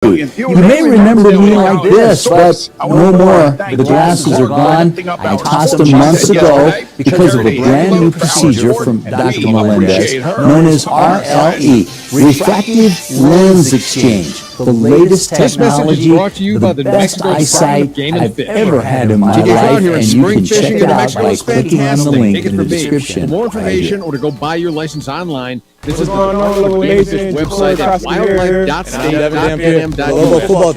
You may remember me like this, but no more. The glasses are gone. I tossed them months ago because of a brand new procedure from Dr. Melendez known as RLE, Refractive Lens Exchange. The latest technology, the best eyesight I've ever had in my life, and you can check it out by clicking on the link in the description. For more information or to go buy your license online, visit the website at wildlife.state.nm.us.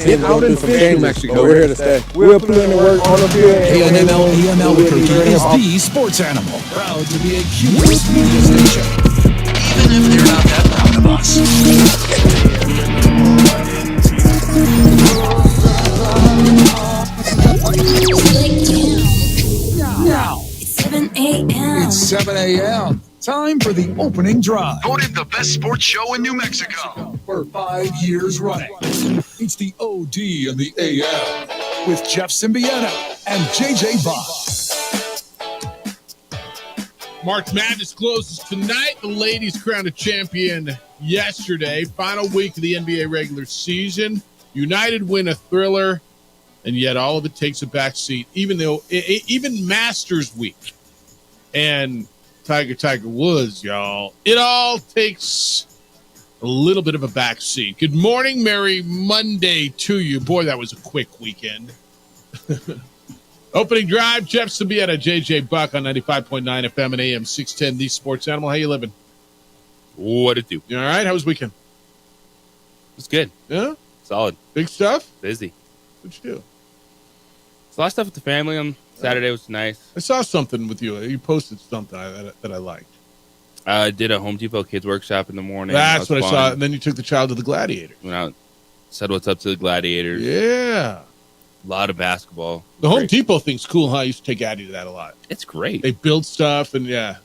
Get out and fish New Mexico. We're here to stay. We're putting in work all of here. KNML AM Albuquerque is the sports animal. Proud to be a Cumulus media station. Even if they're not that proud of us. Now, it's 7 a.m. It's 7 a.m. Time for the opening drive. Voted the best sports show in New Mexico For 5 years running. It's the OD and the AM with Jeff Symbieta and JJ Bach. March Madness closes tonight. The ladies crowned a champion yesterday. Final week of the NBA regular season. United win a thriller, and yet all of it takes a back seat, even Masters week. And Tiger Woods, y'all. It all takes a little bit of a back seat. Good morning, Merry Monday to you. Boy, that was a quick weekend. Opening drive, Jeff Symbieta, JJ Buck on 95.9 FM and AM 610, the sports animal. How you living? What it do? You all right? How was the weekend? It's good. Yeah? Solid. Big stuff? Busy. What'd you do? It's a lot of stuff with the family. Saturday was nice. I saw something with you. You posted something that I liked. I did a Home Depot Kids Workshop in the morning. That's what fun. I saw. And then you took the child to the Gladiators. Went out, said what's up to the Gladiators. Yeah. A lot of basketball. The Home Depot thing's cool, huh? I used to take Addie to that a lot. It's great. They build stuff, and yeah,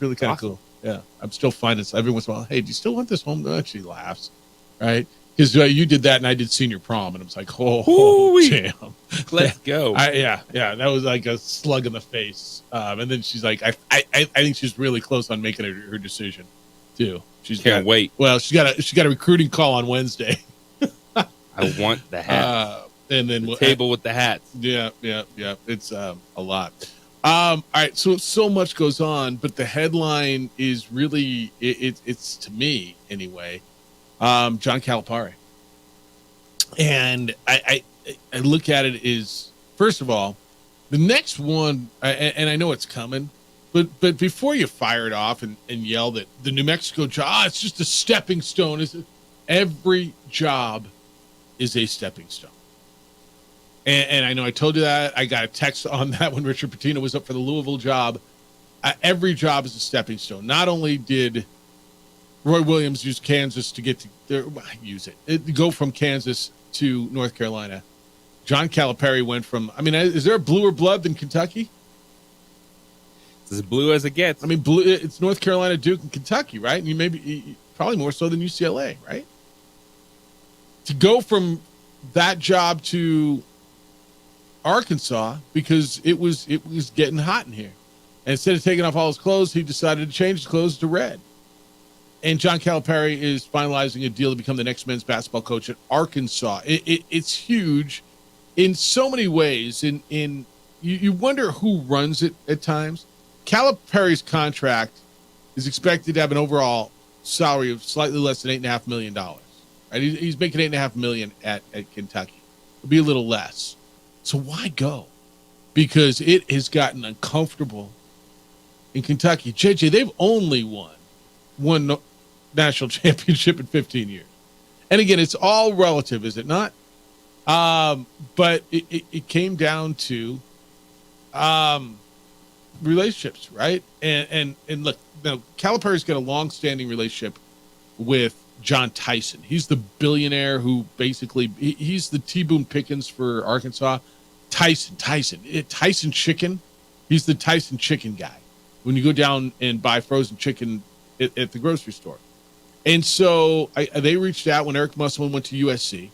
really kind of Awesome. cool. Yeah. I'm still finding every once in a while, hey, do you still want this home? Oh, she laughs, right? Because you did that, and I did senior prom, and I was like, oh, damn. Let's go. Yeah. That was like a slug in the face. And then she's like, I think she's really close on making her decision, too. Can't wait. Well, she got a recruiting call on Wednesday. I want the hat. And then the table with the hats. Yeah. It's a lot. All right, so much goes on, but the headline is really it's to me anyway. John Calipari, and I look at it as, first of all, the next one, and I know it's coming, but before you fire it off and yell that the New Mexico job, it's just a stepping stone. Every job is a stepping stone. And I know I told you that. I got a text on that when Richard Pitino was up for the Louisville job. Every job is a stepping stone. Not only did Roy Williams use Kansas to get to go from Kansas to North Carolina, John Calipari went from, is there a bluer blood than Kentucky? It's as blue as it gets. It's North Carolina, Duke, and Kentucky, right? And probably more so than UCLA, right? To go from that job to Arkansas, because it was getting hot in here. And instead of taking off all his clothes, he decided to change his clothes to red. And John Calipari is finalizing a deal to become the next men's basketball coach at Arkansas. It's huge in so many ways. You wonder who runs it at times. Calipari's contract is expected to have an overall salary of slightly less than $8.5 million. Right? He's making $8.5 million at Kentucky. It'll be a little less. So why go? Because it has gotten uncomfortable in Kentucky. JJ, they've only won one national championship in 15 years. And again, it's all relative, is it not? But it came down to relationships, right? And look, now Calipari's got a long-standing relationship with John Tyson. He's the billionaire who basically he's the T. Boone Pickens for Arkansas. Tyson Chicken. He's the Tyson Chicken guy. When you go down and buy frozen chicken at the grocery store. And so they reached out when Eric Musselman went to USC,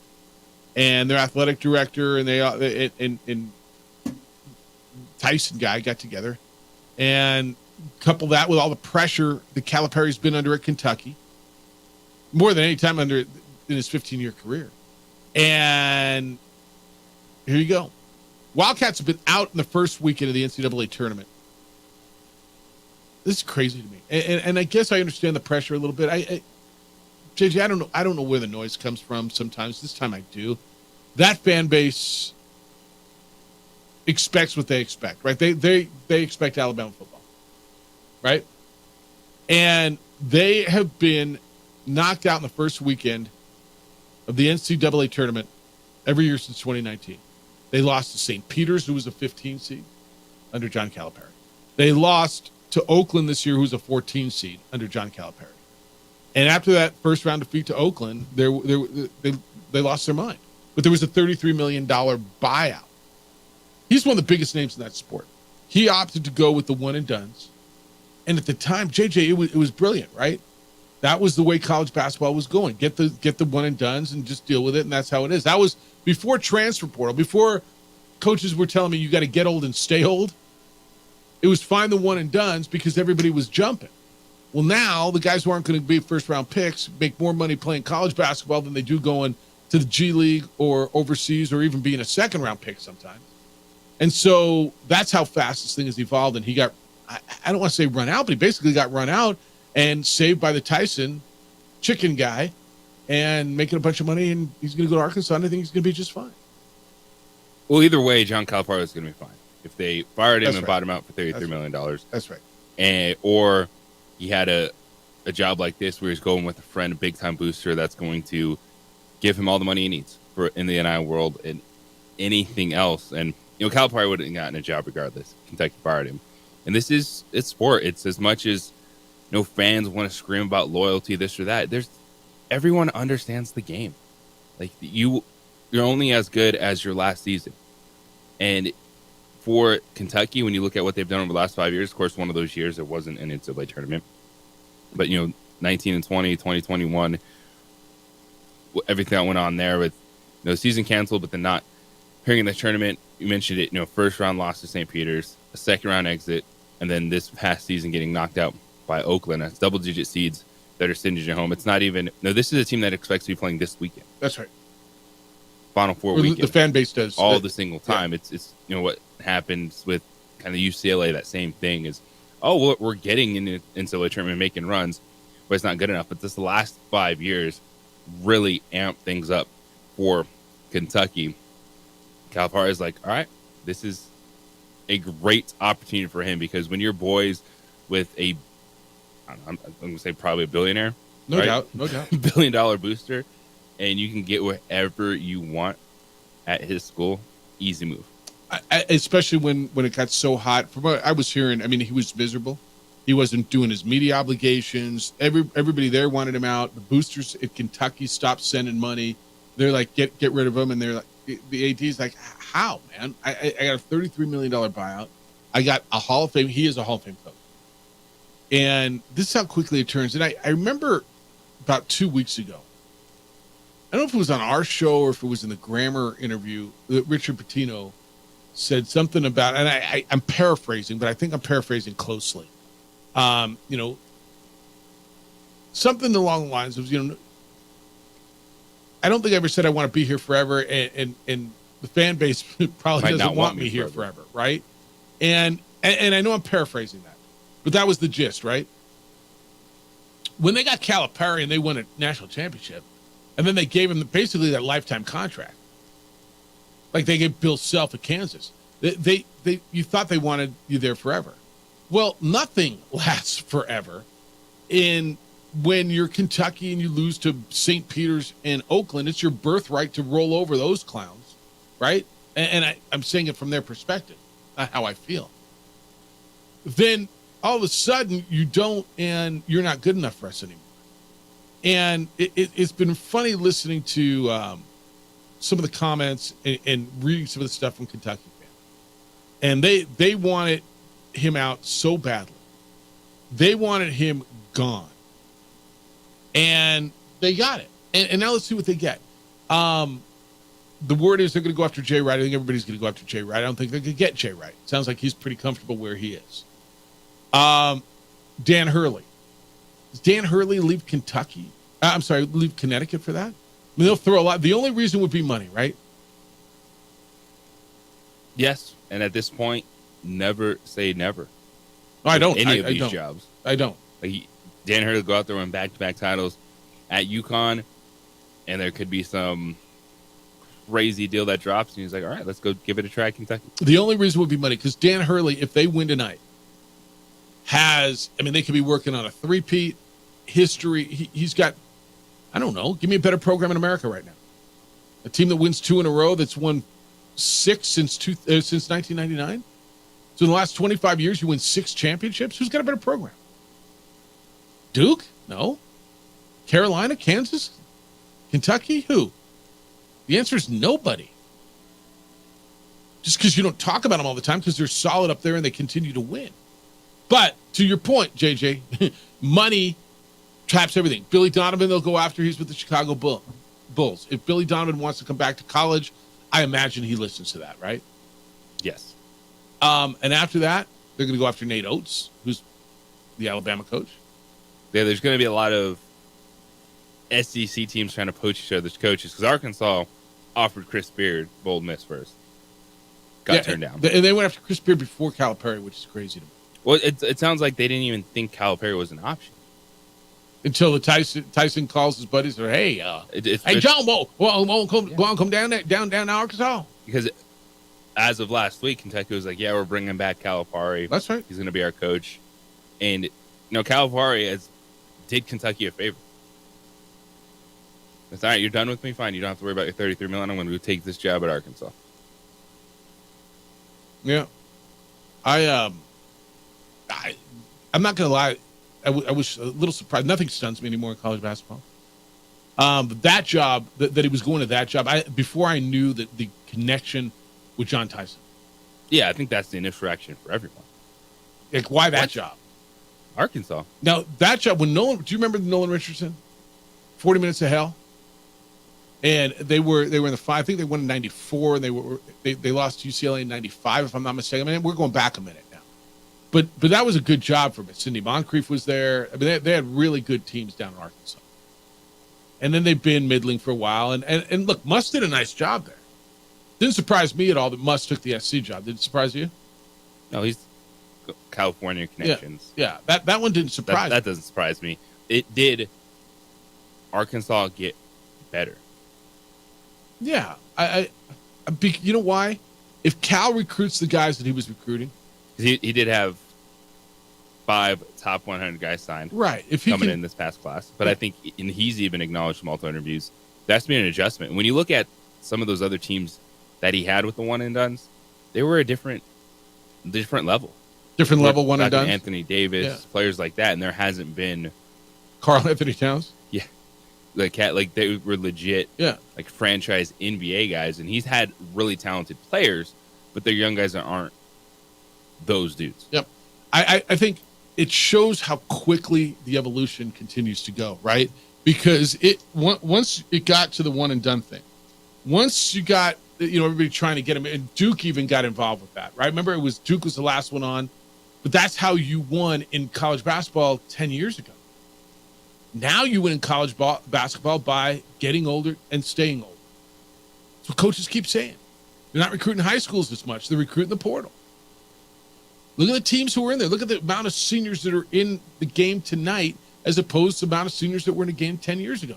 and their athletic director and and Tyson guy got together and couple that with all the pressure that Calipari's been under at Kentucky, more than any time in his 15-year career. And here you go. Wildcats have been out in the first weekend of the NCAA tournament. This is crazy to me. And I guess I understand the pressure a little bit. JJ, I don't know where the noise comes from sometimes. This time I do. That fan base expects what they expect, right? They expect Alabama football, right? And they have been knocked out in the first weekend of the NCAA tournament every year since 2019. They lost to St. Peter's, who was a 15 seed under John Calipari. They lost to Oakland this year, who's a 14 seed under John Calipari. And after that first round defeat to Oakland, they lost their mind. But there was a $33 million buyout. He's one of the biggest names in that sport. He opted to go with the one and dones. And at the time, JJ, it was brilliant, right? That was the way college basketball was going. Get the one and dones and just deal with it, and that's how it is. That was before transfer portal, before coaches were telling me you got to get old and stay old. It was find the one and dones because everybody was jumping. Well, now the guys who aren't going to be first-round picks make more money playing college basketball than they do going to the G League or overseas or even being a second-round pick sometimes. And so that's how fast this thing has evolved. And he got, I don't want to say run out, but he basically got run out and saved by the Tyson chicken guy and making a bunch of money. And he's going to go to Arkansas, and I think he's going to be just fine. Well, either way, John Calipari is going to be fine. If they fired him That's and right. bought him out for $33 million. That's right. Or he had a job like this where he's going with a friend, a big-time booster that's going to give him all the money he needs for in the NIL world and anything else. And, Calipari would have gotten a job regardless. Kentucky fired him. And it's sport. It's as much as, fans want to scream about loyalty, this or that. Everyone understands the game. Like, you're only as good as your last season. And for Kentucky, when you look at what they've done over the last 5 years, of course, one of those years, it wasn't an NCAA tournament. But, 19 and 20, 2021, everything that went on there with season canceled, but then not appearing in the tournament. You mentioned it, first round loss to St. Peter's, a second round exit, and then this past season getting knocked out by Oakland as double-digit seeds that are sitting at home. It's not even – this is a team that expects to be playing this weekend. That's right. Final Four weekend. The fan base does. All the single time. Yeah. It's what happens with kind of UCLA, that same thing is, we're getting in the NCAA tournament making runs, but it's not good enough. But the last 5 years really amped things up for Kentucky. Calipari is like, all right, this is a great opportunity for him because when you're boys with I'm going to say probably a billionaire. No doubt. $1 billion booster, and you can get wherever you want at his school, easy move. Especially when it got so hot. From what I was hearing, he was miserable. He wasn't doing his media obligations. Everybody there wanted him out. The boosters at Kentucky stopped sending money. They're like, get rid of him. And they're like, the AD's like, how, man? I got a $33 million buyout. I got a Hall of Fame. He is a Hall of Fame coach. And this is how quickly it turns. And I remember about 2 weeks ago, I don't know if it was on our show or if it was in the Grammar interview, that Richard Pitino said something about, and I'm paraphrasing, but I think I'm paraphrasing closely. Something along the lines of, I don't think I ever said I want to be here forever, and the fan base probably doesn't want me here forever, right? And I know I'm paraphrasing that, but that was the gist, right? When they got Calipari and they won a national championship, and then they gave him basically that lifetime contract, like they gave Bill Self at Kansas. You thought they wanted you there forever. Well, nothing lasts forever. When you're Kentucky and you lose to St. Peter's and Oakland, it's your birthright to roll over those clowns, right? And I'm saying it from their perspective, not how I feel. Then all of a sudden you don't, and you're not good enough for us anymore. And it's been funny listening to some of the comments and reading some of the stuff from Kentucky fans. And they wanted him out so badly. They wanted him gone. And they got it. And now let's see what they get. The word is they're going to go after Jay Wright. I think everybody's going to go after Jay Wright. I don't think they're going to get Jay Wright. Sounds like he's pretty comfortable where he is. Dan Hurley. Does Dan Hurley leave Connecticut for that? mean, they'll throw a lot. The only reason would be money, right? Yes, and at this point, never say never. No, I don't. Any of I these don't. jobs. I don't. Like Dan Hurley go out there and back-to-back titles at UConn, and there could be some crazy deal that drops, and he's like, all right, let's go give it a try at Kentucky. The only reason would be money, because Dan Hurley, if they win tonight, they could be working on a three-peat history. He's got, I don't know, give me a better program in America right now. A team that wins 2 in a row, that's won 6 since 1999. So in the last 25 years, you win 6 championships. Who's got a better program? Duke? No. Carolina? Kansas? Kentucky? Who? The answer is nobody. Just because you don't talk about them all the time, because they're solid up there and they continue to win. But to your point, JJ, money traps everything. Billy Donovan, they'll go after. He's with the Chicago Bulls. If Billy Donovan wants to come back to college, I imagine he listens to that, right? Yes. And after that, they're going to go after Nate Oates, who's the Alabama coach. Yeah, there's going to be a lot of SEC teams trying to poach each other's coaches, because Arkansas offered Chris Beard Ole Miss first. Got turned down. And they went after Chris Beard before Calipari, which is crazy to me. Well, it sounds like they didn't even think Calipari was an option. Until the Tyson calls his buddies, or hey, John, come down to Arkansas. Because as of last week, Kentucky was like, yeah, we're bringing back Calipari. That's right. He's going to be our coach. And, Calipari did Kentucky a favor. It's all right, you're done with me? Fine, you don't have to worry about your $33 million. I'm going to take this job at Arkansas. Yeah. I'm not going to lie. I was a little surprised. Nothing stuns me anymore in college basketball. That job, that he was going to that job, before I knew that the connection with John Tyson. Yeah, I think that's the initial reaction for everyone. Like, why that job? Arkansas. Now, that job, when Nolan, do you remember Nolan Richardson? 40 Minutes of Hell? And they were in the five. I think they won in 94, and they lost to UCLA in 95, if I'm not mistaken. I mean, we're going back a minute now. But that was a good job for me. Cindy Moncrief was there. I mean, they had really good teams down in Arkansas. And then they've been middling for a while. And look, Muss did a nice job there. Didn't surprise me at all that Muss took the SC job. Did it surprise you? No, he's California connections. Yeah, that one didn't surprise me. That doesn't surprise me. It did Arkansas get better. Yeah. You know why? If Cal recruits the guys that he was recruiting. He did have 5 top 100 guys signed. Right. If he coming in this past class. But I think, and he's even acknowledged in multiple interviews, that's been an adjustment. When you look at some of those other teams that he had with the one and dones, they were a different level. Different level one and dones? Anthony Davis, players like that, and there hasn't been Karl Anthony Towns? Yeah. Like they were legit like franchise NBA guys, and he's had really talented players, but they're young guys that aren't those dudes. Yep. I think it shows how quickly the evolution continues to go, right? Because once it got to the one and done thing, once you got everybody trying to get him, and Duke even got involved with that, right? Remember, Duke was the last one on, but that's how you won in college basketball 10 years ago. Now you win in college basketball by getting older and staying older. That's what coaches keep saying. They're not recruiting high schools as much. They're recruiting the portal. Look at the teams who are in there. Look at the amount of seniors that are in the game tonight as opposed to the amount of seniors that were in the game 10 years ago.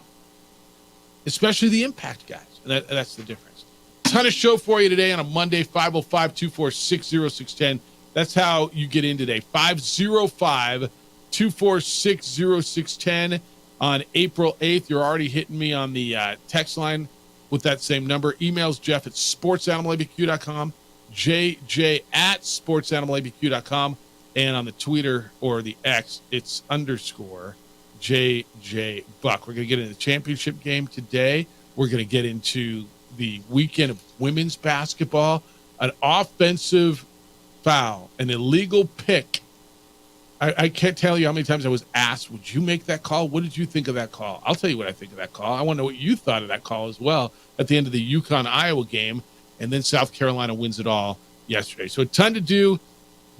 Especially the impact guys. And that's the difference. Ton of show for you today on a Monday, 505-246-0610. That's how you get in today. 505-246-0610 on April 8th. You're already hitting me on the text line with that same number. Emails Jeff at sportsanimalabq.com. JJ@sportsanimalabq.com, and on the Twitter or the X, it's _JJ Buck. We're going to get into the championship game today. We're going to get into the weekend of women's basketball, an offensive foul, an illegal pick. I can't tell you how many times I was asked, would you make that call? What did you think of that call? I'll tell you what I think of that call. I want to know what you thought of that call as well at the end of the UConn-Iowa game. And then South Carolina wins it all yesterday. So a ton to do.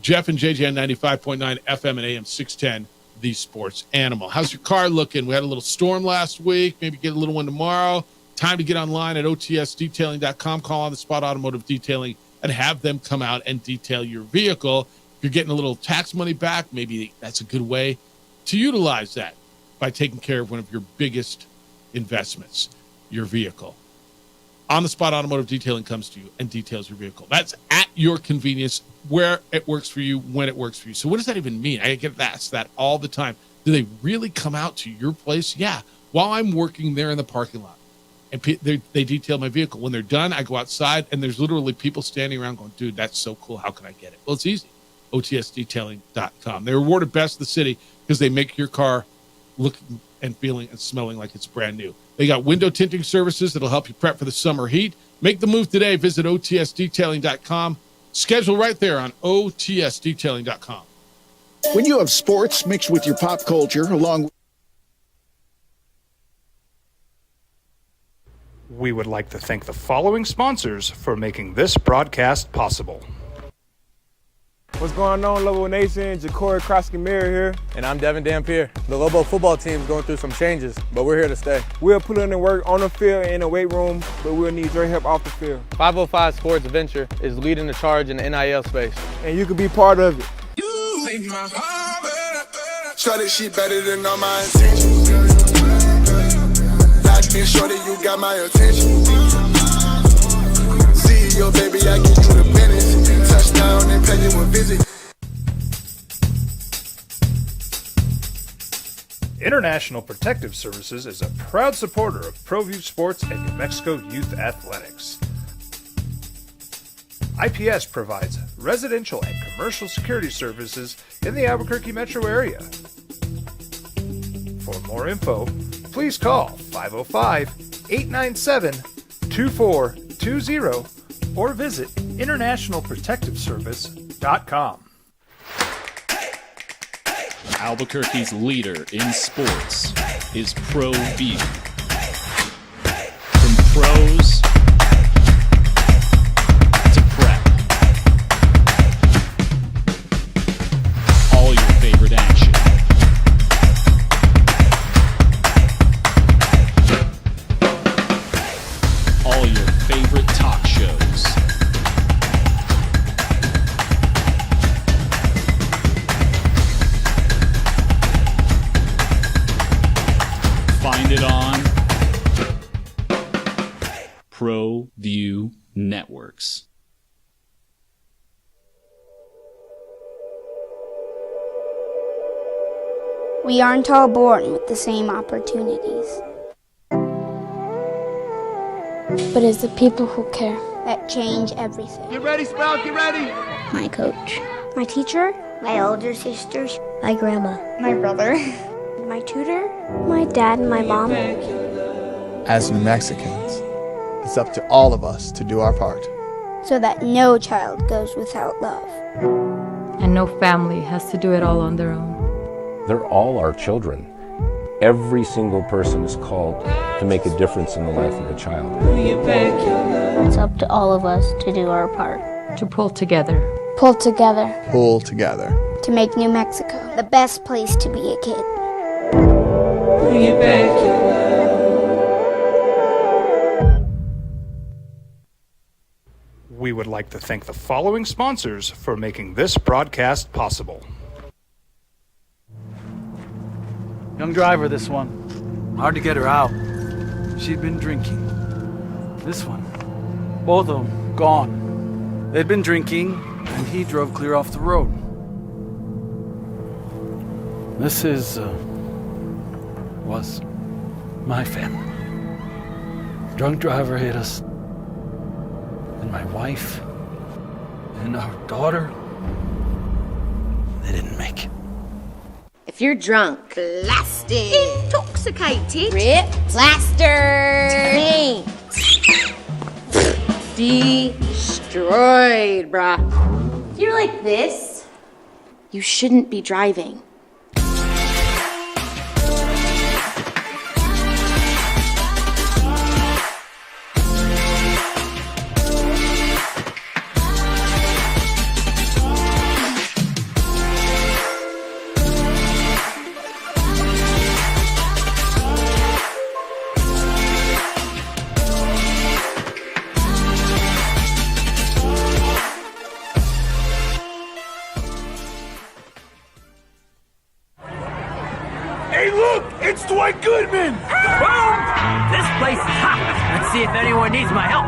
Jeff and JJ on 95.9 FM and AM 610, The Sports Animal. How's your car looking? We had a little storm last week. Maybe get a little one tomorrow. Time to get online at otsdetailing.com. Call On the Spot Automotive Detailing and have them come out and detail your vehicle. If you're getting a little tax money back, maybe that's a good way to utilize that by taking care of one of your biggest investments, your vehicle. On the Spot Automotive Detailing comes to you and details your vehicle. That's at your convenience, where it works for you, when it works for you. So what does that even mean? I get asked that all the time. Do they really come out to your place? Yeah, while I'm working there in the parking lot. And they detail my vehicle. When they're done, I go outside, and there's literally people standing around going, dude, that's so cool. How can I get it? Well, it's easy. OTSDetailing.com. They're awarded Best of the City because they make your car looking and feeling and smelling like it's brand new. They got window tinting services that'll help you prep for the summer heat. Make the move today. Visit OTSDetailing.com. Schedule right there on OTSDetailing.com. When you have sports mixed with your pop culture, along with We would like to thank the following sponsors for making this broadcast possible. What's going on, Lobo Nation? Ja'Cory Krosky-Miller here. And I'm Devin Dampier. The Lobo football team's going through some changes, but we're here to stay. We'll put in the work on the field and in the weight room, but we'll need your help off the field. 505 Sports Venture is leading the charge in the NIL space. And you can be part of it. Shorty, she better than all my intentions. Locked in, shorty, you got my attention. CEO, baby, I get you the business. Touchdown and pay you a visit. International Protective Services is a proud supporter of ProView Sports and New Mexico Youth Athletics. IPS provides residential and commercial security services in the Albuquerque metro area. For more info, please call 505-897-2420 or visit internationalprotectiveservice.com. Albuquerque's leader in sports is ProView. From pros to prep, all your favorite action. All your favorite talk shows. Find it on ProView Networks. We aren't all born with the same opportunities. But it's the people who care that change everything. Get ready, Sprout, get ready. My coach, my teacher, my older sisters, my grandma, my brother, my tutor, my dad, and my mom. As New Mexicans, it's up to all of us to do our part. So that no child goes without love. And no family has to do it all on their own. They're all our children. Every single person is called to make a difference in the life of a child. It's up to all of us to do our part. To pull together. Pull together. Pull together. To make New Mexico the best place to be a kid. We would like to thank the following sponsors for making this broadcast possible. Young driver, this one. Hard to get her out. She'd been drinking. This one. Both of them gone. They'd been drinking, and he drove clear off the road. This was my family. Drunk driver hit us. And my wife and our daughter, they didn't make it. If you're drunk, blasted, intoxicated, ripped, plastered, taint, destroyed, bruh. If you're like this, you shouldn't be driving. Troy Goodman! Boom! This place is hot. Let's see if anyone needs my help.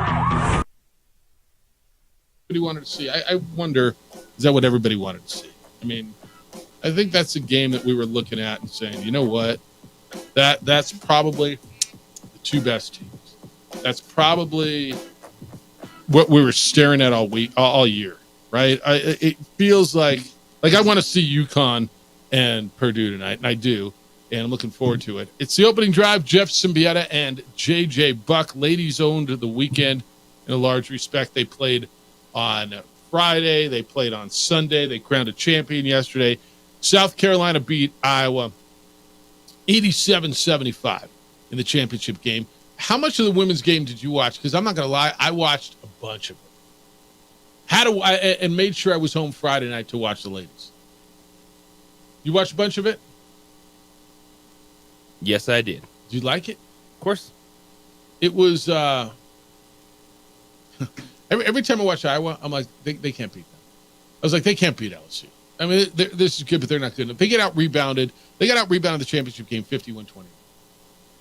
What he wanted to see. I wonder, is that what everybody wanted to see? I mean, I think that's a game that we were looking at and saying, you know what? That's probably the two best teams. That's probably what we were staring at all year, right? It feels like I want to see UConn and Purdue tonight, and I do, and I'm looking forward to it. It's the opening drive. Jeff Symbieta and JJ Buck. Ladies owned the weekend in a large respect. They played on Friday. They played on Sunday. They crowned a champion yesterday. South Carolina beat Iowa 87-75 in the championship game. How much of the women's game did you watch? Because I'm not going to lie, I watched a bunch of it. And made sure I was home Friday night to watch the ladies. You watched a bunch of it? Yes, I did. Did you like it? Of course. It was every time I watch Iowa, I'm like, they can't beat them. I was like, they can't beat LSU. I mean, this is good, but they're not good enough. They get out-rebounded. They got out-rebounded the championship game 51-20.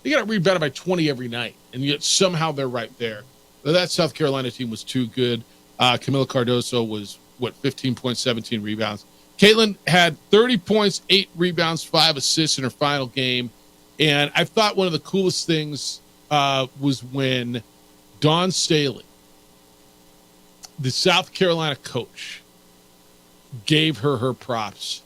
They got out-rebounded by 20 every night, and yet somehow they're right there. That South Carolina team was too good. Camila Cardoso was, 15 points, 17 rebounds. Caitlin had 30 points, 8 rebounds, 5 assists in her final game. And I thought one of the coolest things was when Dawn Staley, the South Carolina coach, gave her props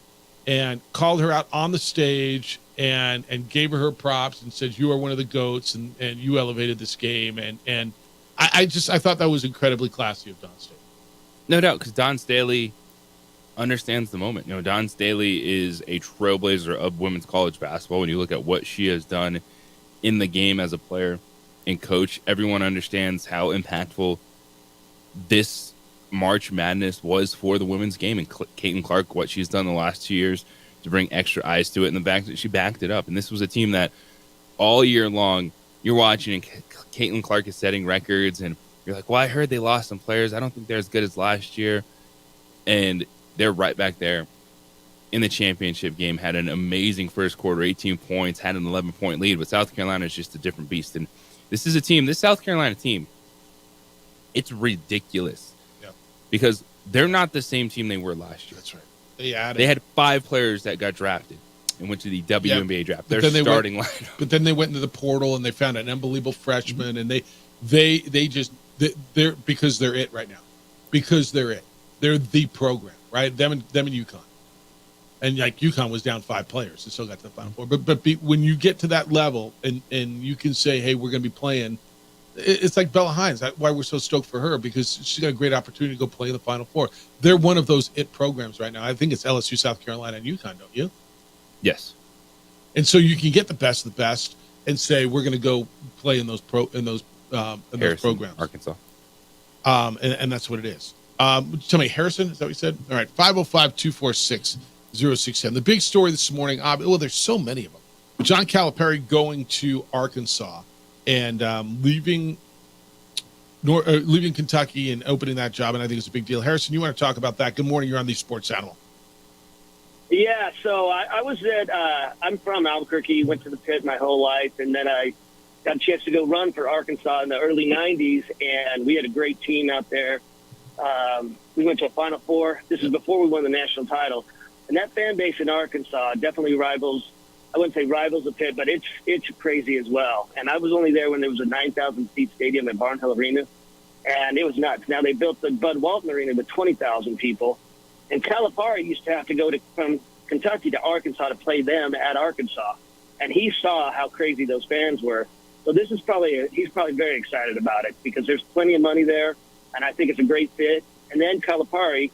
and called her out on the stage and gave her props and said, you are one of the GOATs and you elevated this game. And I thought that was incredibly classy of Dawn Staley. No doubt, because Dawn Staley understands the moment. Dawn Staley is a trailblazer of women's college basketball. When you look at what she has done in the game as a player and coach, everyone understands how impactful this March Madness was for the women's game, and Caitlin Clark, what she's done the last 2 years to bring extra eyes to it, and the fact that she backed it up. And this was a team that all year long you're watching, and Caitlin Clark is setting records, and you're like, well, I heard they lost some players. I don't think they're as good as last year. And they're right back there in the championship game, had an amazing first quarter, 18 points, had an 11-point lead, but South Carolina is just a different beast. And this is a team, this South Carolina team, it's ridiculous. Because they're not the same team they were last year. That's right. They had 5 players that got drafted and went to the WNBA draft. They're starting lineup. But then they went into the portal and they found an unbelievable freshman, and they're because they're it right now. Because they're it. They're the program, right? Them and UConn. And like UConn was down 5 players and still got to the Final Four. But when you get to that level and you can say, hey, we're going to be playing. It's like Bella Hines. That's why we're so stoked for her, because she's got a great opportunity to go play in the Final Four. They're one of those it programs right now. I think it's LSU, South Carolina, and UConn, don't you? Yes. And so you can get the best of the best and say we're going to go play in those programs, Arkansas. And that's what it is. Tell me, Harrison, is that what you said? All right, 505-246-0610. The big story this morning. There's so many of them. John Calipari going to Arkansas and leaving Kentucky and opening that job, and I think it's a big deal. Harrison, you want to talk about that? Good morning. You're on the Sports Animal. Yeah, so I was at I'm from Albuquerque, went to the Pit my whole life, and then I got a chance to go run for Arkansas in the early 90s, and we had a great team out there. We went to a Final Four. This is before we won the national title. And that fan base in Arkansas definitely rivals, I wouldn't say rivals the Pit, but it's crazy as well. And I was only there when there was a 9,000-seat stadium at Barnhill Arena, and it was nuts. Now they built the Bud Walton Arena with 20,000 people. And Calipari used to have to go from Kentucky to Arkansas to play them at Arkansas. And he saw how crazy those fans were. So this is he's probably very excited about it because there's plenty of money there, and I think it's a great fit. And then Calipari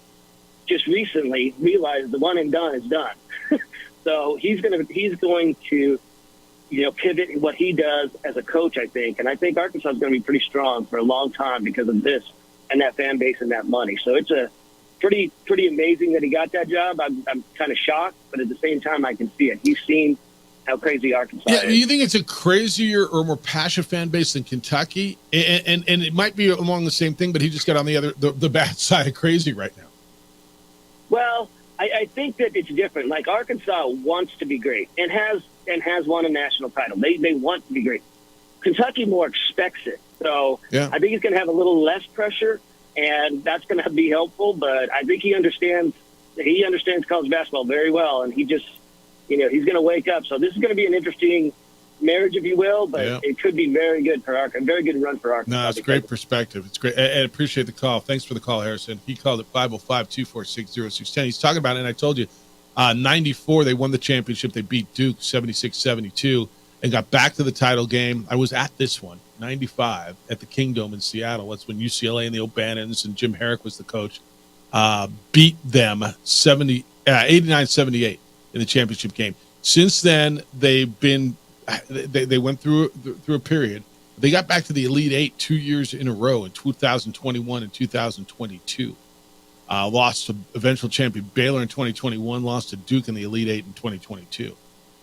just recently realized the one and done is done. So he's going to pivot in what he does as a coach, I think. And I think Arkansas is going to be pretty strong for a long time because of this and that fan base and that money. So it's a pretty amazing that he got that job. I'm kind of shocked, but at the same time, I can see it. He's seen how crazy Arkansas is. You think it's a crazier or more passionate fan base than Kentucky? And it might be along the same thing, but he just got on the bad side of crazy right now. Well, I think that it's different. Like Arkansas wants to be great and has and has won a national title. They want to be great. Kentucky more expects it. So I think he's going to have a little less pressure, and that's going to be helpful. But I think he understands college basketball very well, and he just, he's going to wake up. So this is going to be an interesting marriage, if you will, but it could be very good for Arkansas, a very good run for Arkansas. No, it's great perspective. It's great. I appreciate the call. Thanks for the call, Harrison. He called at 505-246-0610. He's talking about it, and I told you, 94, they won the championship. They beat Duke 76-72 and got back to the title game. I was at this one, 95, at the Kingdome in Seattle. That's when UCLA and the O'Bannons and Jim Herrick was the coach, beat them 89-78 in the championship game. Since then, they went through a period. They got back to the Elite Eight 2 years in a row in 2021 and 2022. Lost to eventual champion Baylor in 2021, lost to Duke in the Elite Eight in 2022.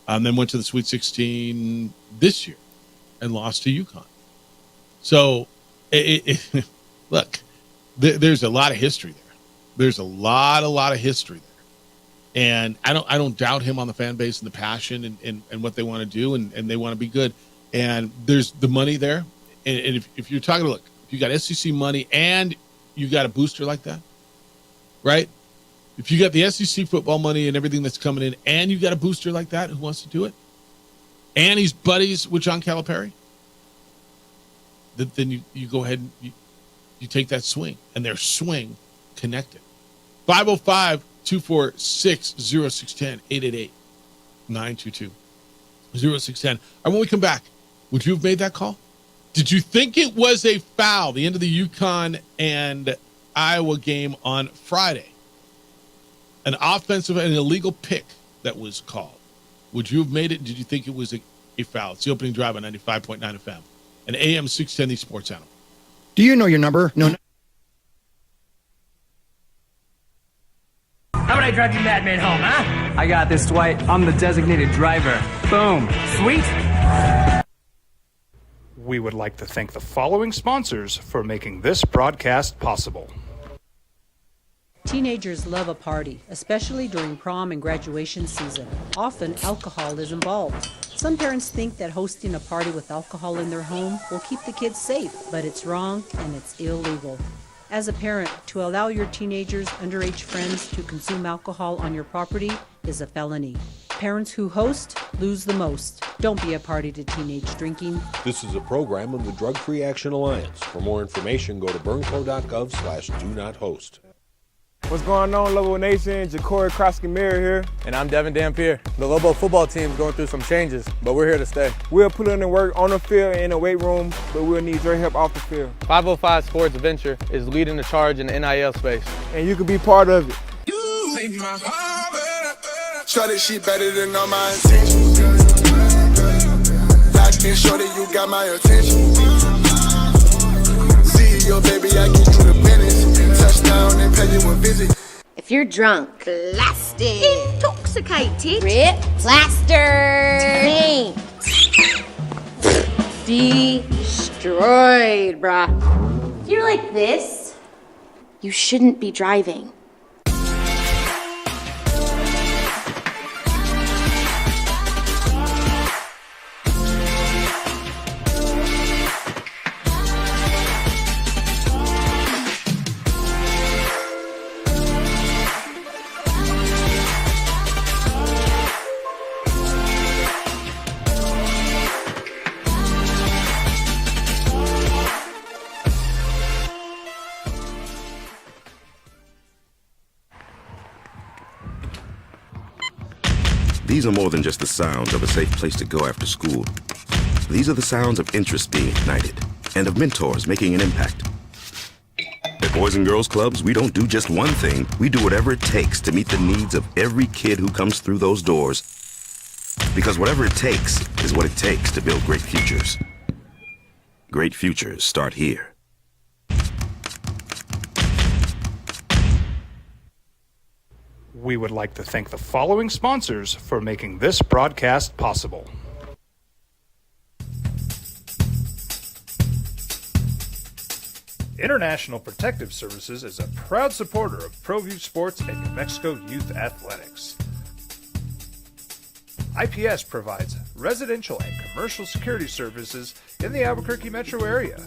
Then went to the Sweet 16 this year and lost to UConn. So, look, there's a lot of history there. There's a lot of history there. And I don't doubt him on the fan base and the passion and what they want to do, and they want to be good. And there's the money there. And if you're talking, look, if you got SEC money and you got a booster like that, right? If you got the SEC football money and everything that's coming in, and you got a booster like that who wants to do it, and he's buddies with John Calipari, then you go ahead and you take that swing, and their swing connected. 505-246-0610, 888-922-0610. And when we come back, would you have made that call? Did you think it was a foul, the end of the UConn and Iowa game on Friday? An offensive and illegal pick that was called. Would you have made it? Did you think it was a foul? It's the opening drive on 95.9 FM and AM 610, the Sports Animal. Do you know your number? No. How about I drive you madman home, huh? I got this, Dwight. I'm the designated driver. Boom. Sweet. We would like to thank the following sponsors for making this broadcast possible. Teenagers love a party, especially during prom and graduation season. Often, alcohol is involved. Some parents think that hosting a party with alcohol in their home will keep the kids safe, but it's wrong and it's illegal. As a parent, to allow your teenagers' underage friends to consume alcohol on your property is a felony. Parents who host lose the most. Don't be a party to teenage drinking. This is a program of the Drug Free Action Alliance. For more information, go to burnco.gov/do-not-host. What's going on, Lobo Nation? Ja'Cory Krosky-Miller here. And I'm Devin Dampier. The Lobo football team's going through some changes, but we're here to stay. We'll put in the work on the field and in the weight room, but we'll need your help off the field. 505 Sports Venture is leading the charge in the NIL space. And you can be part of it. Shorty, she better than all my intentions. Locked in, shorty, you got my attention. See your baby, I get you the business. Touchdown and pay you a visit. If you're drunk, blasted, intoxicated, ripped, plastered, destroyed, bruh. If you're like this, you shouldn't be driving. These are more than just the sounds of a safe place to go after school. These are the sounds of interest being ignited and of mentors making an impact. At Boys and Girls Clubs, we don't do just one thing. We do whatever it takes to meet the needs of every kid who comes through those doors. Because whatever it takes is what it takes to build great futures. Great futures start here. We would like to thank the following sponsors for making this broadcast possible. International Protective Services is a proud supporter of ProView Sports and New Mexico Youth Athletics. IPS provides residential and commercial security services in the Albuquerque metro area.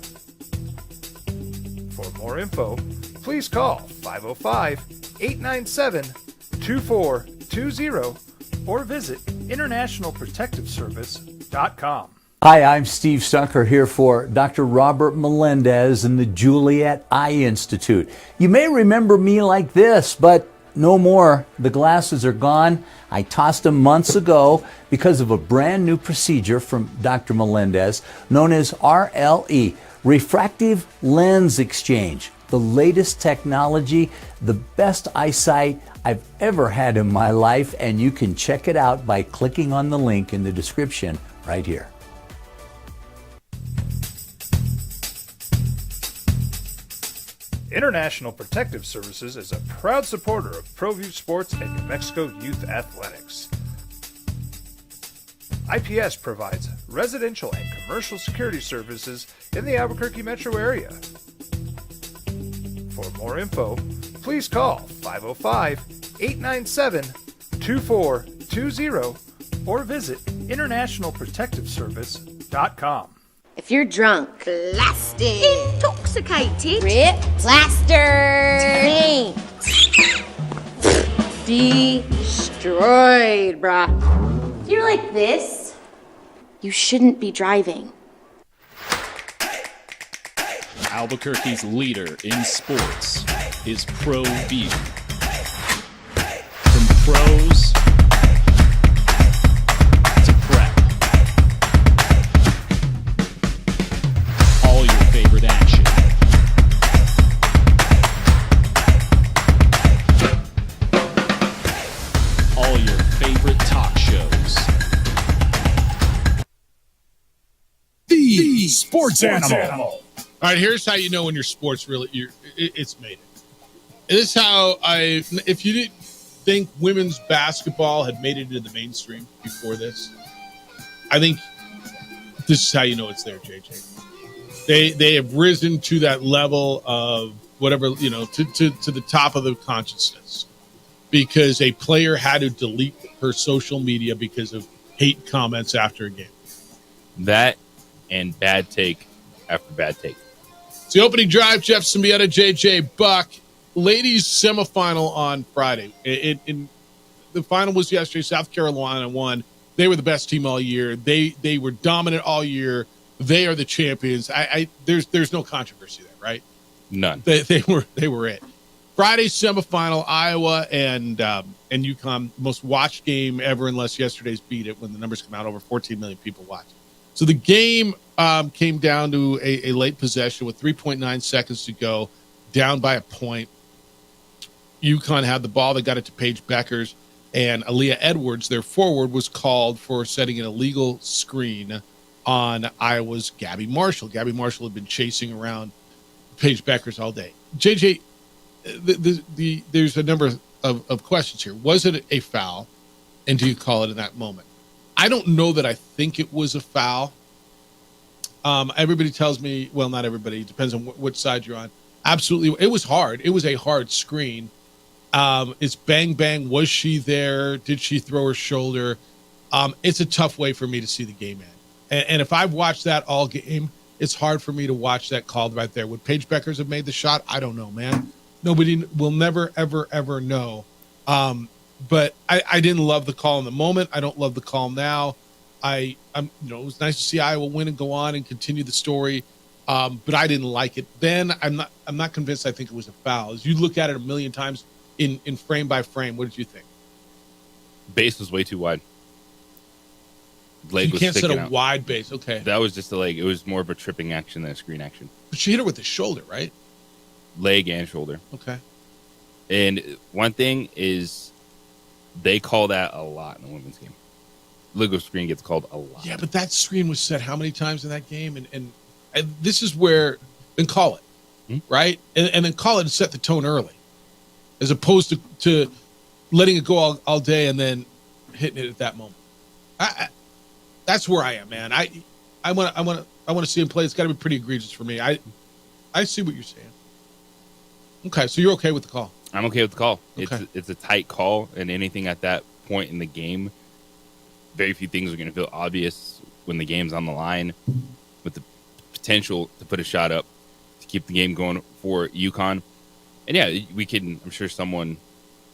For more info, please call 505-897-2420 or visit internationalprotectiveservice.com. Hi, I'm Steve Stucker here for Dr. Robert Melendez and the Juliet Eye Institute. You may remember me like this, but no more. The glasses are gone. I tossed them months ago because of a brand new procedure from Dr. Melendez known as RLE, Refractive Lens Exchange. The latest technology, the best eyesight I've ever had in my life, and you can check it out by clicking on the link in the description right here. International Protective Services is a proud supporter of ProView Sports and New Mexico Youth Athletics. IPS provides residential and commercial security services in the Albuquerque metro area. For more info, please call 505-897-2420 or visit internationalprotectiveservice.com. If you're drunk, blasted, intoxicated, rip, plastered, destroyed, bruh. If you're like this, you shouldn't be driving. Albuquerque's leader in sports is ProView. From pros to prep. All your favorite action. All your favorite talk shows. The Sports Animal. All right, here's how you know when your sports it's made it. This is how if you didn't think women's basketball had made it into the mainstream before this, I think this is how you know it's there, JJ. They have risen to that level of whatever, to the top of the consciousness because a player had to delete her social media because of hate comments after a game. That and bad take after bad take. It's the opening drive, Jeff Symbieta, JJ Buck. Ladies semifinal on Friday. The final was yesterday. South Carolina won. They were the best team all year. They were dominant all year. They are the champions. There's no controversy there, right? None. They were it. Friday semifinal, Iowa and UConn, most watched game ever, unless yesterday's beat it when the numbers come out. Over 14 million people watched. So the game came down to a late possession with 3.9 seconds to go, down by a point. UConn had the ball. They got it to Paige Beckers, and Aaliyah Edwards, their forward, was called for setting an illegal screen on Iowa's Gabby Marshall. Gabby Marshall had been chasing around Paige Beckers all day. JJ, there's a number of questions here. Was it a foul, and do you call it in that moment? I don't know that I think it was a foul. Everybody tells me, well, not everybody. It depends on which side you're on. Absolutely. It was hard. It was a hard screen. It's bang, bang. Was she there? Did she throw her shoulder? It's a tough way for me to see the game end. And if I've watched that all game, it's hard for me to watch that called right there. Would Paige Beckers have made the shot? I don't know, man. Nobody will never, ever, ever know. But I didn't love the call in the moment. I don't love the call now. It was nice to see Iowa win and go on and continue the story. But I didn't like it then. I'm not convinced. I think it was a foul. As you look at it a million times in frame by frame, what did you think? Base was way too wide. Leg you was can't set a out. Wide base. Okay. That was just a leg. It was more of a tripping action than a screen action. But she hit her with the shoulder, right? Leg and shoulder. Okay. And one thing is they call that a lot in the women's game. Legal screen gets called a lot. Yeah, but that screen was set how many times in that game? And this is where then call it, right? And then call it and set the tone early, as opposed to letting it go all day and then hitting it at that moment. That's where I am, man. I want to see him play. It's got to be pretty egregious for me. I see what you're saying. Okay, so you're okay with the call? I'm okay with the call. Okay. It's a tight call, and anything at that point in the game, very few things are going to feel obvious when the game's on the line, with the potential to put a shot up to keep the game going for UConn. And yeah, I'm sure someone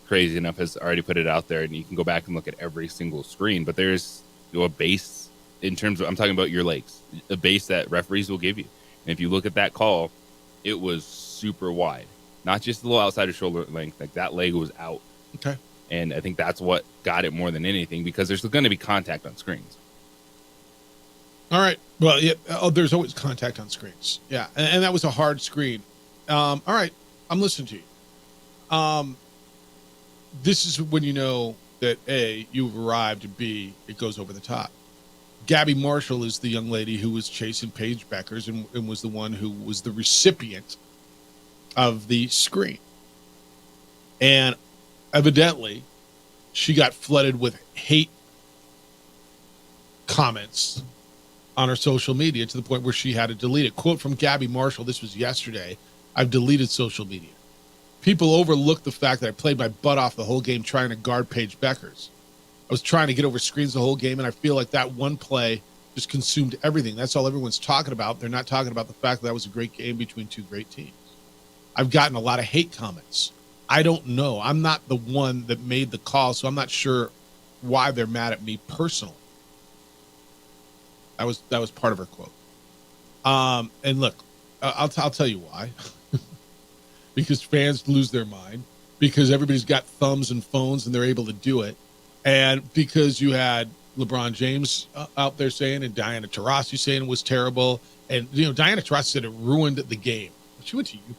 crazy enough has already put it out there, and you can go back and look at every single screen, but there's a base in terms of, I'm talking about your legs, a base that referees will give you. And if you look at that call, it was super wide, not just a little outside of shoulder length, like that leg was out. Okay. And I think that's what got it more than anything, because there's going to be contact on screens. All right. Well, yeah. Oh, there's always contact on screens. Yeah. And that was a hard screen. All right. I'm listening to you. This is when you know that A, you've arrived, and B, it goes over the top. Gabby Marshall is the young lady who was chasing Paige Beckers and was the one who was the recipient of the screen. And evidently, she got flooded with hate comments on her social media to the point where she had to delete it. Quote from Gabby Marshall, this was yesterday: "I've deleted social media. People overlook the fact that I played my butt off the whole game trying to guard Paige Beckers. I was trying to get over screens the whole game, and I feel like that one play just consumed everything. That's all everyone's talking about. They're not talking about the fact that was a great game between two great teams. I've gotten a lot of hate comments. I don't know. I'm not the one that made the call, so I'm not sure why they're mad at me personally." That was part of her quote. And look, I'll tell you why. Because fans lose their mind, because everybody's got thumbs and phones and they're able to do it, and because you had LeBron James out there saying, and Diana Taurasi saying it was terrible, and Diana Taurasi said it ruined the game. She went to UConn.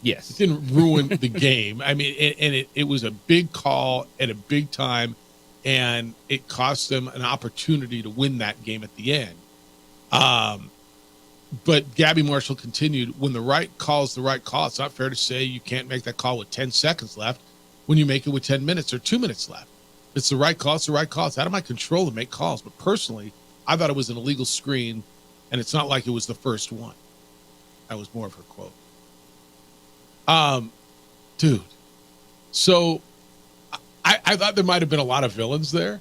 Yes, it didn't ruin the game. I mean, it was a big call at a big time, and it cost them an opportunity to win that game at the end. But Gabby Marshall continued, when the right call is the right call, it's not fair to say you can't make that call with 10 seconds left when you make it with 10 minutes or 2 minutes left. It's the right call. It's the right call. It's out of my control to make calls. But personally, I thought it was an illegal screen, and it's not like it was the first one. That was more of her quote. Dude. So I thought there might have been a lot of villains there.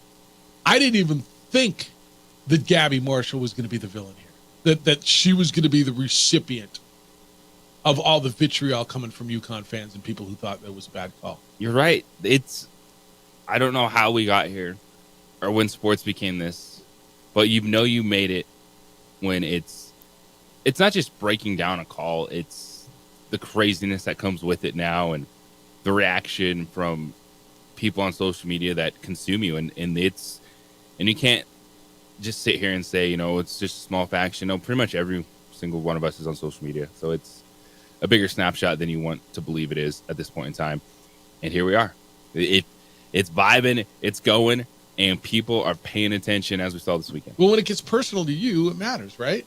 I didn't even think that Gabby Marshall was going to be the villain here. That she was going to be the recipient of all the vitriol coming from UConn fans and people who thought that was a bad call. You're right. I don't know how we got here or when sports became this, but you made it when it's not just breaking down a call, it's the craziness that comes with it now and the reaction from people on social media that consume you, and you can't just sit here and say, it's just a small faction. No, pretty much every single one of us is on social media. So it's a bigger snapshot than you want to believe it is at this point in time. And here we are. It's vibing, it's going, and people are paying attention, as we saw this weekend. Well, when it gets personal to you, it matters, right?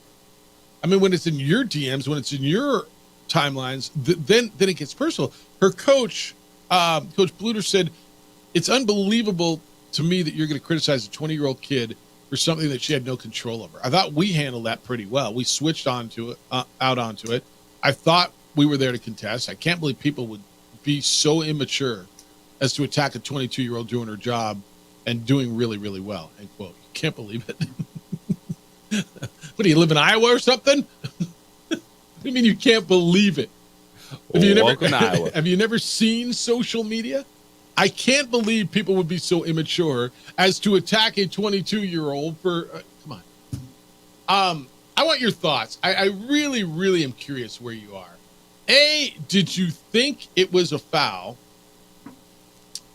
I mean, when it's in your DMs, when it's in your timelines, then it gets personal. Her coach, Coach Bluter, said, "It's unbelievable to me that you're going to criticize a 20-year-old kid for something that she had no control over." I thought we handled that pretty well. We switched onto it, out onto it. I thought we were there to contest. I can't believe people would be so immature as to attack a 22-year-old doing her job and doing really, really well. End quote. You can't believe it. What, do you live in Iowa or something? What do you mean you can't believe it? Welcome to Iowa. Have you never seen social media? I can't believe people would be so immature as to attack a 22-year-old for come on. I want your thoughts. I really, really am curious where you are. A, did you think it was a foul?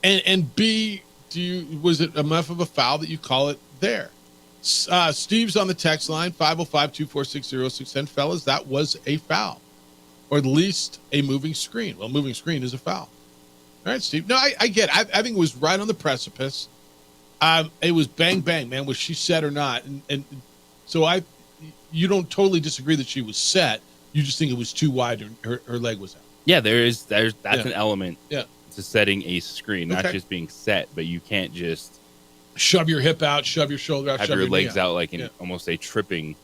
And B, was it enough of a foul that you call it there? Steve's on the text line, 505-246-0610. Fellas, that was a foul, or at least a moving screen. Well, moving screen is a foul. All right, Steve. No, I get it. I think it was right on the precipice. It was bang, bang, man. Was she set or not? And so you don't totally disagree that she was set. You just think it was too wide and her leg was out. Yeah, that's an element to setting a screen, not Okay. just being set, but you can't just Shove your hip out, shove your shoulder out, have shove your knee legs out like in almost a tripping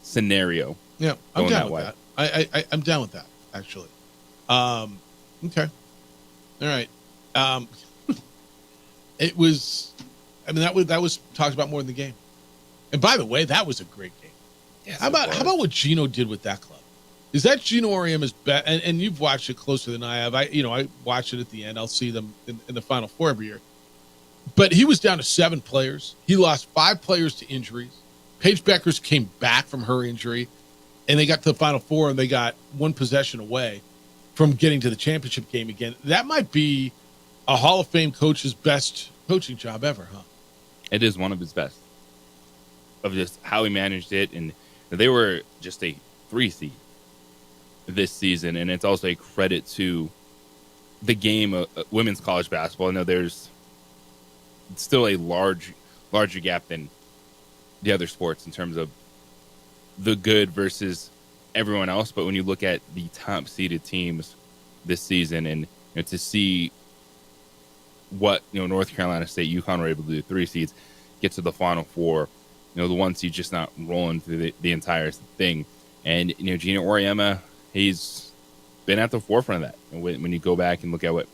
scenario. Yeah, I'm going down that with way. that. I'm down with that, actually. Okay. All right. It was I mean, that was talked about more in the game. And by the way, that was a great game. Yes, how about what Gino did with that club? Is that Gino Auriemma's best? And you've watched it closer than I have. I watch it at the end. I'll see them in the Final Four every year. But he was down to 7 players. He lost 5 players to injuries. Paige Beckers came back from her injury, and they got to the Final Four, and they got 1 possession away from getting to the championship game again. That might be a Hall of Fame coach's best coaching job ever, huh? It is one of his best. Of just how he managed it, and they were just a 3 seed this season, and it's also a credit to the game of women's college basketball. I know there's still a larger gap than the other sports in terms of the good versus everyone else, but when you look at the top seeded teams this season, and to see what North Carolina State, UConn were able to do, 3 seeds, get to the Final Four, the 1 seed just not rolling through the entire thing. And Gino Auriemma, he's been at the forefront of that. And when you go back and look at what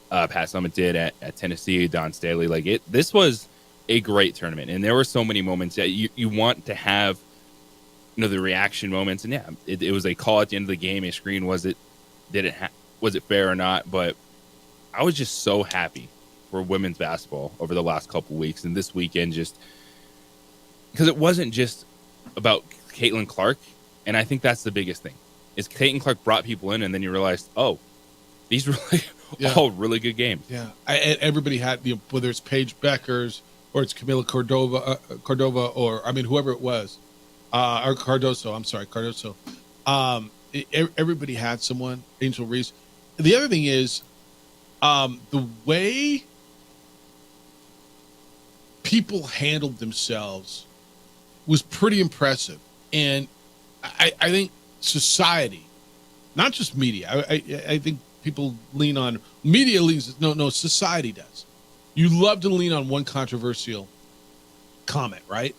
Pat Summitt did at Tennessee, Don Staley, this was a great tournament. And there were so many moments that you want to have, the reaction moments. And yeah, it was a call at the end of the game, a screen. Was it fair or not? But I was just so happy for women's basketball over the last couple of weeks, and this weekend, just because it wasn't just about Caitlin Clark. And I think that's the biggest thing, is Caitlin Clark brought people in, and then you realized, these were all really good games. Yeah, everybody had, whether it's Paige Beckers or it's Camila Cordova, or whoever it was, or Cardoso. I'm sorry, Cardoso. Everybody had someone. Angel Reese. The other thing is, the way people handled themselves was pretty impressive, and I think society, not just media. I think people lean on media leans. No, society does. You love to lean on one controversial comment, right?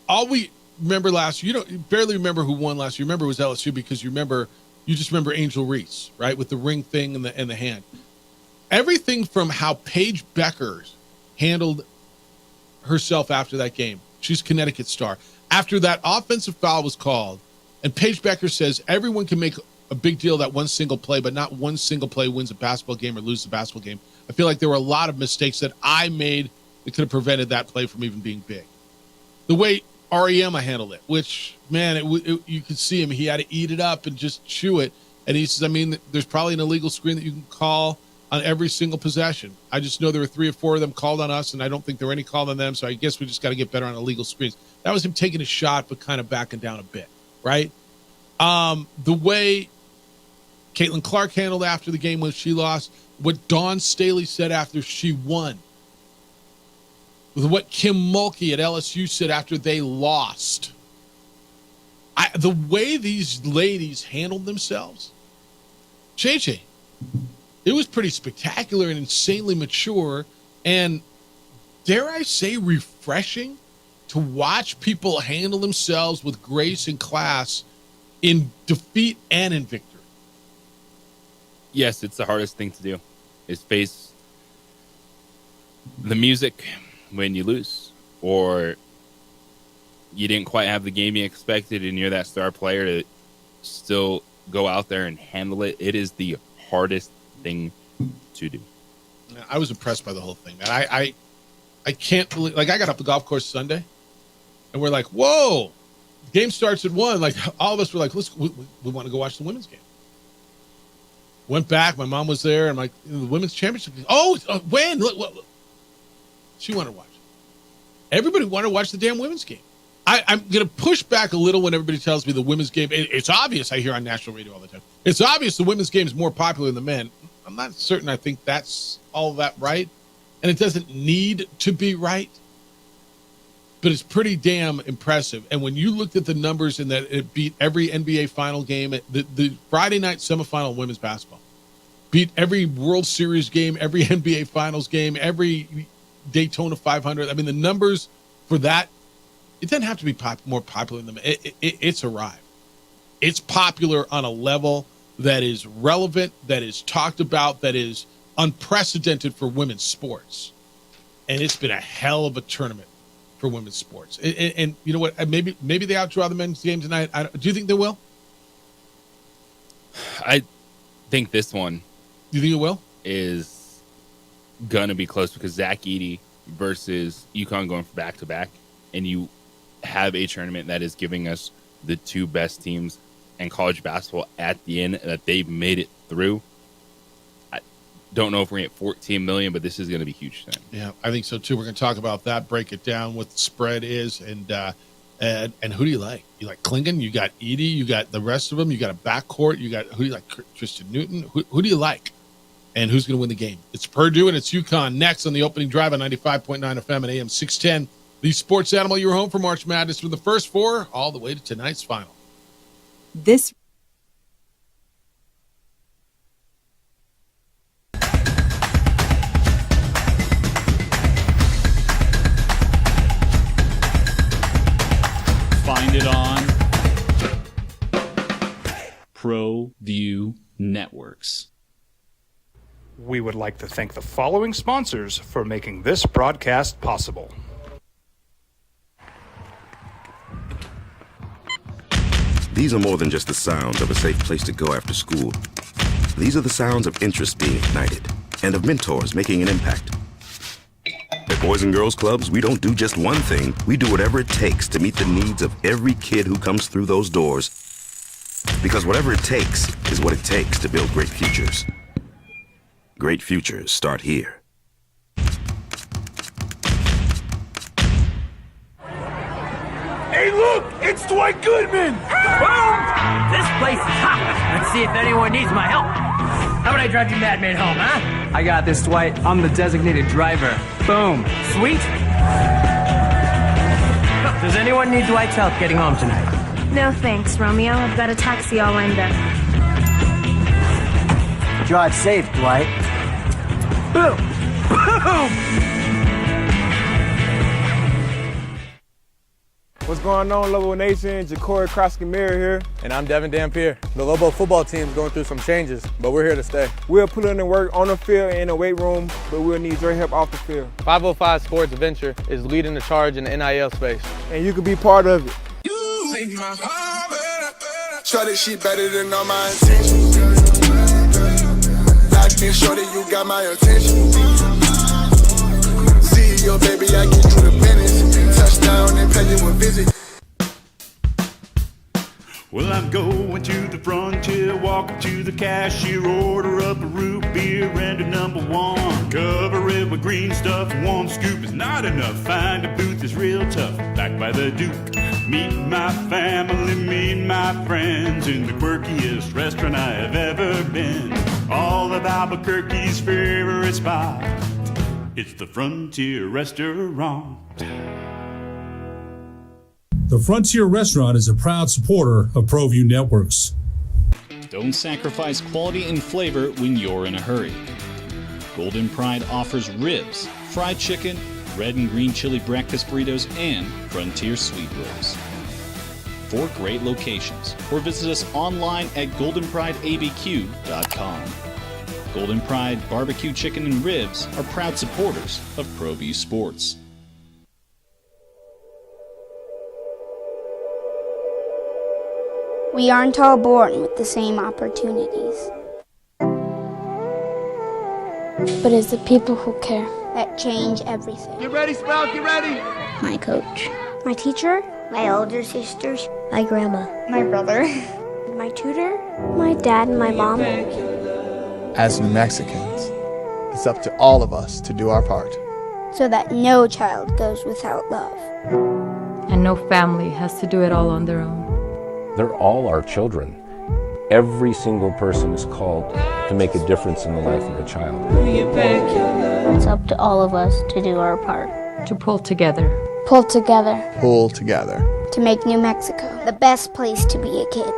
All we remember last year, you barely remember who won last year. You remember it was LSU because you just remember Angel Reese, right, with the ring thing and the hand. Everything from how Paige Beckers handled herself after that game. She's Connecticut star. After that offensive foul was called, and Paige Beckers says everyone can make a big deal of that one single play, but not one single play wins a basketball game or loses a basketball game. I feel like there were a lot of mistakes that I made that could have prevented that play from even being big. The way Auriemma handled it, which, man, you could see him. He had to eat it up and just chew it. And he says, there's probably an illegal screen that you can call on every single possession. I just know there were 3 or 4 of them called on us, and I don't think there were any called on them, so I guess we just got to get better on illegal screens. That was him taking a shot but kind of backing down a bit, right? The way Caitlin Clark handled after the game when she lost, what Dawn Staley said after she won, what Kim Mulkey at LSU said after they lost. The way these ladies handled themselves, JJ, it was pretty spectacular and insanely mature, and dare I say refreshing to watch people handle themselves with grace and class in defeat and in victory. Yes, it's the hardest thing to do, is face the music when you lose, or you didn't quite have the game you expected and you're that star player to still go out there and handle it. It is the hardest thing to do. I was impressed by the whole thing, man. I can't believe, I got off the golf course Sunday and we're like, whoa, the game starts at 1. All of us were like, we want to go watch the women's game. Went back, my mom was there, and the women's championship. When? Look. She wanted to watch. Everybody wanted to watch the damn women's game. I'm going to push back a little when everybody tells me the women's game. It's obvious. I hear on national radio all the time. It's obvious the women's game is more popular than the men. I'm not certain I think that's all that right. And it doesn't need to be right. But it's pretty damn impressive. And when you looked at the numbers in that it beat every NBA final game, the Friday night semifinal in women's basketball, beat every World Series game, every NBA finals game, every Daytona 500. The numbers for that, it doesn't have to be more popular than them. It's arrived. It's popular on a level that is relevant, that is talked about, that is unprecedented for women's sports. and it's been a hell of a tournament for women's sports. And you know what? Maybe they outdraw the men's game tonight. Do you think they will? I think this one. You think it will? Is gonna be close because Zach Edey versus UConn going for back-to-back, and you have a tournament that is giving us the two best teams in college basketball at the end that they've made it through. I don't know if we're going to get 14 million, but this is going to be huge tonight. Yeah, I think so too. We're going to talk about that, break it down, what the spread is, and who do you like? You like Klingon? You got Edey? You got the rest of them? You got a backcourt? You got who do you like? Tristan Newton? Who do you like? And who's going to win the game? It's Purdue and it's UConn next on the opening drive on 95.9 FM and AM 610. The Sports Animal, your home for March Madness from the first four all the way to tonight's final. This Find it on ProView Networks. We would like to thank the following sponsors for making this broadcast possible. These are more than just the sounds of a safe place to go after school. These are the sounds of interest being ignited and of mentors making an impact. At Boys and Girls Clubs, we don't do just one thing. We do whatever it takes to meet the needs of every kid who comes through those doors. Because whatever it takes is what it takes to build great futures. Great futures start here. Hey, look! It's Dwight Goodman! Boom! This place is hot. Let's see if anyone needs my help. How about I drive you madman home, huh? I got this, Dwight. I'm the designated driver. Boom. Sweet? Does anyone need Dwight's help getting home tonight? No thanks, Romeo. I've got a taxi all lined up. Drive safe, Dwight. Boom! Boom! What's going on, Lobo Nation? Ja'Cory Krosky-Miller here. And I'm Devin Dampier. The Lobo football team's going through some changes, but we're here to stay. We'll put in the work on the field and in the weight room, but we'll need your help off the field. 505 Sports Venture is leading the charge in the NIL space. And you can be part of it. Shorty, she better than all my intentions. Locked in, shorty, you got my attention. See your baby, I get you the business. Touchdown and pay you a visit. Well, I'm going to the frontier, walking to the cashier, order up a root beer and a number one. Cover it with green stuff, one scoop is not enough. Find a booth is real tough, back by the Duke. Meet my family, meet my friends in the quirkiest restaurant I have ever been. All of Albuquerque's favorite spot, it's the Frontier Restaurant. The Frontier Restaurant is a proud supporter of ProView Networks. Don't sacrifice quality and flavor when you're in a hurry. Golden Pride offers ribs, fried chicken, red and green chili breakfast burritos, and Frontier sweet rolls. 4 great locations, or visit us online at goldenprideabq.com. Golden Pride Barbecue Chicken and Ribs are proud supporters of ProView Sports. We aren't all born with the same opportunities. But it's the people who care that change everything. Get ready, Sprout, get ready! My coach, my teacher, my older sisters, my grandma, my brother, my tutor, my dad, and my mom. As New Mexicans, it's up to all of us to do our part. So that no child goes without love. And no family has to do it all on their own. They're all our children. Every single person is called to make a difference in the life of a child. It's up to all of us to do our part. To pull together. Pull together. Pull together. To make New Mexico the best place to be a kid.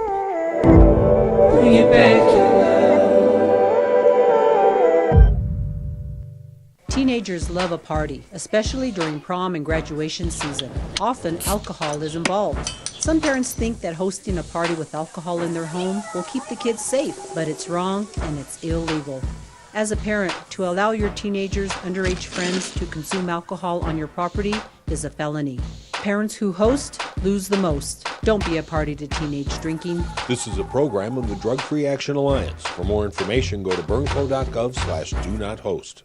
Teenagers love a party, especially during prom and graduation season. Often, alcohol is involved. Some parents think that hosting a party with alcohol in their home will keep the kids safe, but it's wrong and it's illegal. As a parent, to allow your teenagers' underage friends to consume alcohol on your property is a felony. Parents who host lose the most. Don't be a party to teenage drinking. This is a program of the Drug Free Action Alliance. For more information, go to burnco.gov/do-not-host.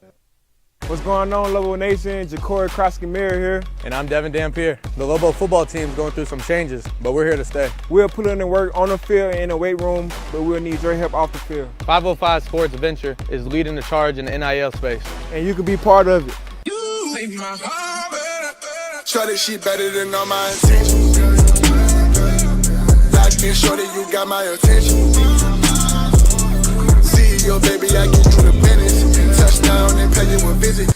What's going on, Lobo Nation? Ja'Cory Krosky-Miller here. And I'm Devin Dampier. The Lobo football team's going through some changes, but we're here to stay. We'll put in the work on the field and in the weight room, but we'll need your help off the field. 505 Sports Venture is leading the charge in the NIL space. And you can be part of it. Shorty, she better than all my intentions. Locked in, shorty, you got my attention. See your baby, I get you the business. Touchdown and pay you a visit.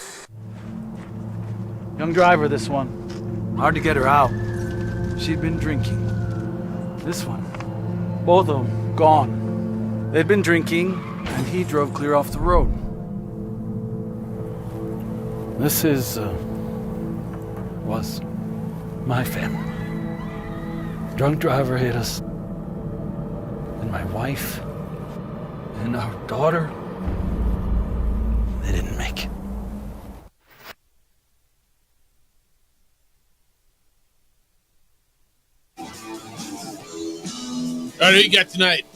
Young driver, this one. Hard to get her out. She'd been drinking. This one. Both of them gone. They'd been drinking, and he drove clear off the road. This was my family. Drunk driver hit us. And my wife and our daughter, they didn't make it. All right, you got tonight.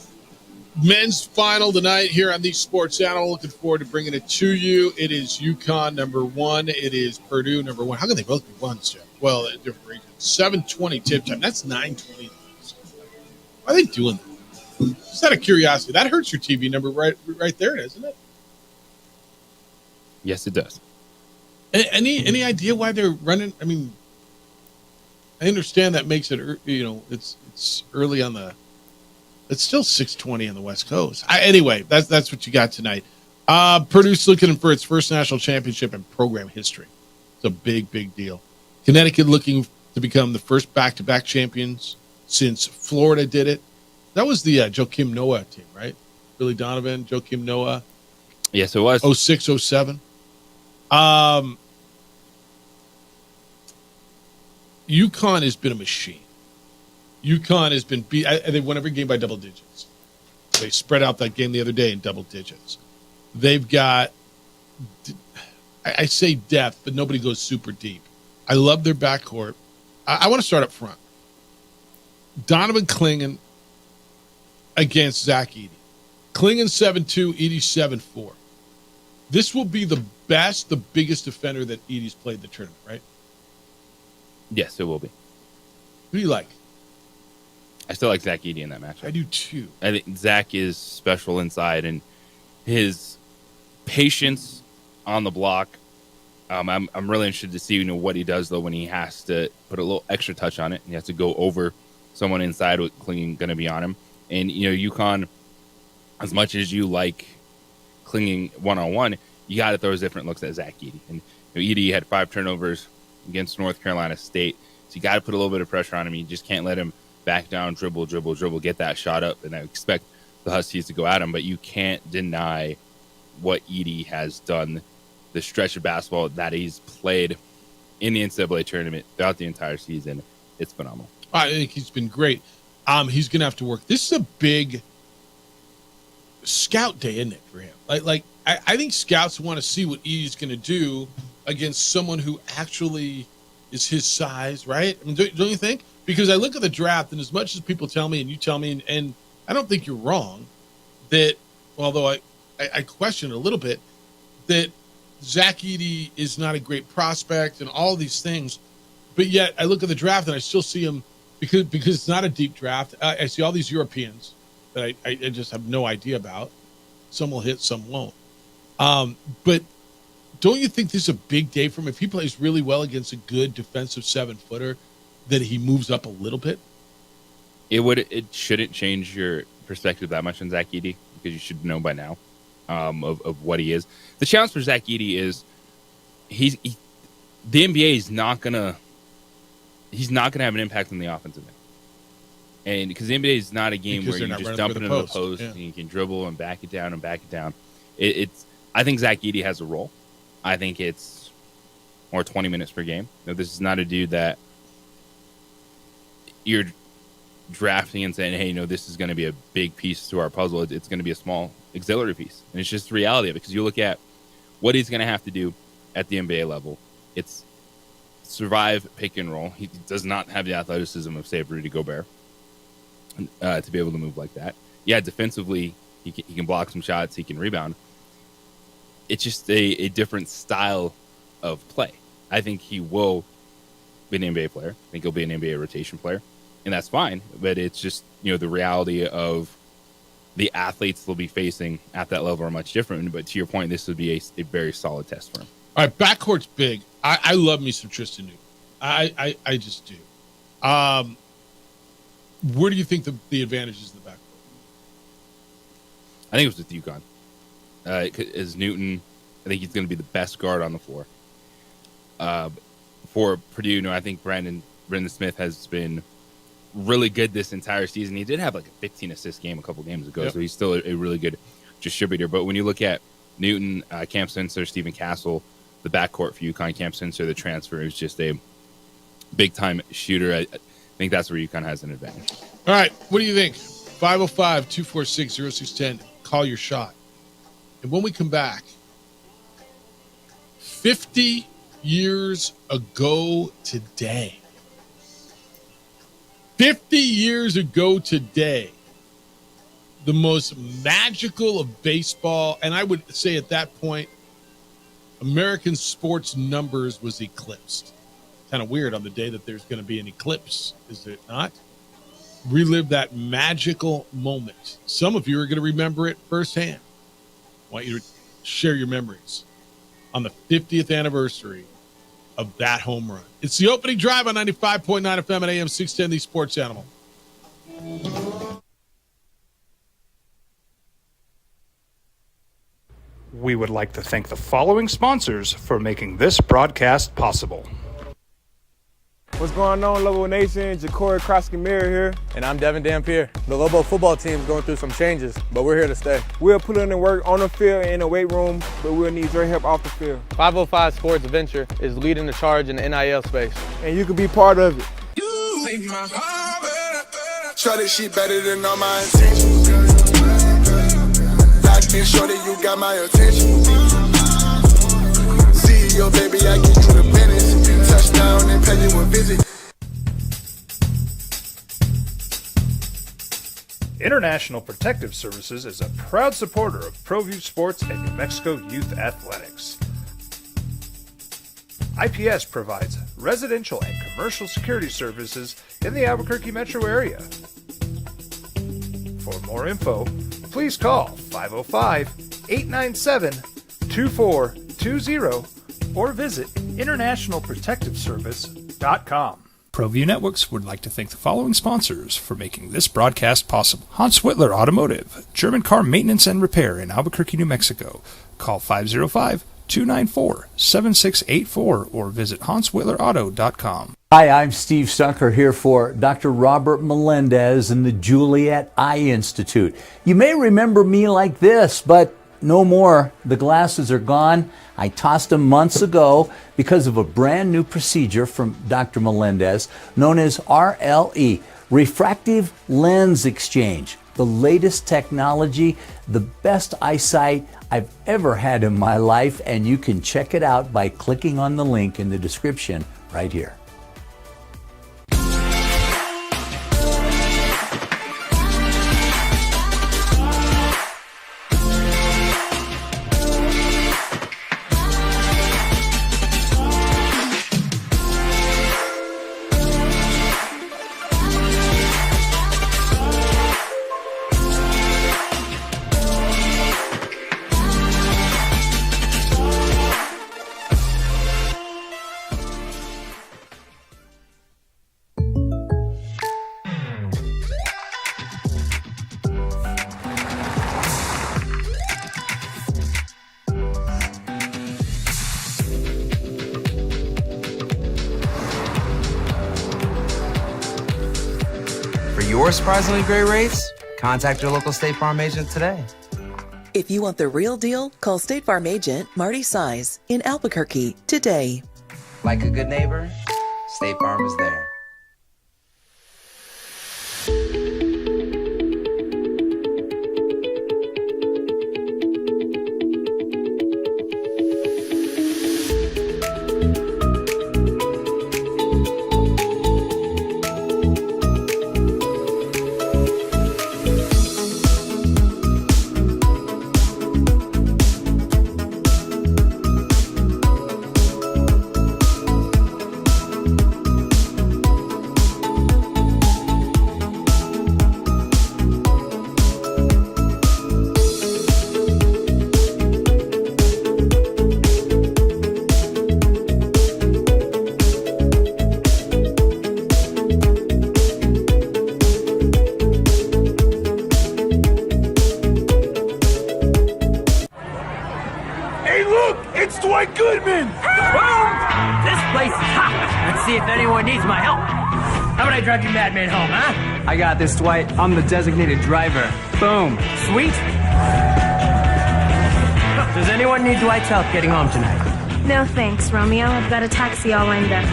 Men's final tonight here on the Sports Channel. Looking forward to bringing it to you. It is UConn #1. It is Purdue #1. How can they both be ones, Jeff? Well, at different regions. 7:20 tip time. That's 9:20. Why are they doing that? Just out of curiosity. That hurts your TV number right there, doesn't it? Yes, it does. Any idea why they're running? I mean, I understand that makes it, it's early on the. It's still 6:20 on the West Coast. Anyway, that's what you got tonight. Purdue's looking for its first national championship in program history. It's a big, big deal. Connecticut looking to become the first back-to-back champions since Florida did it. That was the Joakim Noah team, right? Billy Donovan, Joakim Noah. Yes, it was. 06, 07. UConn has been a machine. UConn has been beat. They won every game by double digits. They spread out that game the other day in double digits. They've got, I say depth, but nobody goes super deep. I love their backcourt. I want to start up front. Donovan Clingan against Zach Edey. Clingan 7'2", Edey 7'4". This will be the biggest defender that Edey's played in the tournament, right? Yes, it will be. Who do you like? I still like Zach Edey in that match. I do too. I think Zach is special inside, and his patience on the block. I'm really interested to see what he does though when he has to put a little extra touch on it. He has to go over someone inside with Clingan going to be on him. And UConn, as much as you like Clingan one-on-one, you got to throw different looks at Zach Edey. And Edey had 5 turnovers against North Carolina State, so you got to put a little bit of pressure on him. You just can't let him back down, dribble, get that shot up, and I expect the Huskies to go at him. But you can't deny what Edey has done, the stretch of basketball that he's played in the NCAA tournament throughout the entire season. It's phenomenal. I think he's been great. He's going to have to work. This is a big scout day, isn't it, for him? I think scouts want to see what Edey's going to do against someone who actually is his size, right? I mean, don't you think? Because I look at the draft, and as much as people tell me, and you tell me, and I don't think you're wrong, that, although I question it a little bit, that Zach Edey is not a great prospect and all these things, but yet I look at the draft and I still see him, because it's not a deep draft. I see all these Europeans that I just have no idea about. Some will hit, some won't. But don't you think this is a big day for him? If he plays really well against a good defensive 7-footer, that he moves up a little bit? It shouldn't change your perspective that much on Zach Edey, because you should know by now of what he is. The challenge for Zach Edey is the NBA is not gonna have an impact on the offensive end, and because the NBA is not a game where you just dump it into the post and you can dribble and back it down and back it down. I think Zach Edey has a role. I think it's more 20 minutes per game. This is not a dude that you're drafting and saying, hey, this is going to be a big piece to our puzzle. It's going to be a small auxiliary piece. And it's just the reality of it, because you look at what he's going to have to do at the NBA level. It's survive pick and roll. He does not have the athleticism of, say, Rudy Gobert to be able to move like that. Yeah, defensively, he can block some shots. He can rebound. It's just a different style of play. I think he will be an NBA player. I think he'll be an NBA rotation player, and that's fine. But it's just, the reality of the athletes they'll be facing at that level are much different. But to your point, this would be a very solid test for him. All right, backcourt's big. I love me some Tristan Newton. I just do. Where do you think the advantage is in the backcourt? I think it was with UConn. As Newton, I think he's going to be the best guard on the floor. For Purdue, I think Brendan Smith has been really good this entire season. He did have like a 15-assist game a couple games ago, so he's still a really good distributor. But when you look at Newton, Cam Spencer, Stephen Castle, the backcourt for UConn, Cam Spencer, the transfer, is just a big-time shooter. I think that's where UConn has an advantage. All right, what do you think? 505-246-0610. Call your shot. And when we come back, 50 years ago today. 50 years ago today, the most magical of baseball, and I would say at that point, American sports numbers was eclipsed. Kind of weird on the day that there's going to be an eclipse, is it not? Relive that magical moment. Some of you are going to remember it firsthand. I want you to share your memories on the 50th anniversary of that home run. It's the opening drive on 95.9 FM and AM 610, the Sports Animal. We would like to thank the following sponsors for making this broadcast possible. What's going on, Lobo Nation? Ja'Cory Krosky-Miller here. And I'm Devin Dampier. The Lobo football team's going through some changes, but we're here to stay. We'll put in the work on the field and in the weight room, but we'll need your help off the field. 505 Sports Venture is leading the charge in the NIL space. And you can be part of it. Shorty, she better than all my intentions. Locked in, shorty, you got my attention. CEO, baby, I get you the business. Touchdown and pay you a visit. International Protective Services is a proud supporter of ProView Sports and New Mexico Youth Athletics. IPS provides residential and commercial security services in the Albuquerque metro area. For more info, please call 505-897-2420 or visit internationalprotectiveservice.com. ProView Networks would like to thank the following sponsors for making this broadcast possible. Hans Whitler Automotive, German car maintenance and repair in Albuquerque, New Mexico. Call 505-294-7684 or visit hanswhitlerauto.com. Hi, I'm Steve Stucker here for Dr. Robert Melendez and the Juliet Eye Institute. You may remember me like this, but no more. The glasses are gone. I tossed them months ago because of a brand new procedure from Dr. Melendez known as RLE, Refractive Lens Exchange. The latest technology, the best eyesight I've ever had in my life, and you can check it out by clicking on the link in the description right here. Surprisingly great rates? Contact your local State Farm agent today. If you want the real deal, call State Farm agent Marty Size in Albuquerque today. Like a good neighbor, State Farm is there. Goodman! Boom! This place is hot. Let's see if anyone needs my help. How about I drive you madman home, huh? I got this, Dwight. I'm the designated driver. Boom. Sweet. Does anyone need Dwight's help getting home tonight? No thanks, Romeo. I've got a taxi all lined up.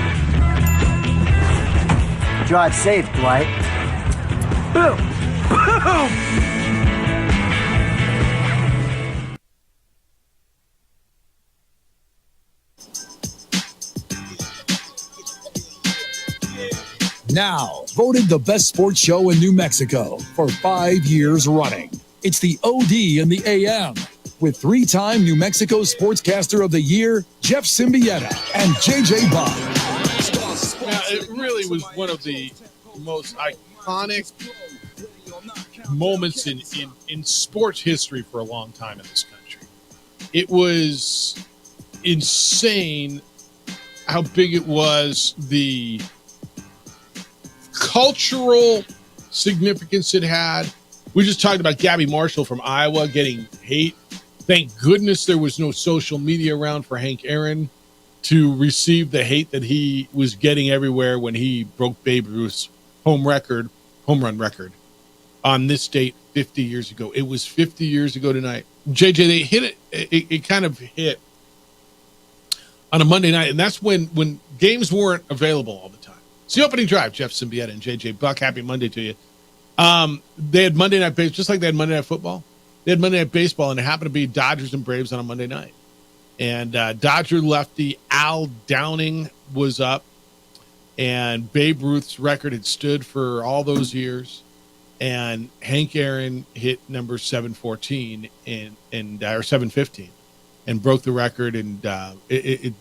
Drive safe, Dwight. Boom! Boom! Now, voted the best sports show in New Mexico for 5 years running. It's the OD in the AM with 3-time New Mexico Sportscaster of the Year, Jeff Symbieta and JJ Buck. Now, it really was one of the most iconic moments in sports history for a long time in this country. It was insane how big it was, the cultural significance it had. We just talked about Gabby Marshall from Iowa getting hate. Thank goodness there was no social media around for Hank Aaron to receive the hate that he was getting everywhere when he broke Babe Ruth's home run record on this date 50 years ago. It was 50 years ago tonight. JJ, they hit it kind of hit on a Monday night, and that's when games weren't available all the time. It's the opening drive, Jeff Symbieta and JJ Buck. Happy Monday to you. They had Monday Night Baseball, just like they had Monday Night Football. They had Monday Night Baseball, and it happened to be Dodgers and Braves on a Monday night. And Dodger lefty Al Downing was up, and Babe Ruth's record had stood for all those years. And Hank Aaron hit number 714 or 715 and broke the record. And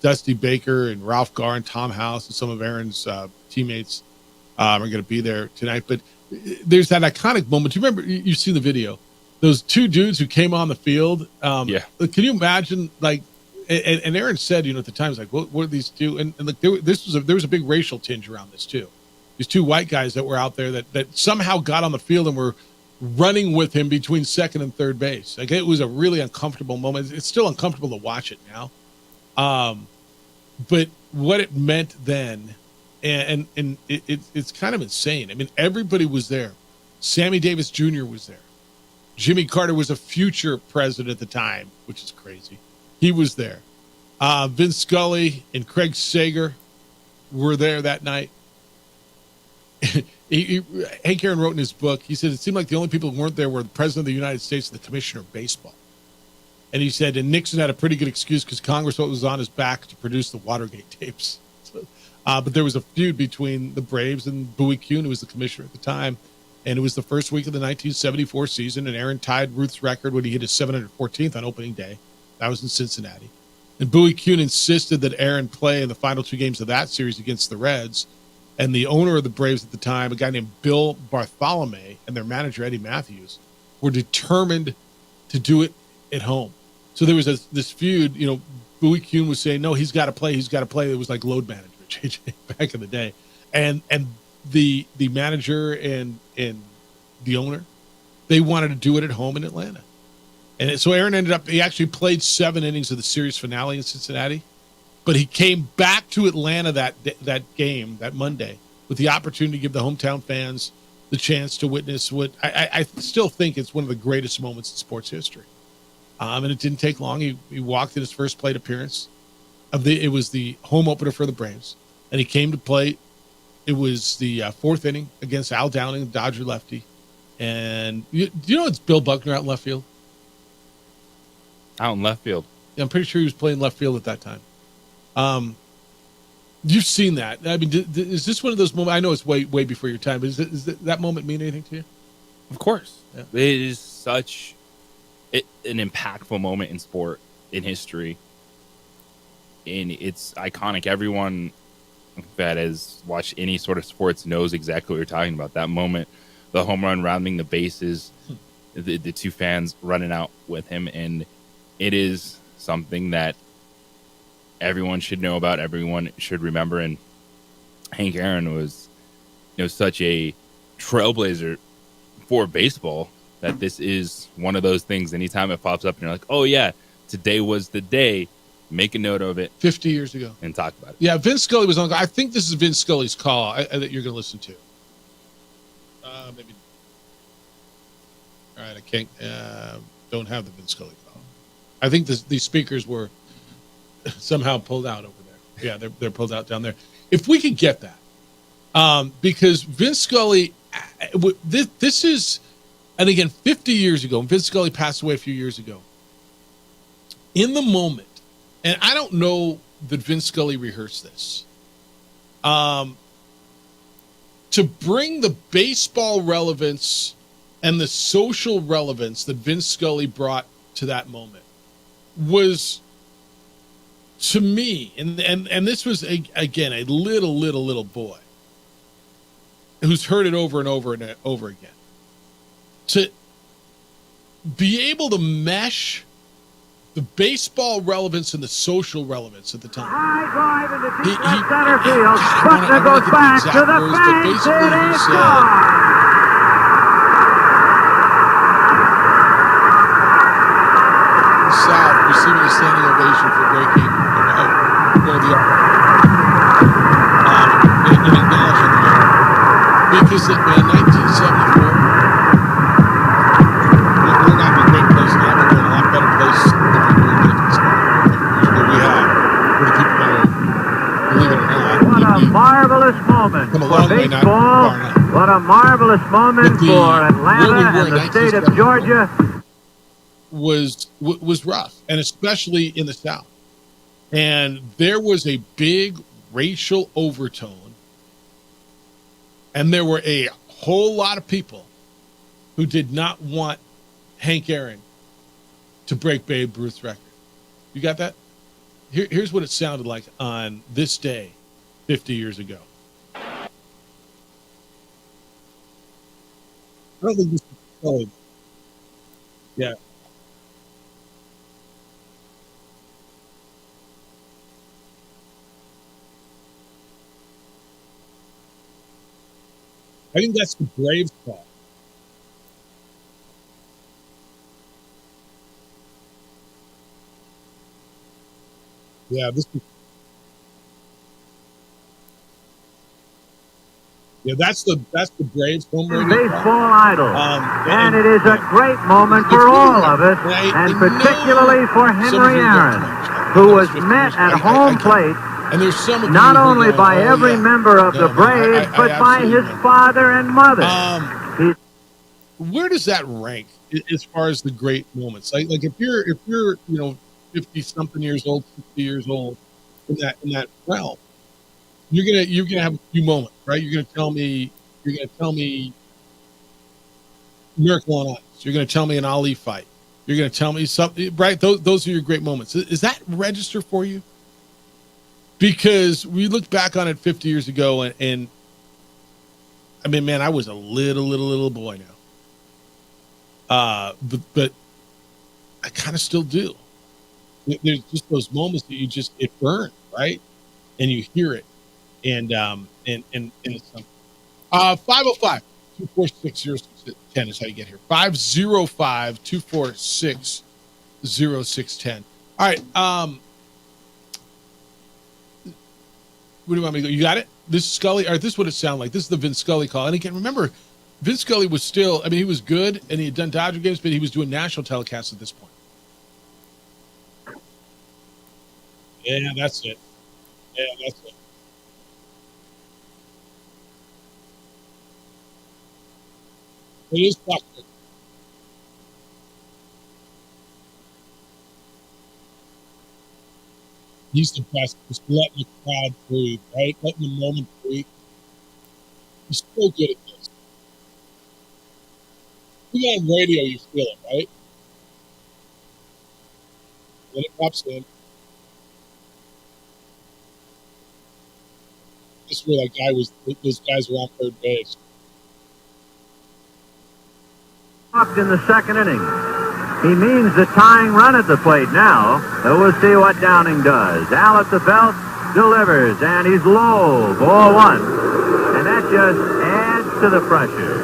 Dusty Baker and Ralph Garr and Tom House and some of Aaron's teammates are going to be there tonight. But there's that iconic moment. Do you remember? You've seen the video. Those two dudes who came on the field. Yeah. Can you imagine? Like, and Aaron said, at the time, like, what are these two? And like, there was a big racial tinge around this too. These two white guys that were out there that somehow got on the field and were running with him between second and third base. Like, it was a really uncomfortable moment. It's still uncomfortable to watch it now. But what it meant then, and it's kind of insane. I mean, everybody was there. Sammy Davis Jr. was there. Jimmy Carter was a future president at the time, which is crazy. He was there. Vince Scully and Craig Sager were there that night. Hank Aaron wrote in his book, he said, it seemed like the only people who weren't there were the president of the United States and the commissioner of baseball. And he said, and Nixon had a pretty good excuse because Congress was on his back to produce the Watergate tapes. So, but there was a feud between the Braves and Bowie Kuhn, who was the commissioner at the time. And it was the first week of the 1974 season, and Aaron tied Ruth's record when he hit his 714th on opening day. That was in Cincinnati. And Bowie Kuhn insisted that Aaron play in the final two games of that series against the Reds. And the owner of the Braves at the time, a guy named Bill Bartholomew, and their manager, Eddie Matthews, were determined to do it at home. So there was this feud. Bowie Kuhn was saying, no, he's got to play. It was like load management, JJ, back in the day. And the manager and the owner, they wanted to do it at home in Atlanta. And so Aaron he actually played 7 innings of the series finale in Cincinnati. But he came back to Atlanta that game, that Monday, with the opportunity to give the hometown fans the chance to witness what I still think it's one of the greatest moments in sports history. And it didn't take long. He walked in his first plate appearance. It was the home opener for the Braves. And he came to play. It was the 4th inning against Al Downing, the Dodger lefty. And do you know it's Bill Buckner out in left field? Out in left field. Yeah, I'm pretty sure he was playing left field at that time. You've seen that. I mean, is this one of those moments? I know it's way before your time, but does that moment mean anything to you? Of course. Yeah. It is such an impactful moment in sport, in history. And it's iconic. Everyone that has watched any sort of sports knows exactly what you're talking about. That moment, the home run rounding the bases, the two fans running out with him. And it is something that everyone should know about, everyone should remember. And Hank Aaron was, such a trailblazer for baseball that this is one of those things. Anytime it pops up and you're like, oh yeah, today was the day, make a note of it 50 years ago and talk about it. Yeah, Vince Scully was on. I think this is Vince Scully's call that you're going to listen to. Maybe. All right, I can't. Don't have the Vince Scully call. I think these speakers were somehow pulled out over there. Yeah, they're pulled out down there. If we could get that, because Vince Scully, this is, and again, 50 years ago, Vince Scully passed away a few years ago. In the moment, and I don't know that Vince Scully rehearsed this, to bring the baseball relevance and the social relevance that Vince Scully brought to that moment was, to me, and this was, again, a little boy who's heard it over and over and over again. To be able to mesh the baseball relevance and the social relevance at the time. High drive into deep left center field. Buckner goes back to the fence. It is gone. South receiving a standing ovation for breaking in acknowledging the moment. Because in 1974, we're not in a great place now, but we're in a lot better place than we were in 1974. We have, for the people that are, believe it or not, what a marvelous moment for baseball. What a marvelous moment for Atlanta and the state of Georgia. Was rough, and especially in the South. And there was a big racial overtone, and there were a whole lot of people who did not want Hank Aaron to break Babe Ruth's record. You got that? Here's what it sounded like on this day 50 years ago. I don't think this is Scully. Yeah. I think that's the Braves call. Yeah, that's the Braves home radio baseball idol, and it is a great moment for all of us, and particularly for Henry Aaron, who was met at home plate. And there's some not only by every member of the Braves, but by his father and mother. Where does that rank as far as the great moments? Like if you're 50 something years old, 60 years old in that realm, you're gonna have a few moments, right? You're gonna tell me Miracle on Ice. You're gonna tell me an Ali fight. You're gonna tell me something, right? Those are your great moments. Is that register for you? Because we look back on it 50 years ago, and I mean, man, I was a little boy now. But I kind of still do. There's just those moments that it burns, right? And you hear it, and it's something. 505-246-0610 is how you get here. 505-246-0610. All right. Where do you want me to go? You got it? This is Scully. All right, this is what it sounded like. This is the Vince Scully call. And again, remember, Vince Scully was still, he was good, and he had done Dodger games, but he was doing national telecasts at this point. Yeah, that's it. It is Buckner. He's the best. Just letting the crowd breathe, right? Letting the moment breathe. He's so good at this. You got on radio, you feel it, right? Then it pops in. This is where those guys were on third base. In the second inning. He means the tying run at the plate now. So we'll see what Downing does. Al at the belt, delivers, and he's low, ball one. And that just adds to the pressure.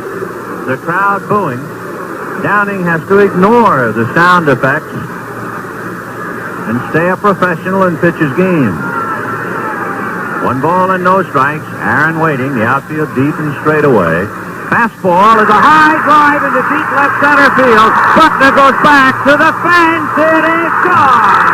The crowd booing. Downing has to ignore the sound effects. and stay a professional and pitch his game. 1 ball and no strikes. Aaron waiting, the outfield deep and straight away. Fastball is a high drive into deep left center field. Buckner goes back to the fence. It is gone.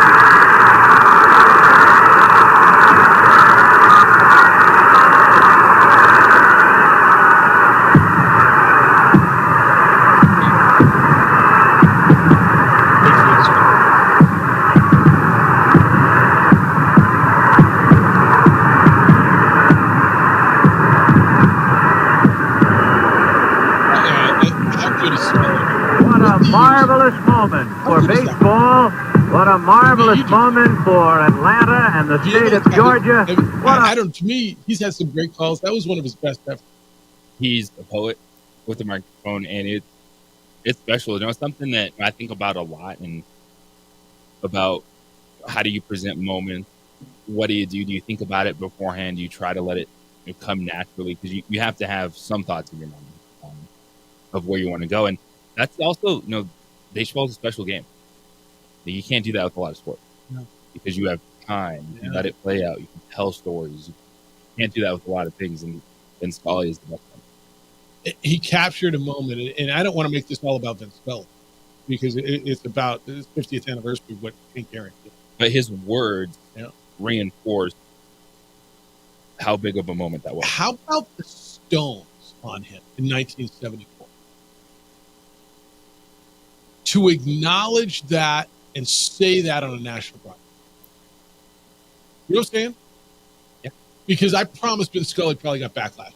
Marvelous moment for baseball. What a marvelous moment for Atlanta and the state of Georgia. To me, he's had some great calls. That was one of his best efforts. He's a poet with a microphone, and it's special. You know, it's something that I think about a lot, and about how do you present moments? What do you do? Do you think about it beforehand? Do you try to let it come naturally? Because you have to have some thoughts in your mind of where you want to go. And that's also, baseball is a special game. You can't do that with a lot of sports because you have time. You let it play out. You can tell stories. You can't do that with a lot of things. And Vin Scully is the best one. He captured a moment, and I don't want to make this all about Vin Scully because it's about his 50th anniversary of what Hank Aaron did. But his words reinforced how big of a moment that was. How about the Stones on him in 1974? To acknowledge that and say that on a national broadcast. You know what I'm saying? Yeah. Because I promised Vin Scully probably got backlash.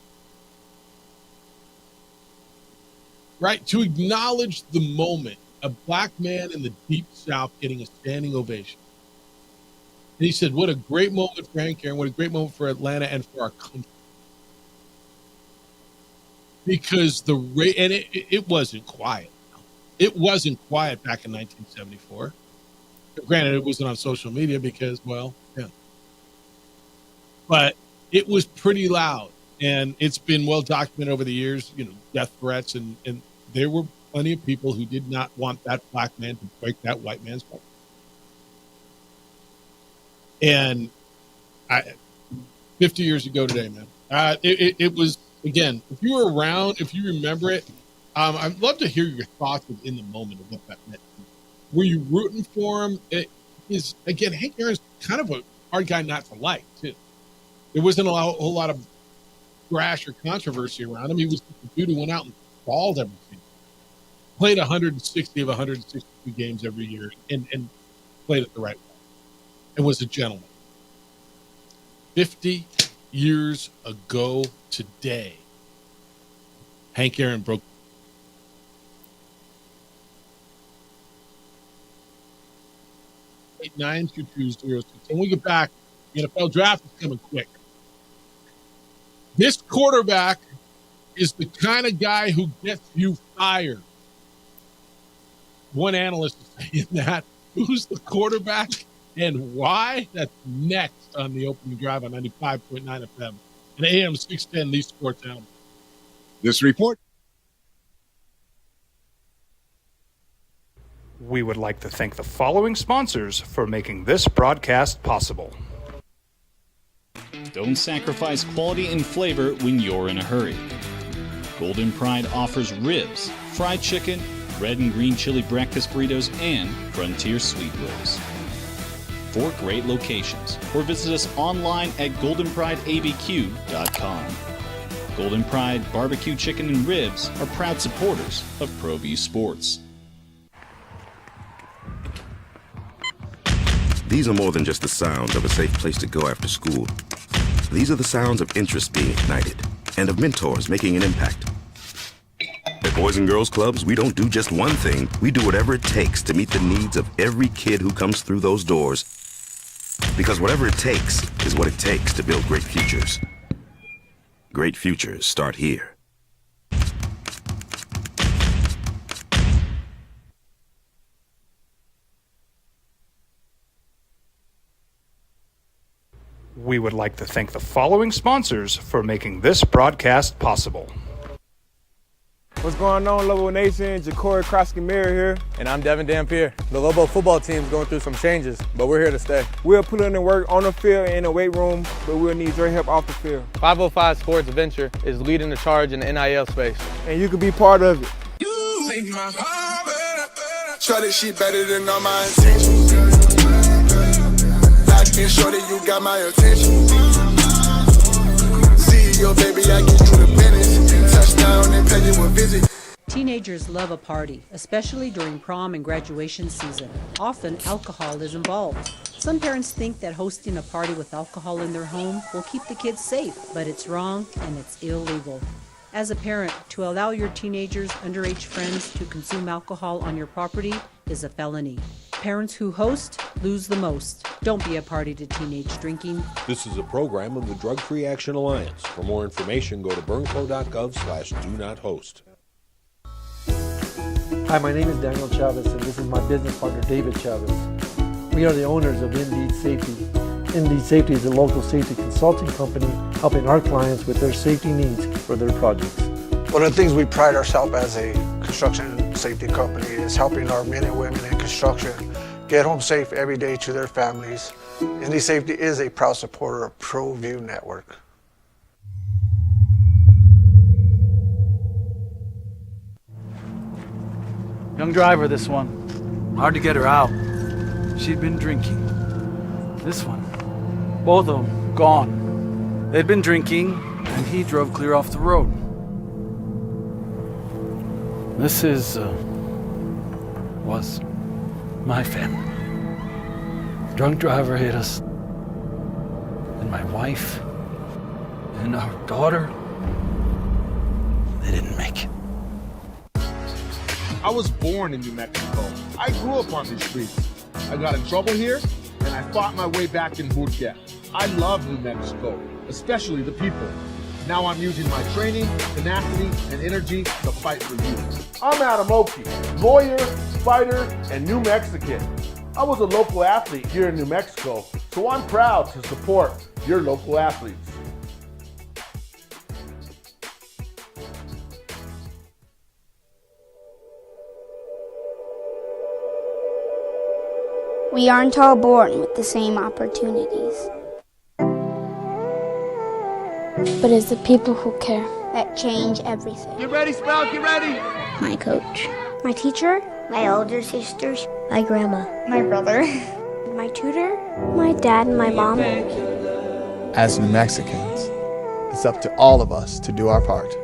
Right? To acknowledge the moment, a black man in the Deep South getting a standing ovation. And he said, what a great moment for Hank Aaron, what a great moment for Atlanta and for our country. Because it wasn't quiet. It wasn't quiet back in 1974. Granted, it wasn't on social media because, but it was pretty loud, and it's been well documented over the years. Death threats, and there were plenty of people who did not want that black man to break that white man's heart. And 50 years ago today, man, it was, again, if you were around, if you remember it. I'd love to hear your thoughts in the moment of what that meant. Were you rooting for him? Again, Hank Aaron's kind of a hard guy not to like, too. There wasn't a whole lot of thrash or controversy around him. He was the dude who went out and balled everything. Played 160 of 162 games every year and played it the right way. And was a gentleman. 50 years ago today, Hank Aaron broke 89220. When we get back, the NFL draft is coming quick. This quarterback is the kind of guy who gets you fired. One analyst is saying that. Who's the quarterback and why? That's next on the opening drive on 95.9 FM and AM 610 Lee Sports Animal. This report. We would like to thank the following sponsors for making this broadcast possible. Don't sacrifice quality and flavor when you're in a hurry. Golden Pride offers ribs, fried chicken, red and green chili breakfast burritos, and Frontier Sweet Rolls. 4 great locations, or visit us online at goldenprideabq.com. Golden Pride Barbecue Chicken and Ribs are proud supporters of ProView Sports. These are more than just the sounds of a safe place to go after school. These are the sounds of interest being ignited and of mentors making an impact. At Boys and Girls Clubs, we don't do just one thing. We do whatever it takes to meet the needs of every kid who comes through those doors. Because whatever it takes is what it takes to build great futures. Great futures start here. We would like to thank the following sponsors for making this broadcast possible. What's going on, Lobo Nation? Ja'Cory Krosky-Miller here. And I'm Devin Dampier. The Lobo football team's going through some changes, but we're here to stay. We'll put in the work on the field and in the weight room, but we'll need your help off the field. 505 Sports Venture is leading the charge in the NIL space. And you can be part of it. Try this shit better than all my intentions. Locked in shorty, you got my attention. CEO, baby, I get you the business. Touchdown and pay you a visit. Teenagers love a party, especially during prom and graduation season. Often, alcohol is involved. Some parents think that hosting a party with alcohol in their home will keep the kids safe, but it's wrong and it's illegal. As a parent, to allow your teenagers' underage friends to consume alcohol on your property is a felony. Parents who host lose the most. Don't be a party to teenage drinking. This is a program of the Drug Free Action Alliance. For more information, go to burnco.gov/do-not-host. Hi, my name is Daniel Chavez, and this is my business partner, David Chavez. We are the owners of Indeed Safety. Indeed Safety is a local safety consulting company helping our clients with their safety needs for their projects. One of the things we pride ourselves as a construction safety company is helping our men and women in construction get home safe every day to their families. Indeed Safety is a proud supporter of ProView Network. Young driver, this one. Hard to get her out. She'd been drinking. This one. Both of them gone. They'd been drinking, and he drove clear off the road. This was my family. Drunk driver hit us. And my wife and our daughter, they didn't make it. I was born in New Mexico. I grew up on these streets. I got in trouble here, and I fought my way back in Burquia. I love New Mexico, especially the people. Now I'm using my training, tenacity, and energy to fight for you. I'm Adam Oki, lawyer, fighter, and New Mexican. I was a local athlete here in New Mexico, so I'm proud to support your local athletes. We aren't all born with the same opportunities. But it's the people who care that change everything. Get ready, Sprout, get ready! My coach, my teacher, my older sisters, my grandma, my brother, my tutor, my dad, and my mom. As New Mexicans, it's up to all of us to do our part.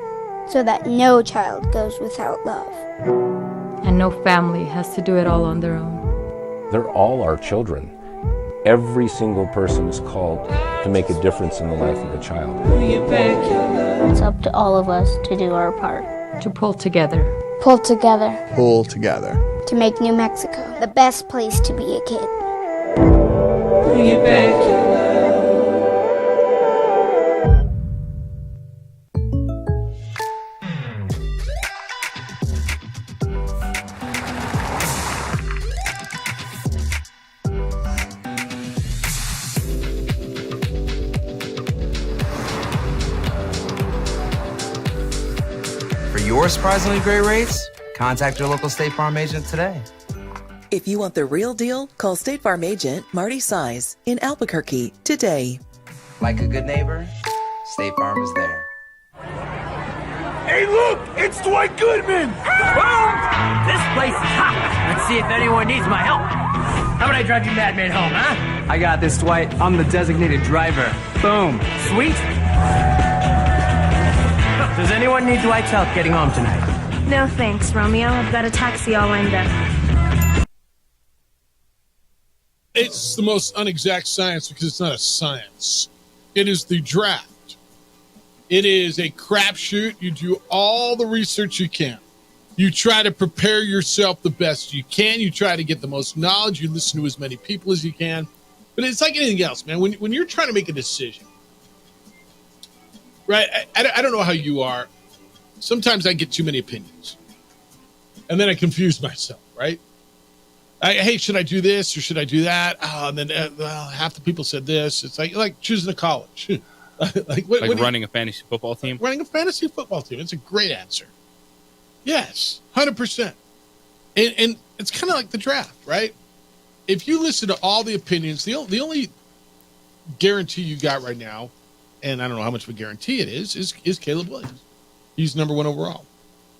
So that no child goes without love. And no family has to do it all on their own. They're all our children. Every single person is called to make a difference in the life of a child. It's up to all of us to do our part. To pull together. Pull together. Pull together. To make New Mexico the best place to be a kid. Your surprisingly great rates? Contact your local State Farm agent today. If you want the real deal, call State Farm agent Marty Size in Albuquerque today. Like a good neighbor, State Farm is there. Hey, look! It's Dwight Goodman! This place is hot. Let's see if anyone needs my help. How about I drive you madman home, huh? I got this, Dwight. I'm the designated driver. Boom. Sweet. Does anyone need Dwight's help getting home tonight? No thanks, Romeo. I've got a taxi all lined up. It's the most unexact science because it's not a science. It is the draft. It is a crapshoot. You do all the research you can. You try to prepare yourself the best you can. You try to get the most knowledge. You listen to as many people as you can. But it's like anything else, man. When you're trying to make a decision, right? I don't know how you are. Sometimes I get too many opinions. And then I confuse myself, right? Hey, should I do this or should I do that? Oh, and then half the people said this. It's like choosing a college. like running a fantasy football team? Running a fantasy football team. It's a great answer. Yes, 100%. And it's kind of like the draft, right? If you listen to all the opinions, the only guarantee you got right now, and I don't know how much of a guarantee it is Caleb Williams. He's number 1 overall.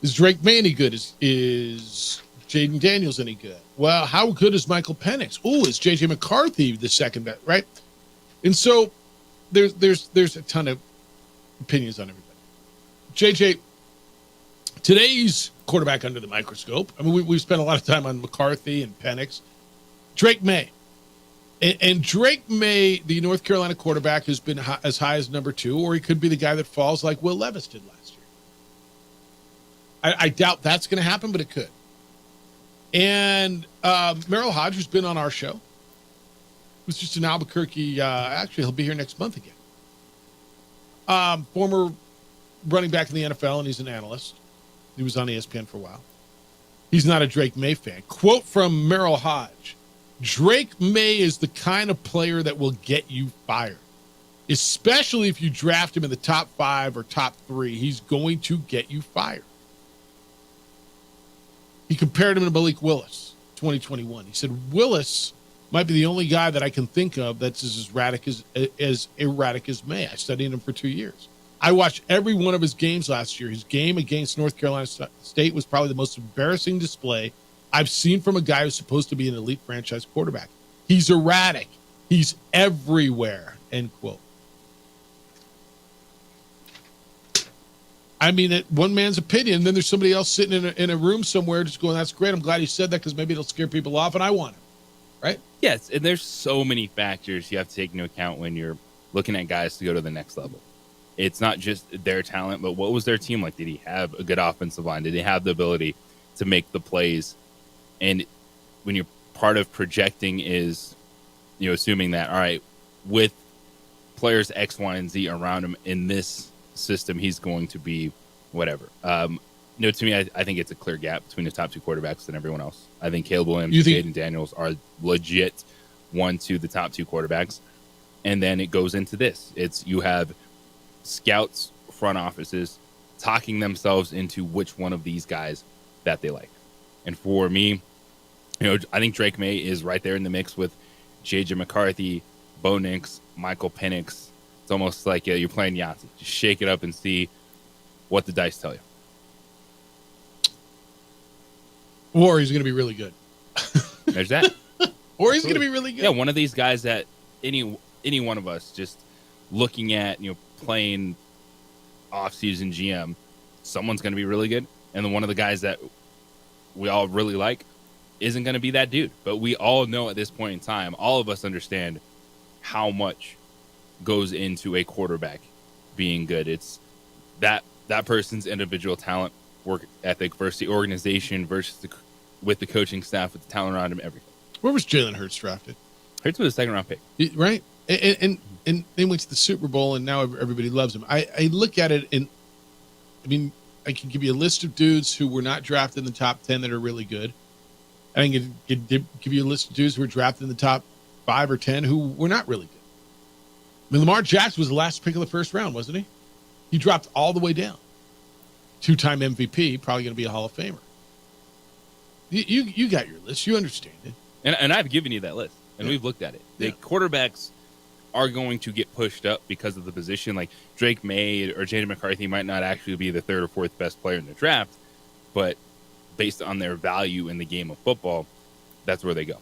Is Drake May any good? Is Jaden Daniels any good? Well, how good is Michael Penix? Ooh, is JJ McCarthy the second best, right? And so there's a ton of opinions on everybody. JJ, today's quarterback under the microscope. I mean, we've spent a lot of time on McCarthy and Penix. Drake May. And Drake May, the North Carolina quarterback, has been as high as number 2, or he could be the guy that falls like Will Levis did last year. I doubt that's going to happen, but it could. And Merrill Hodge, who's been on our show, was just in Albuquerque. Actually, he'll be here next month again. Former running back in the NFL, and he's an analyst. He was on ESPN for a while. He's not a Drake May fan. Quote from Merrill Hodge: Drake May is the kind of player that will get you fired, especially if you draft him in the top 5 or top 3. He's going to get you fired. He compared him to Malik Willis, 2021. He said, Willis might be the only guy that I can think of that's as erratic as May. I studied him for 2 years. I watched every one of his games last year. His game against North Carolina State was probably the most embarrassing display I've seen from a guy who's supposed to be an elite franchise quarterback. He's erratic. He's everywhere, end quote. I mean, one man's opinion, then there's somebody else sitting in a room somewhere just going, that's great. I'm glad he said that because maybe it'll scare people off, and I want him, right? Yes, and there's so many factors you have to take into account when you're looking at guys to go to the next level. It's not just their talent, but what was their team like? Did he have a good offensive line? Did he have the ability to make the plays? And when you're part of projecting is, assuming that, all right, with players X, Y, and Z around him in this system, he's going to be whatever. To me, I think it's a clear gap between the top 2 quarterbacks and everyone else. I think Caleb Williams and Jaden Daniels are legit 1, 2, the top 2 quarterbacks. And then it goes into this. You have scouts, front offices talking themselves into which one of these guys that they like. And for me, I think Drake May is right there in the mix with JJ McCarthy, Bo Nix, Michael Penix. It's almost like you're playing Yahtzee. Just shake it up and see what the dice tell you. Or he's going to be really good. There's that. Or he's going to be really good. Yeah, one of these guys that any one of us just looking at, playing off-season GM, someone's going to be really good. And then one of the guys that we all really like isn't going to be that dude. But we all know at this point in time, all of us understand how much goes into a quarterback being good. It's that person's individual talent, work ethic versus the organization versus with the coaching staff, with the talent around him, everything. Where was Jalen Hurts drafted? Hurts was a second-round pick. Right? And they went to the Super Bowl, and now everybody loves him. I look at it, and I mean, I can give you a list of dudes who were not drafted in the top 10 that are really good. I can give you a list of dudes who were drafted in the top 5 or 10 who were not really good. I mean, Lamar Jackson was the last pick of the first round, wasn't he? He dropped all the way down. 2-time MVP, probably going to be a Hall of Famer. You got your list. You understand it. And I've given you that list, and we've looked at it. The quarterbacks are going to get pushed up because of the position. Like Drake May or Jaden McCarthy might not actually be the 3rd or 4th best player in the draft, but based on their value in the game of football, that's where they go.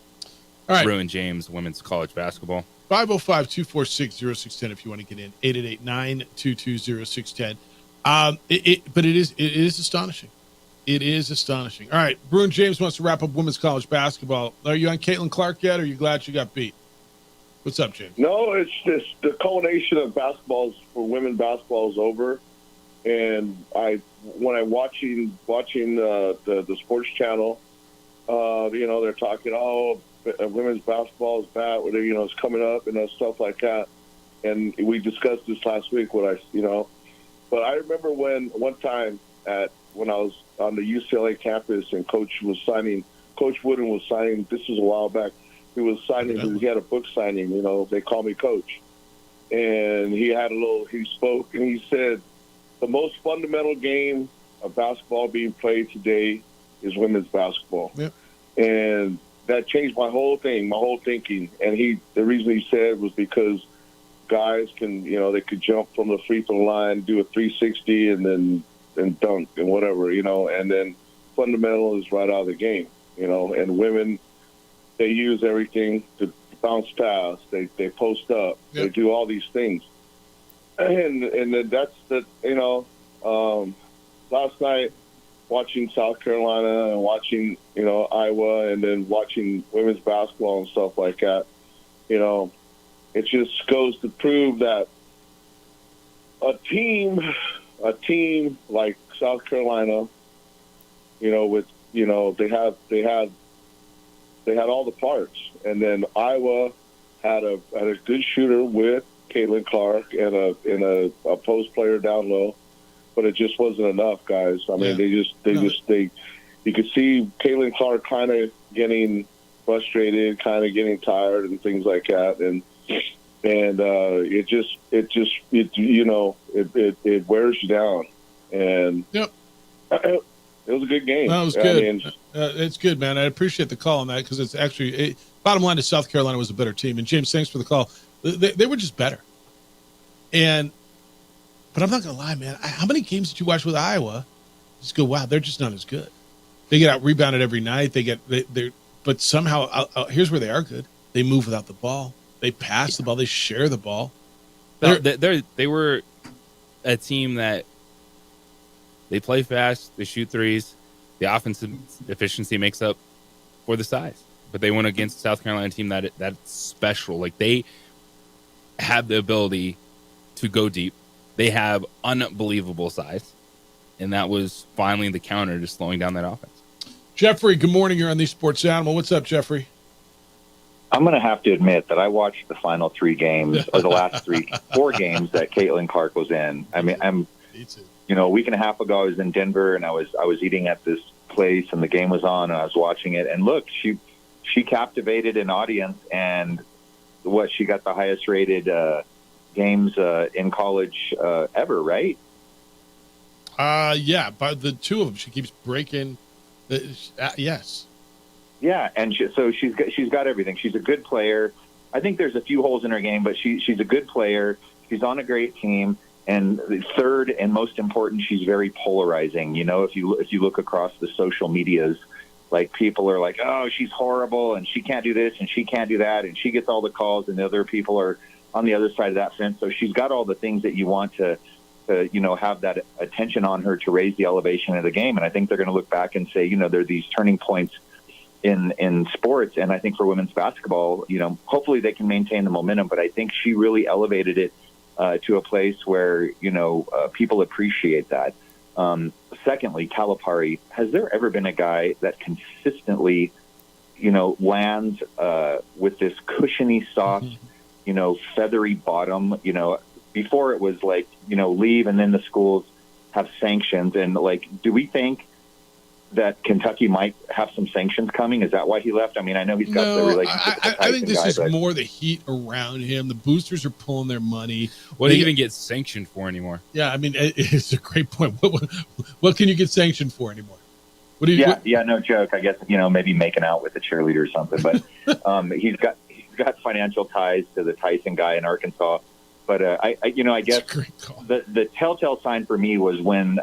All right. Bruin James, women's college basketball. 505-246-0610 if you want to get in. 888-922-0610. But it is astonishing. It is astonishing. All right, Bruin James wants to wrap up women's college basketball. Are you on Caitlin Clark yet, or are you glad she got beat? What's up, James? No, it's just the culmination of basketballs for women basketball is over. And when I'm watching the sports channel, they're talking, women's basketball is bad, it's coming up and stuff like that. And we discussed this last week. But I remember when I was on the UCLA campus and Coach Wooden was signing. This was a while back. He was signing. He had a book signing. They call me Coach, and he spoke and he said, the most fundamental game of basketball being played today is women's basketball. Yep. And that changed my whole thinking. And the reason he said was because guys can, they could jump from the free throw line, do a 360 and dunk and whatever, and then fundamental is right out of the game, and women, they use everything to bounce pass. They post up. Yep. They do all these things. And then that's last night watching South Carolina and watching, Iowa, and then watching women's basketball and stuff like that, it just goes to prove that a team like South Carolina, with, they had all the parts. And then Iowa had a good shooter with Caitlin Clark and a post player down low, but it just wasn't enough, guys. I mean, you could see Caitlin Clark kind of getting frustrated, kind of getting tired and things like that. And it wears you down. And yep. It was a good game. That was good. It's good, man. I appreciate the call on that because it's actually bottom line is South Carolina was a better team. And James, thanks for the call. They were just better. But I'm not gonna lie, man. How many games did you watch with Iowa? Just go, wow, they're just not as good. They get out rebounded every night. But somehow here's where they are good. They move without the ball. They pass the ball. They share the ball. They were a team that they play fast. They shoot threes. The offensive efficiency makes up for the size. But they went against a South Carolina team that's special. Like, they have the ability to go deep. They have unbelievable size. And that was finally the counter to slowing down that offense. Jeffrey, good morning. You're on the Sports Animal. What's up, Jeffrey? I'm going to have to admit that I watched the final 3 games, or the last 4 games that Caitlin Clark was in. I mean, a week and a half ago, I was in Denver, and I was eating at this place, and the game was on, and I was watching it. And look, she captivated an audience, and she got the highest rated games in college ever, right? Yeah, by the 2 of them, she keeps breaking. Yes. Yeah, and she's got everything. She's a good player. I think there's a few holes in her game, but she's a good player. She's on a great team. And third and most important, she's very polarizing. If you look across the social medias, like, people are like, oh, she's horrible and she can't do this and she can't do that, and she gets all the calls, and the other people are on the other side of that fence. So she's got all the things that you want to have that attention on her to raise the elevation of the game. And I think they're going to look back and say, there are these turning points in sports. And I think for women's basketball, hopefully they can maintain the momentum, but I think she really elevated it to a place where, people appreciate that. Secondly, Calipari, has there ever been a guy that consistently, lands with this cushiony, soft, feathery bottom? Before it was like, leave, and then the schools have sanctions. And, like, do we think that Kentucky might have some sanctions coming? Is that why he left? I mean, I know he's got the relationship with the Tyson I think this guy, is more the heat around him. The boosters are pulling their money. What do you even get sanctioned for anymore? Yeah, I mean, it's a great point. What can you get sanctioned for anymore? Yeah, no joke. I guess, maybe making out with a cheerleader or something. But he's got financial ties to the Tyson guy in Arkansas. But I guess the telltale sign for me was when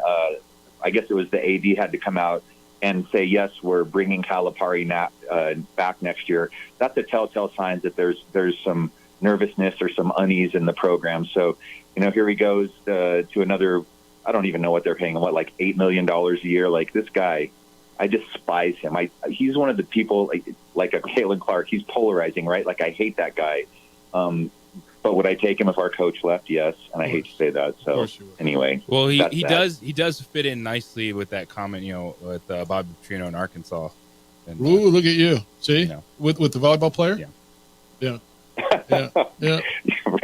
I guess it was the AD had to come out and say, yes, we're bringing Calipari back next year. That's a telltale sign that there's some nervousness or some unease in the program. So, here he goes to another, I don't even know what they're paying him, like $8 million a year. Like, this guy, I despise him. He's one of the people, like a Caitlin Clark. He's polarizing, right? Like, I hate that guy. But would I take him if our coach left? Yes, and I hate to say that. So anyway, well, he does fit in nicely with that comment, with Bobby Petrino in Arkansas. And, ooh, look at you! See, with the volleyball player. Yeah.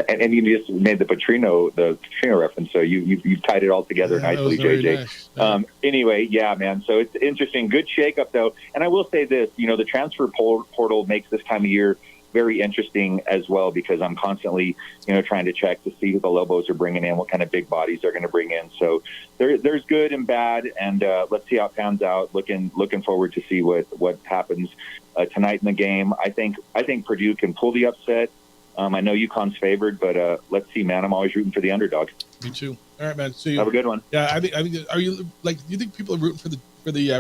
And you just made the Petrino reference, so you've tied it all together nicely, JJ. Nice. Anyway, yeah, man. So it's interesting. Good shakeup, though. And I will say this: the transfer portal makes this time of year very interesting as well, because I'm constantly, trying to check to see who the Lobos are bringing in, what kind of big bodies they're going to bring in. So there's good and bad, and let's see how it pans out. Looking forward to see what happens tonight in the game. I think Purdue can pull the upset. I know UConn's favored, but let's see, man. I'm always rooting for the underdog. Me too. All right, man. See you. Have a good one. Yeah, I think. Are you do you think people are rooting for the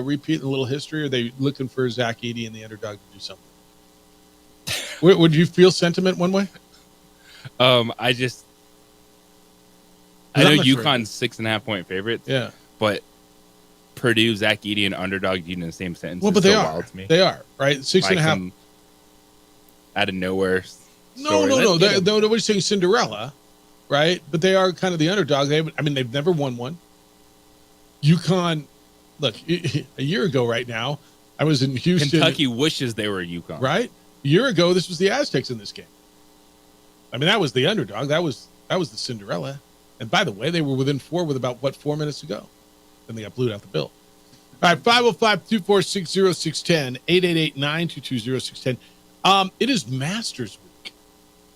repeat and a little history? Or are they looking for Zach Edey and the underdog to do something? Would you feel sentiment one way? I know UConn's 6.5 point favorites. Yeah, but Purdue, Zach Edey, and underdog in the same sentence. Well, but they are. They are right. 6.5 out of nowhere. No. Nobody's saying Cinderella, right? But they are kind of the underdog. They've never won one. UConn, look, a year ago right now, I was in Houston. Kentucky wishes they were UConn. Right? A year ago, this was the Aztecs in this game. That was the underdog. That was the Cinderella. And by the way, they were within 4 with about, 4 minutes to go. Then they got blued out the bill. All right, 505-246-0610, 888-922-0610. It is Masters Week.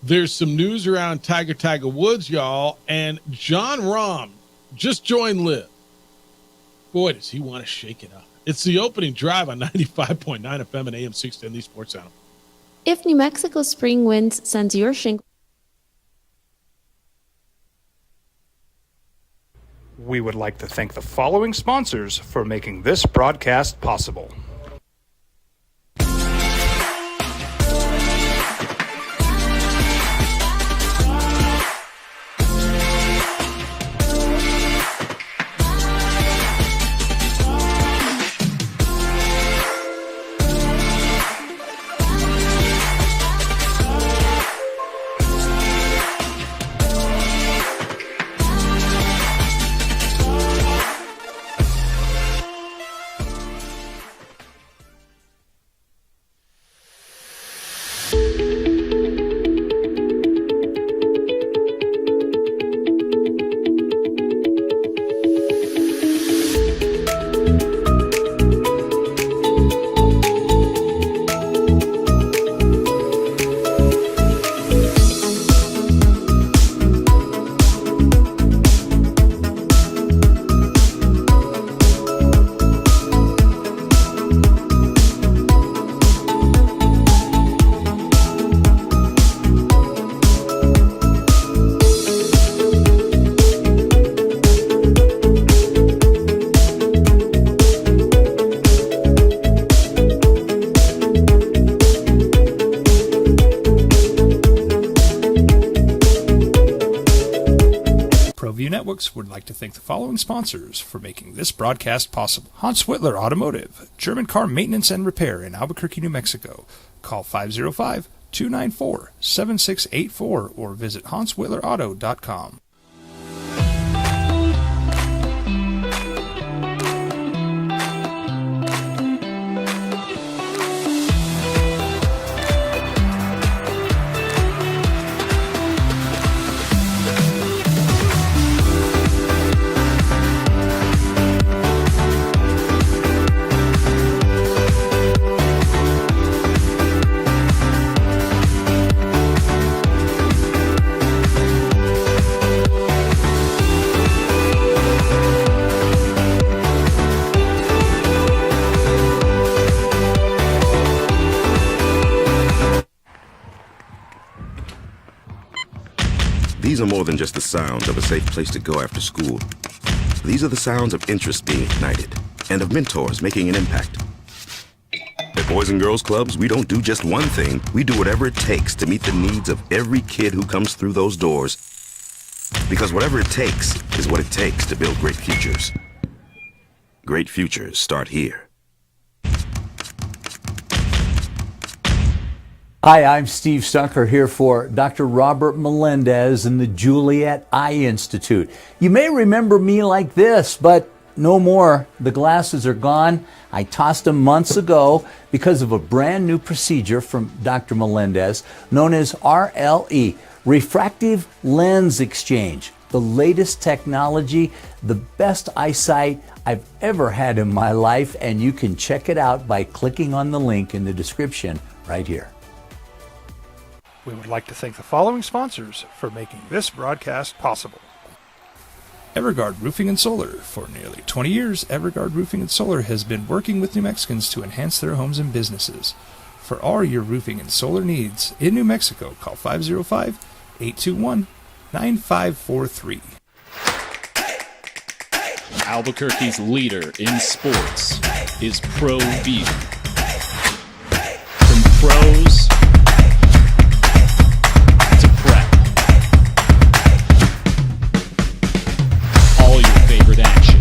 There's some news around Tiger Woods, y'all, and Jon Rahm just joined LIV. Boy, does he want to shake it up. It's the opening drive on 95.9 FM and AM 610, the Sports Animal. If New Mexico spring winds sends your shingle. We would like to thank the following sponsors for making this broadcast possible. Would like to thank the following sponsors for making this broadcast possible. Hans Whitler Automotive, German car maintenance and repair in Albuquerque, New Mexico. Call 505-294-7684 or visit HansWhitlerAuto.com. These are more than just the sounds of a safe place to go after school. These are the sounds of interest being ignited and of mentors making an impact. At Boys and Girls Clubs, we don't do just one thing. We do whatever it takes to meet the needs of every kid who comes through those doors. Because whatever it takes is what it takes to build great futures. Great futures start here. Hi, I'm Steve Stucker here for Dr. Robert Melendez and the Juliet Eye Institute. You may remember me like this, but no more. The glasses are gone. I tossed them months ago because of a brand new procedure from Dr. Melendez known as RLE, Refractive Lens Exchange. The latest technology, the best eyesight I've ever had in my life, and you can check it out by clicking on the link in the description right here. We would like to thank the following sponsors for making this broadcast possible. Everguard Roofing and Solar. For nearly 20 years, Everguard Roofing and Solar has been working with New Mexicans to enhance their homes and businesses. For all your roofing and solar needs in New Mexico, call 505-821-9543. Albuquerque's leader in sports is ProView. From pros to prep, all your favorite action.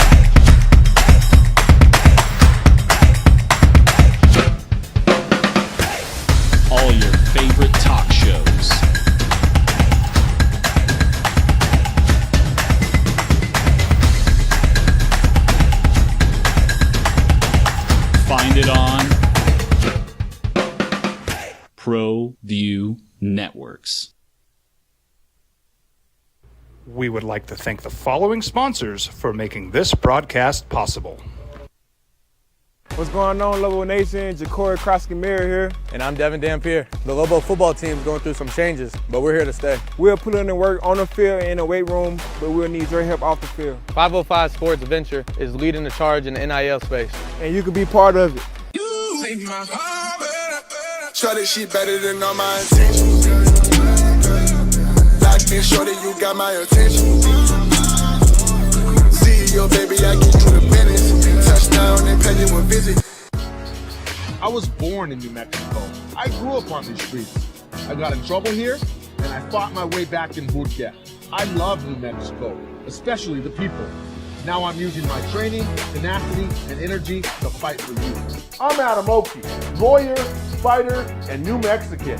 All your favorite talk shows. Find it on ProView Networks. We would like to thank the following sponsors for making this broadcast possible. What's going on, Lobo Nation? Ja'Cory Krosky-Miller here. And I'm Devin Dampier. The Lobo football team is going through some changes, but we're here to stay. We'll put in the work on the field and in the weight room, but we'll need your help off the field. 505 Sports Venture is leading the charge in the NIL space. And you can be part of it. Shorty, she better than all my intentions. Locked in, shorty, you got my attention. CEO, baby, I give you the business. Touchdown and pay you a visit. I was born in New Mexico. I grew up on these streets. I got in trouble here, and I fought my way back in Boot Camp. I love New Mexico, especially the people. Now I'm using my training, tenacity, and energy to fight for you. I'm Adam Oki, lawyer, fighter, and New Mexican.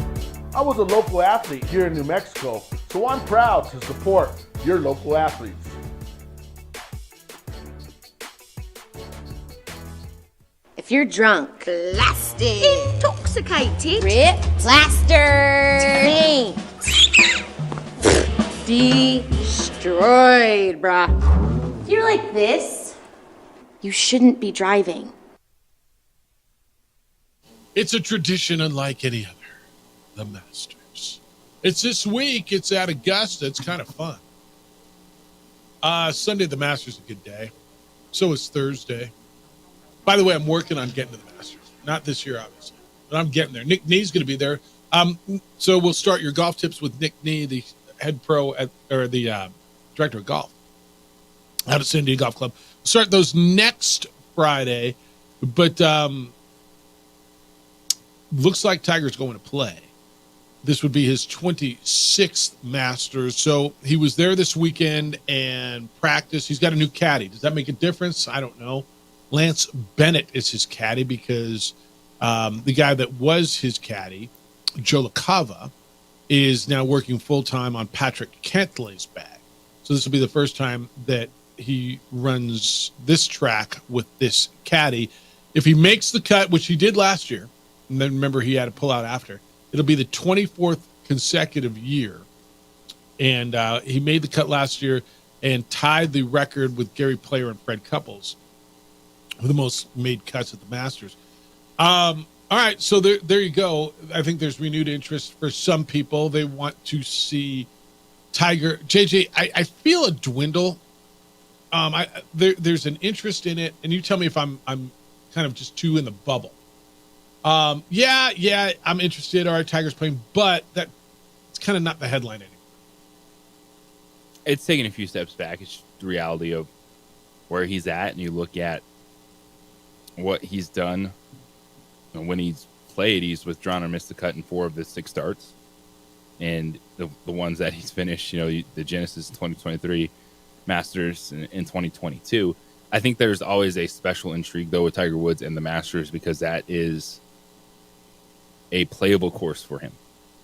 I was a local athlete here in New Mexico, so I'm proud to support your local athletes. If you're drunk, blasted, Intoxicated. ripped, plastered, destroyed, bruh. If you're like this, you shouldn't be driving. It's a tradition unlike any other. The Masters. It's this week. It's at Augusta. It's kind of fun. Sunday, the Masters is a good day. So is Thursday. By the way, I'm working on getting to the Masters. Not this year, obviously, but I'm getting there. Nick Nee's going to be there. So we'll start your golf tips with Nick Nee, the head pro or the director of golf out of San Diego Golf Club. We'll start those next Friday, but looks like Tiger's going to play. This would be his 26th Masters. So he was there this weekend and practiced. He's got a new caddy. Does that make a difference? I don't know. Lance Bennett is his caddy because the guy that was his caddy, Joe LaCava, is now working full-time on Patrick Cantlay's bag. So this will be the first time that he runs this track with this caddy. If he makes the cut, which he did last year, and then remember he had to pull out after, it'll be the 24th consecutive year. And he made the cut last year and tied the record with Gary Player and Fred Couples for the most made cuts at the Masters. All right, so there you go. I think there's renewed interest for some people. They want to see Tiger. JJ, I feel a dwindle. There's an interest in it, and you tell me if I'm kind of just too in the bubble. Yeah, I'm interested. All right, Tiger's playing, but it's kind of not the headline anymore. It's taking a few steps back. It's the reality of where he's at, and you look at what he's done. And when he's played, he's withdrawn or missed the cut in 4 of the 6 starts. And the ones that he's finished, the Genesis 2023 Masters in 2022. I think there's always a special intrigue, though, with Tiger Woods and the Masters because that is a playable course for him.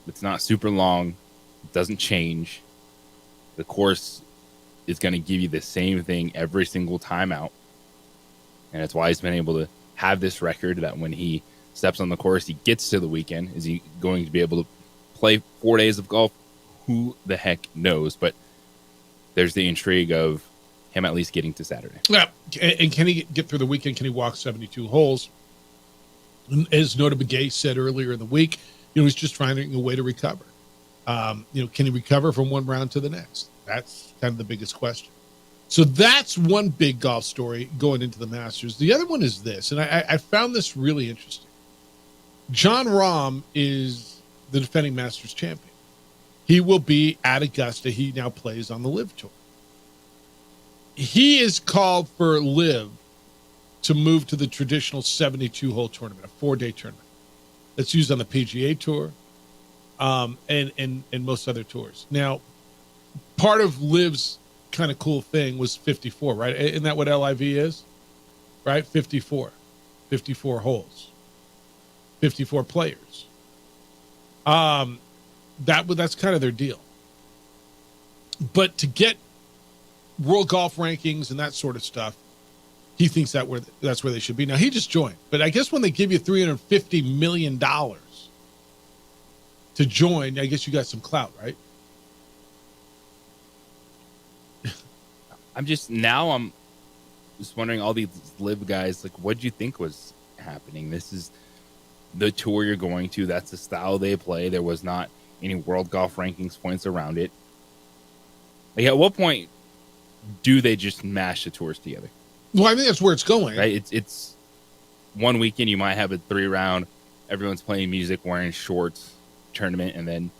It's not super long. It doesn't change. The course is going to give you the same thing every single time out. And that's why he's been able to have this record that when he steps on the course, he gets to the weekend. Is he going to be able to play 4 days of golf? Who the heck knows? But there's the intrigue of him at least getting to Saturday. Yeah, and can he get through the weekend? Can he walk 72 holes? And as Nota Begay said earlier in the week, he's just finding a way to recover. Can he recover from one round to the next? That's kind of the biggest question. So that's one big golf story going into the Masters. The other one is this, and I found this really interesting. Jon Rahm is the defending Masters champion. He will be at Augusta. He now plays on the LIV Tour. He is called for LIV to move to the traditional 72-hole tournament, a 4-day tournament that's used on the PGA Tour and most other tours. Now, part of LIV's kind of cool thing was 54, right? Isn't that what LIV is? Right? 54 holes, 54 players. That's kind of their deal. But to get world golf rankings and that sort of stuff, he thinks that's where they should be. Now, he just joined, but I guess when they give you $350 million to join, I guess you got some clout, right? I'm just wondering, all these LIV guys, like, what do you think was happening? This is the tour you're going to. That's the style they play. There was not any world golf rankings points around it. Like, at what point do they just mash the tours together? Well, I think that's where it's going. Right? It's one weekend you might have a 3-round, everyone's playing music, wearing shorts tournament, and then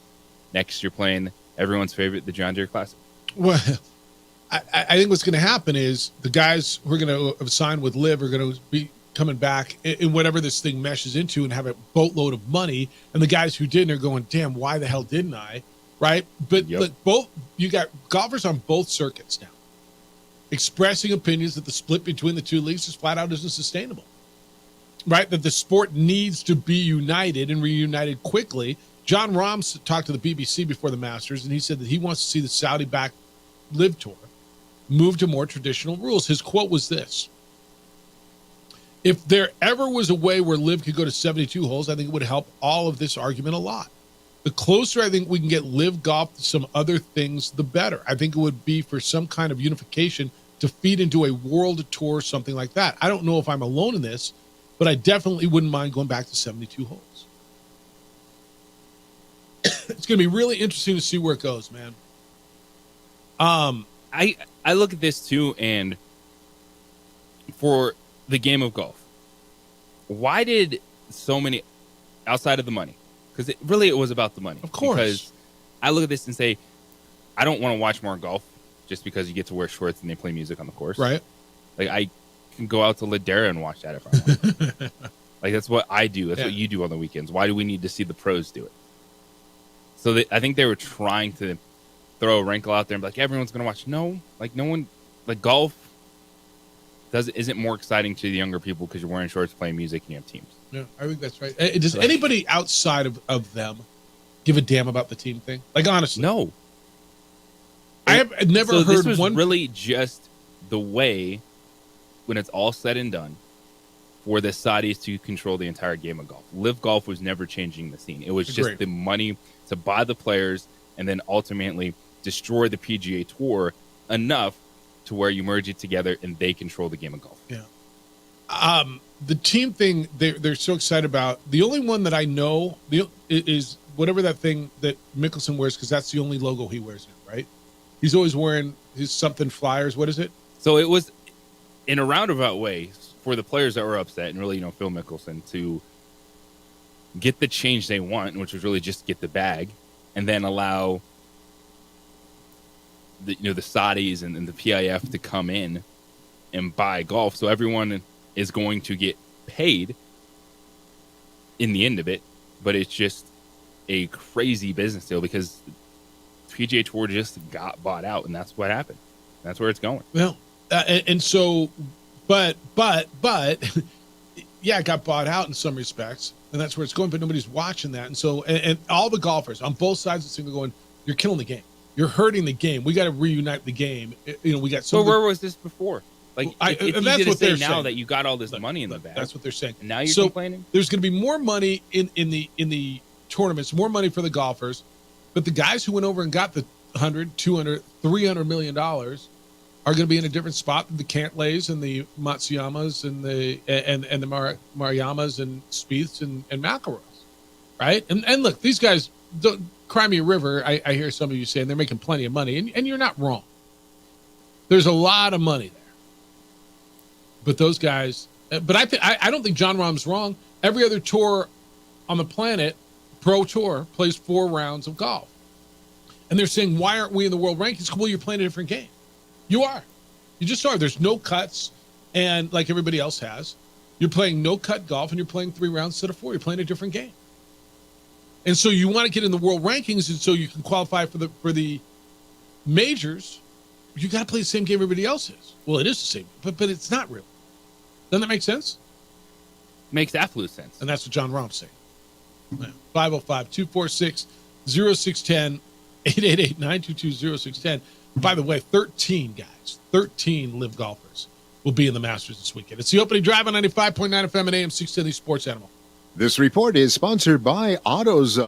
next you're playing everyone's favorite, the John Deere Classic. Well, I think what's going to happen is the guys who are going to have signed with LIV are going to be coming back in whatever this thing meshes into and have a boatload of money, and the guys who didn't are going, damn, why the hell didn't I? Right? But look, you got golfers on both circuits now expressing opinions that the split between the two leagues is flat out isn't sustainable, right? That the sport needs to be united and reunited quickly. Jon Rahm talked to the BBC before the Masters, and he said that he wants to see the Saudi-backed LIV Tour move to more traditional rules. His quote was this: if there ever was a way where LIV could go to 72 holes, I think it would help all of this argument a lot. The closer I think we can get LIV golf to some other things, the better. I think it would be for some kind of unification to feed into a world tour, something like that. I don't know if I'm alone in this, but I definitely wouldn't mind going back to 72 holes. It's going to be really interesting to see where it goes, man. I look at this too, and for the game of golf, why did so many, outside of the money, because it was about the money. Of course. Because I look at this and say, I don't want to watch more golf just because you get to wear shorts and they play music on the course. Right. Like, I can go out to Ladera and watch that if I want. Like, that's what I do. That's what you do on the weekends. Why do we need to see the pros do it? So I think they were trying to throw a wrinkle out there and be like, everyone's going to watch. No, like, no one, like, golf isn't more exciting to the younger people because you're wearing shorts, playing music, and you have teams. Yeah, I think that's right. Does anybody outside of them give a damn about the team thing? Like, honestly. No. I have never heard this was one. Really just the way, when it's all said and done, for the Saudis to control the entire game of golf. LIV Golf was never changing the scene. It was just the money to buy the players and then ultimately destroy the PGA Tour enough to where you merge it together and they control the game of golf. Yeah. The team thing they're so excited about. The only one that I know is whatever that thing that Mickelson wears, because that's the only logo he wears now, right? He's always wearing his something flyers. What is it? So it was, in a roundabout way, for the players that were upset and really, Phil Mickelson, to get the change they want, which was really just get the bag, and then allow the Saudis and the PIF to come in and buy golf. So everyone is going to get paid in the end of it, but it's just a crazy business deal because PGA Tour just got bought out, and that's what happened. That's where it's going. Well, and so, but yeah, it got bought out in some respects, and that's where it's going. But nobody's watching that, and so, and all the golfers on both sides of the thing are going, "You're killing the game. You're hurting the game. We got to reunite the game." We got. So where was this before? Like, and that's what they're now saying. That you got all this money in the bag. That's what they're saying. And now you're complaining. There's going to be more money in the tournaments, more money for the golfers, but the guys who went over and got the $100, $200, $300 million are going to be in a different spot than the Cantlays and the Matsuyamas and the Mariamas and Spieths and McIlroys, right? And look, these guys Crimea River, I hear some of you saying they're making plenty of money, and you're not wrong. There's a lot of money there. But those guys, but I don't think John Rahm's wrong. Every other tour on the planet, pro tour, plays 4 rounds of golf. And they're saying, why aren't we in the world rankings? Well, you're playing a different game. You are. You just are. There's no cuts, and like everybody else has, you're playing no cut golf, and you're playing 3 rounds instead of 4. You're playing a different game. And so you want to get in the world rankings, and so you can qualify for the majors. You got to play the same game everybody else is. Well, it is the same, but it's not real. Doesn't that make sense? Makes absolute sense. And that's what John Rahm's saying. 505-246-0610, 888-922-0610. By the way, 13 live golfers will be in the Masters this weekend. It's the opening drive on 95.9 FM and AM 610, the Sports Animal. This report is sponsored by AutoZone.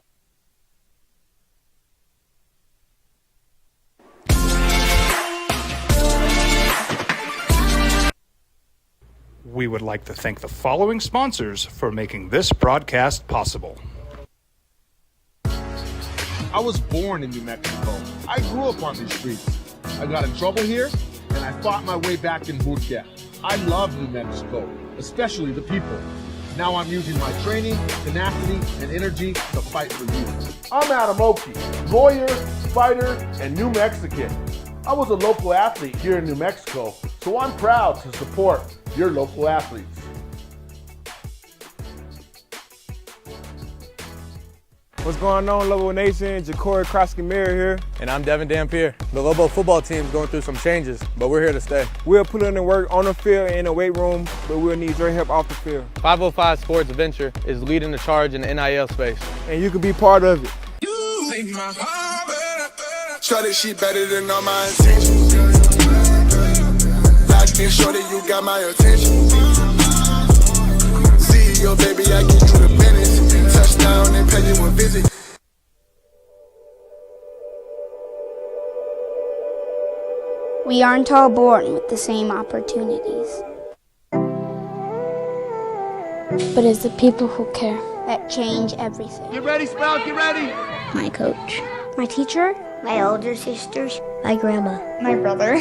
We would like to thank the following sponsors for making this broadcast possible. I was born in New Mexico. I grew up on these streets. I got in trouble here, and I fought my way back in boot camp. I love New Mexico, especially the people. Now I'm using my training, tenacity, and energy to fight for you. I'm Adam Oki, lawyer, fighter, and New Mexican. I was a local athlete here in New Mexico, so I'm proud to support your local athletes. What's going on, Lobo Nation? Ja'Cory Krosky-Miller here. And I'm Devin Dampier. The Lobo football team's going through some changes, but we're here to stay. We'll put in the work on the field and in the weight room, but we'll need your help off the field. 505 Sports Venture is leading the charge in the NIL space. And you can be part of it. Shorty, she better than all my intentions. Locked in, shorty, you got my attention. CEO, baby, I get you the business. Touchdown and pay you a visit. We aren't all born with the same opportunities. But it's the people who care that change everything. Get ready, Spell, get ready. My coach, my teacher, my older sisters, my grandma, my brother,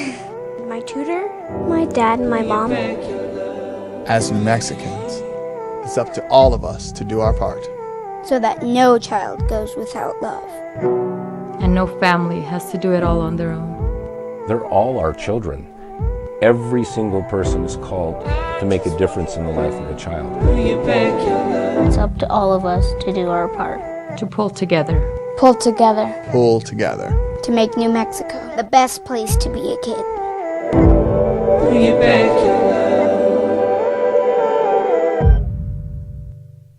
my tutor, my dad, and my mom. As New Mexicans, it's up to all of us to do our part. So that no child goes without love. And no family has to do it all on their own. They're all our children. Every single person is called to make a difference in the life of a child. It's up to all of us to do our part. To pull together. Pull together. Pull together. To make New Mexico the best place to be a kid.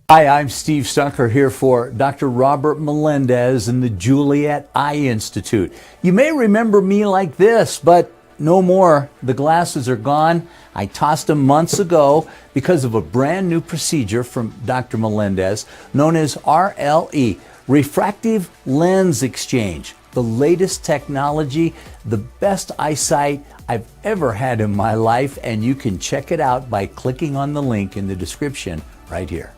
Hi, I'm Steve Stucker here for Dr. Robert Melendez and the Juliet Eye Institute. You may remember me like this, but no more. The glasses are gone. I tossed them months ago because of a brand new procedure from Dr. Melendez known as RLE, Refractive Lens Exchange. The latest technology, the best eyesight I've ever had in my life, and you can check it out by clicking on the link in the description right here.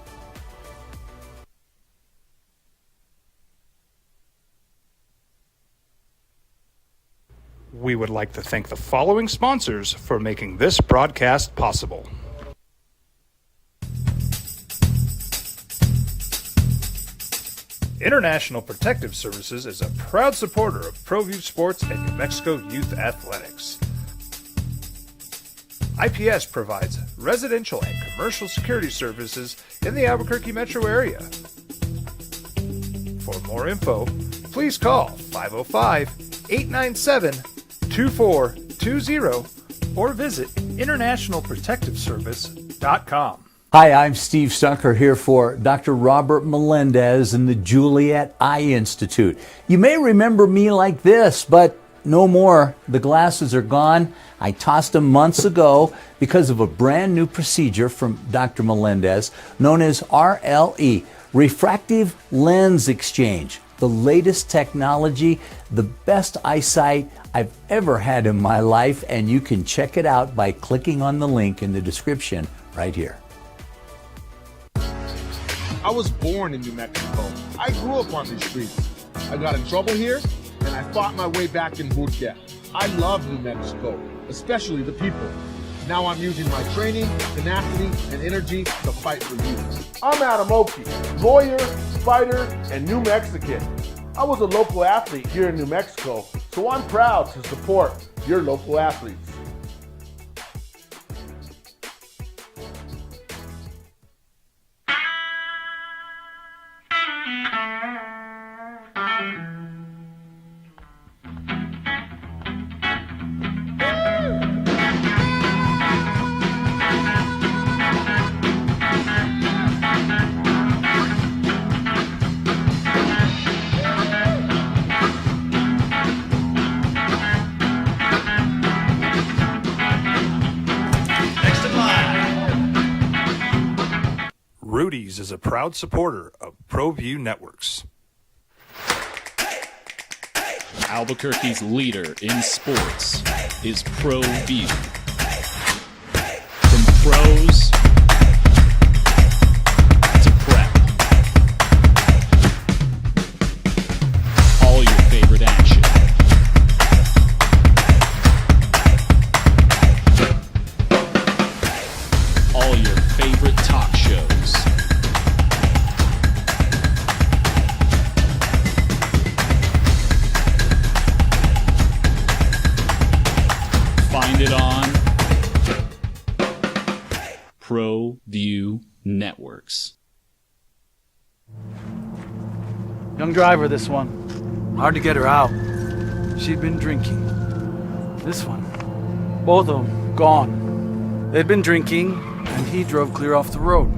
We would like to thank the following sponsors for making this broadcast possible. International Protective Services is a proud supporter of ProView Sports and New Mexico Youth Athletics. IPS provides residential and commercial security services in the Albuquerque metro area. For more info, please call 505-897-2420 or visit internationalprotectiveservice.com. Hi, I'm Steve Stucker here for Dr. Robert Melendez and the Juliet Eye Institute. You may remember me like this, but no more. The glasses are gone. I tossed them months ago because of a brand new procedure from Dr. Melendez known as RLE, Refractive Lens Exchange. The latest technology, the best eyesight I've ever had in my life, and you can check it out by clicking on the link in the description right here. I was born in New Mexico. I grew up on these streets. I got in trouble here, and I fought my way back in boot camp. I love New Mexico, especially the people. Now I'm using my training, tenacity, and energy to fight for you. I'm Adam Oki, lawyer, fighter, and New Mexican. I was a local athlete here in New Mexico, so I'm proud to support your local athletes. Rudy's is a proud supporter of ProView Networks. Albuquerque's leader in sports is ProView. From pros to prep, all your favorite action. All your favorite talk shows. Find it on ProView Networks. Young driver, this one. Hard to get her out. She'd been drinking. This one. Both of them gone. They'd been drinking, and he drove clear off the road.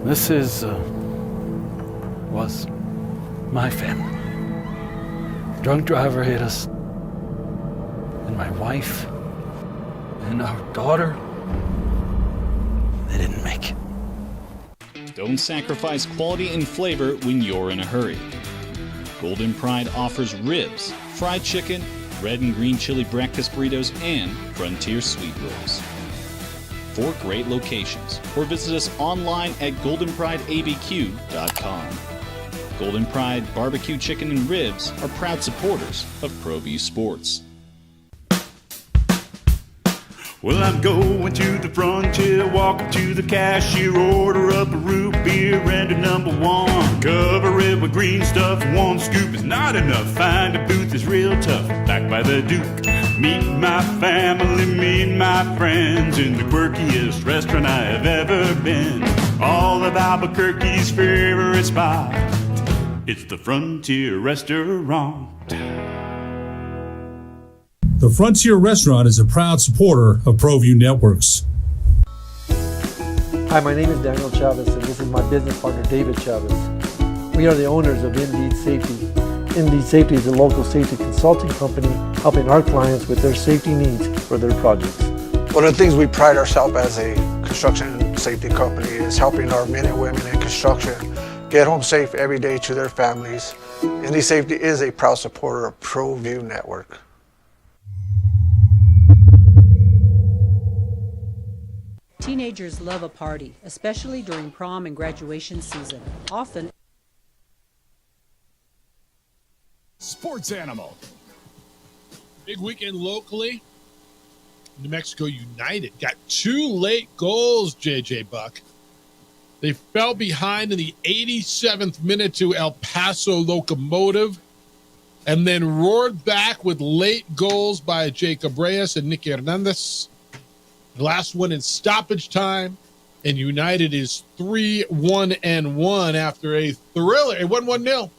This was my family. Drunk driver hit us. And my wife and our daughter, they didn't make it. Don't sacrifice quality and flavor when you're in a hurry. Golden Pride offers ribs, fried chicken, red and green chili breakfast burritos, and Frontier sweet rolls. 4 great locations, or visit us online at goldenprideabq.com. Golden Pride Barbecue Chicken and Ribs are proud supporters of ProView Sports. Well, I'm going to the frontier, walking to the cashier, order up a root beer and a number 1. Cover it with green stuff, 1 scoop is not enough. Find a booth is real tough, back by the Duke. Meet my family, me and my friends in the quirkiest restaurant I have ever been. All of Albuquerque's favorite spot, it's the Frontier Restaurant. The Frontier Restaurant is a proud supporter of ProView Networks. Hi, my name is Daniel Chavez, and this is my business partner, David Chavez. We are the owners of Indeed Safety. Indeed Safety is a local safety consulting company helping our clients with their safety needs for their projects. One of the things we pride ourselves as a construction safety company is helping our men and women in construction get home safe every day to their families. Indeed Safety is a proud supporter of ProView Network. Teenagers love a party, especially during prom and graduation season. Often, Sports Animal. Big weekend locally. New Mexico United got 2 late goals, JJ Buck. They fell behind in the 87th minute to El Paso Locomotive and then roared back with late goals by Jacob Reyes and Nicky Hernandez. The last one in stoppage time, and United is 3-1-1 after a thriller. It won 1-0.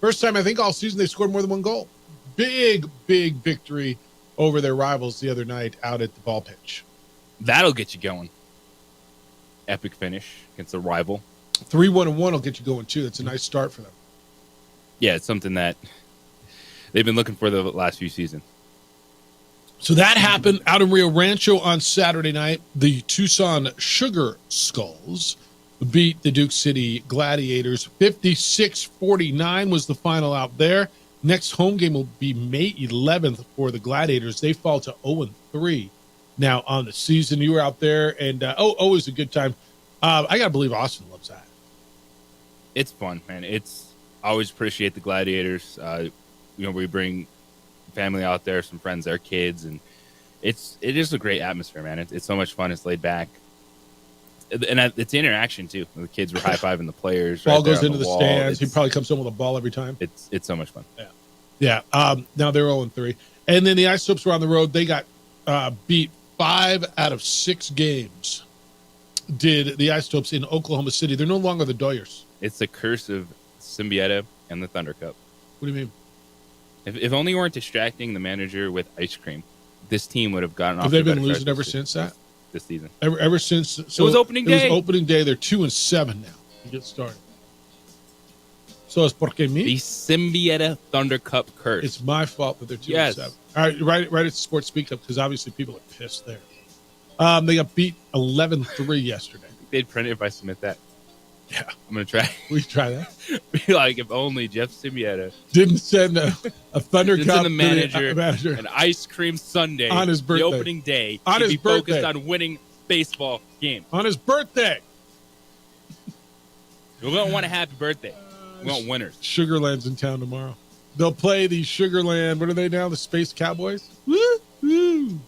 First time, I think, all season they scored more than 1 goal. Big, big victory over their rivals the other night out at the ball pitch. That'll get you going. Epic finish against a rival. 3-1-1 will get you going, too. That's a nice start for them. Yeah, it's something that they've been looking for the last few seasons. So that happened out in Rio Rancho on Saturday night. The Tucson Sugar Skulls beat the Duke City Gladiators. 56-49 was the final out there. Next home game will be May 11th for the Gladiators. They fall to 0-3 now on the season. You were out there, and always a good time. I got to believe Austin loves that. It's fun, man. It's I always appreciate the Gladiators. We bring family out there, some friends, their kids, and it is a great atmosphere, man. It's so much fun. It's laid back, and it's interaction too. The kids were high fiving the players. Ball goes into the stands. He probably comes home with a ball every time. It's so much fun. Yeah. Now they're 0-3, and then the Ice Topes were on the road. They got beat 5 out of 6 games. Did the Ice Topes in Oklahoma City? They're no longer the Doyers. It's the curse of Symbieta and the Thunder Cup. What do you mean? If only you weren't distracting the manager with ice cream, this team would have gotten off. Have they been losing ever since that? This season. Ever since. So it was opening day. It was opening day. They're 2-7 now to get started. So it's porque me? The Symbieta Thunder Cup curse. It's my fault that they're 2-7. Yes. All right, right at Sports Speak Up, because obviously people are pissed there. They got beat 11-3 yesterday. They'd print it if I submit that. Yeah. I'm going to try. We try that. Be like, if only Jeff Symbieta didn't send a Thunder Cup to the manager an ice cream sundae on his birthday. The opening day. On his birthday. Focused on winning baseball games. On his birthday. We don't want a happy birthday. We want winners. Sugarland's in town tomorrow. They'll play the Sugarland. What are they now? The Space Cowboys? Woo!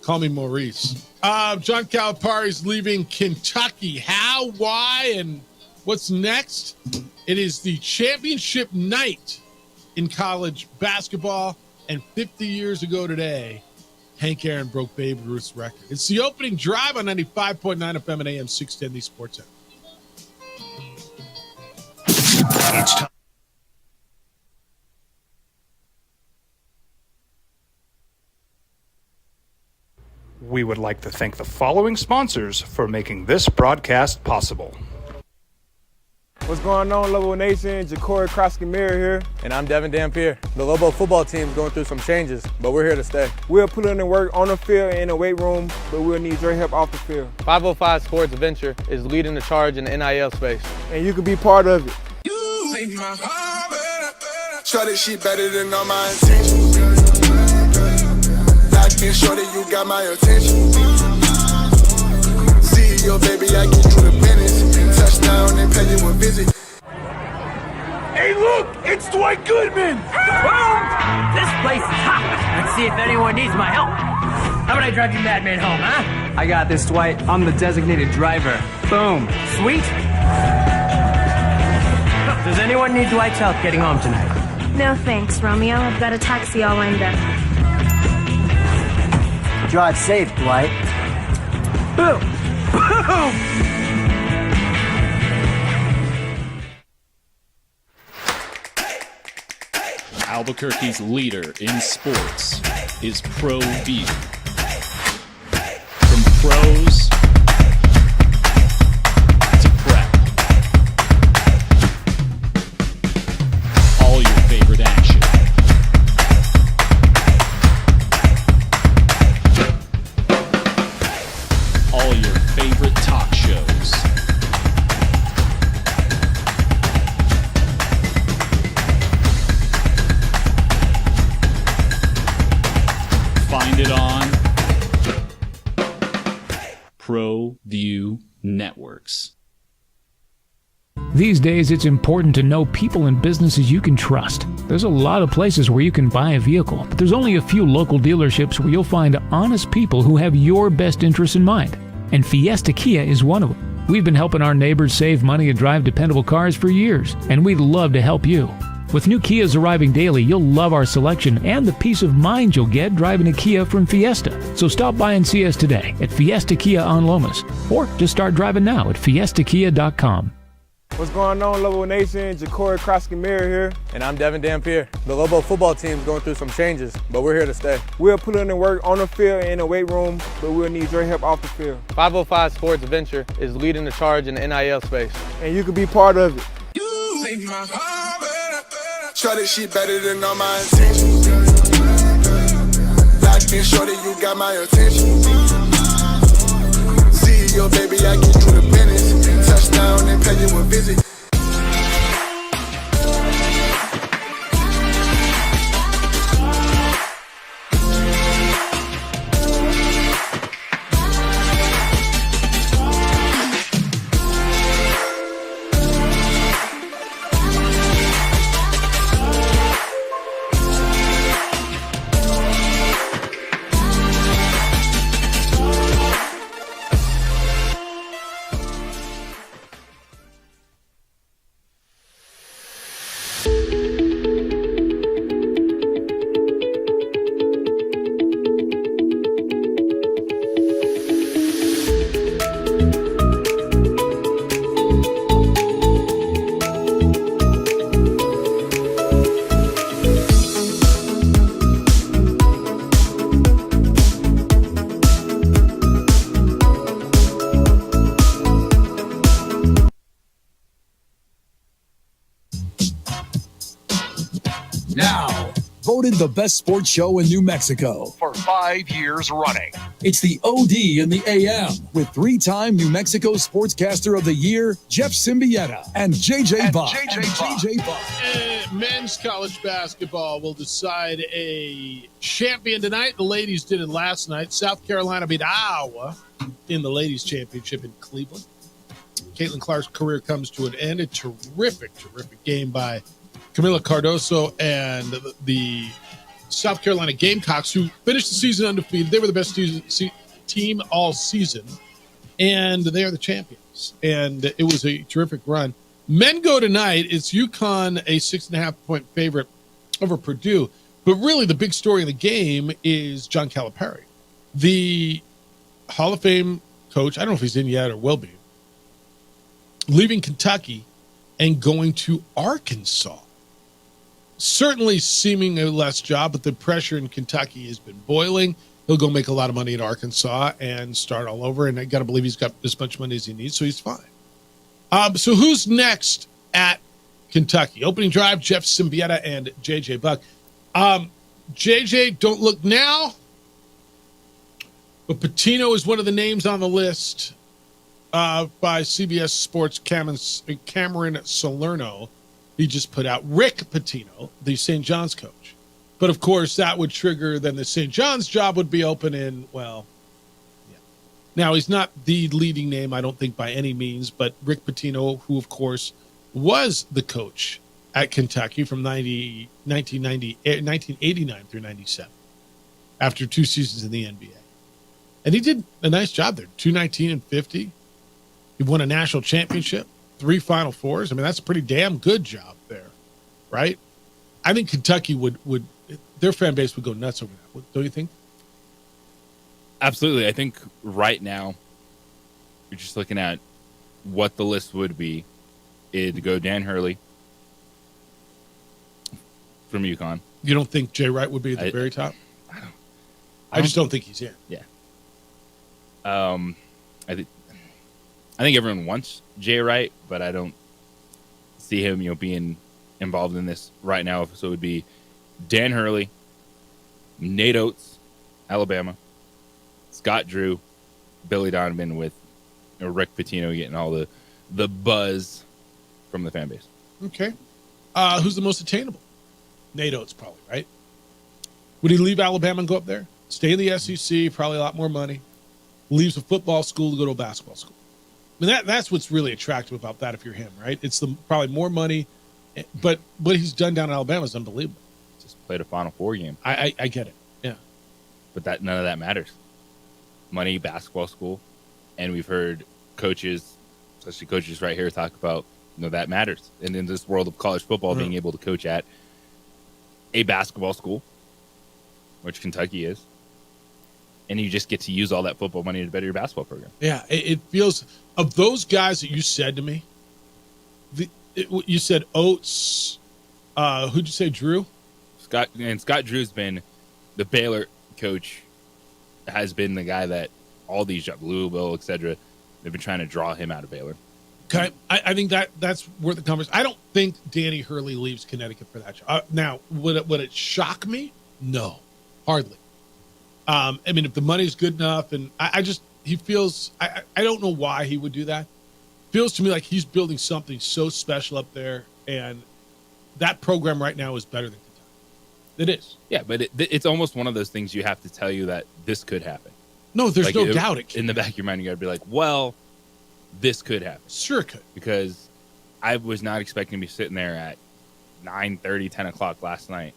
Call me Maurice. John Calipari's leaving Kentucky. How, why, and what's next? It is the championship night in college basketball. And 50 years ago today, Hank Aaron broke Babe Ruth's record. It's the opening drive on 95.9 FM and AM 610, the Sports Center. It's time. We would like to thank the following sponsors for making this broadcast possible. What's going on, Lobo Nation? Ja'Cory Krosky-Miller here. And I'm Devin Dampier. The Lobo football team is going through some changes, but we're here to stay. We'll put in the work on the field and in the weight room, but we'll need your help off the field. 505 Sports Venture is leading the charge in the NIL space. And you can be part of it. Shorty, she better than all my intentions. Locked in, shorty, you got my attention. See your baby, I get you the business. Touchdown and pay you a visit. Hey, look, it's Dwight Goodman. Boom! This place is hot. Let's see if anyone needs my help. How about I drive you madman home, huh? I got this, Dwight. I'm the designated driver. Boom. Sweet. Does anyone need Dwight's help getting home tonight? No thanks, Romeo. I've got a taxi all lined up. Drive safe, Dwight. Boom! Boom! Albuquerque's leader in sports is ProView. From pros to prep, all your favorite action. All your favorite talk shows. Find it on ProView Networks. These days, it's important to know people and businesses you can trust. There's a lot of places where you can buy a vehicle, but there's only a few local dealerships where you'll find honest people who have your best interests in mind. And Fiesta Kia is one of them. We've been helping our neighbors save money and drive dependable cars for years, and we'd love to help you. With new Kias arriving daily, you'll love our selection and the peace of mind you'll get driving a Kia from Fiesta. So stop by and see us today at Fiesta Kia on Lomas, or just start driving now at fiestakia.com. What's going on, Lobo Nation? Ja'Cory Krosky-Miller here. And I'm Devin Dampier. The Lobo football team is going through some changes, but we're here to stay. We'll put in the work on the field and in the weight room, but we'll need your help off the field. 505 Sports Venture is leading the charge in the NIL space. And you can be part of it. Shorty, she better than all my intentions. Locked in, shorty, you got my attention. See your baby, I get you the business. Touchdown and pay you a visit. Now, voted the best sports show in New Mexico for 5 years running. It's the OD in the AM with 3-time New Mexico Sportscaster of the Year, Jeff Symbieta and JJ Buck. Men's college basketball will decide a champion tonight. The ladies did it last night. South Carolina beat Iowa in the ladies' championship in Cleveland. Caitlin Clark's career comes to an end. A terrific game by Camila Cardoso and the South Carolina Gamecocks, who finished the season undefeated. They were the best team all season, and they are the champions. And it was a terrific run. Men go tonight. It's UConn, a 6.5-point favorite over Purdue. But really, the big story in the game is John Calipari, the Hall of Fame coach. I don't know if he's in yet or will be, leaving Kentucky and going to Arkansas. Certainly seeming a less job, but the pressure in Kentucky has been boiling. He'll go make a lot of money in Arkansas and start all over. And I got to believe he's got as much money as he needs, so he's fine. So who's next at Kentucky? Opening drive, Jeff Symbieta and JJ Buck. JJ, don't look now, but Pitino is one of the names on the list by CBS Sports. Cameron Salerno. He just put out Rick Pitino, the St. John's coach. But, of course, that would trigger then the St. John's job would be open in, well, yeah. Now, he's not the leading name, I don't think, by any means, but Rick Pitino, who, of course, was the coach at Kentucky from 1989 through 97, after 2 seasons in the NBA. And he did a nice job there, 219-50. He won a national championship. 3 Final Fours. I mean, that's a pretty damn good job there, right? I think Kentucky would their fan base would go nuts over that. Don't you think? Absolutely. I think right now you're just looking at what the list would be. It'd go Dan Hurley from UConn. You don't think Jay Wright would be at the very top? I just don't think he's in. Yeah. I think everyone wants Jay Wright, but I don't see him, being involved in this right now. So it would be Dan Hurley, Nate Oates, Alabama, Scott Drew, Billy Donovan, with Rick Pitino getting all the buzz from the fan base. Okay. Who's the most attainable? Nate Oates, probably, right? Would he leave Alabama and go up there? Stay in the SEC, probably a lot more money. Leaves a football school to go to a basketball school. I mean, that's what's really attractive about that if you're him, right? It's probably more money, but what he's done down in Alabama is unbelievable. Just played a Final Four game. I get it, yeah. But none of that matters. Money, basketball school, and we've heard coaches, especially coaches right here, talk about, that matters. And in this world of college football, being able to coach at a basketball school, which Kentucky is, and you just get to use all that football money to better your basketball program. Yeah, it feels, of those guys that you said to me, you said Oates, who'd you say, Drew? Scott Drew's been the Baylor coach, has been the guy that all these jobs, Louisville, etc., they've been trying to draw him out of Baylor. Okay, I think that's worth the conversation. I don't think Danny Hurley leaves Connecticut for that job. Now, would it shock me? No, hardly. I mean, if the money's good enough, and he feels, I don't know why he would do that. Feels to me like he's building something so special up there, and that program right now is better than Kentucky. It is. Yeah, but it's almost one of those things you have to tell you that this could happen. No, there's no doubt it can. In the back of your mind, you got to be like, well, this could happen. Sure it could. Because I was not expecting to be sitting there at 9:30, 10 o'clock last night,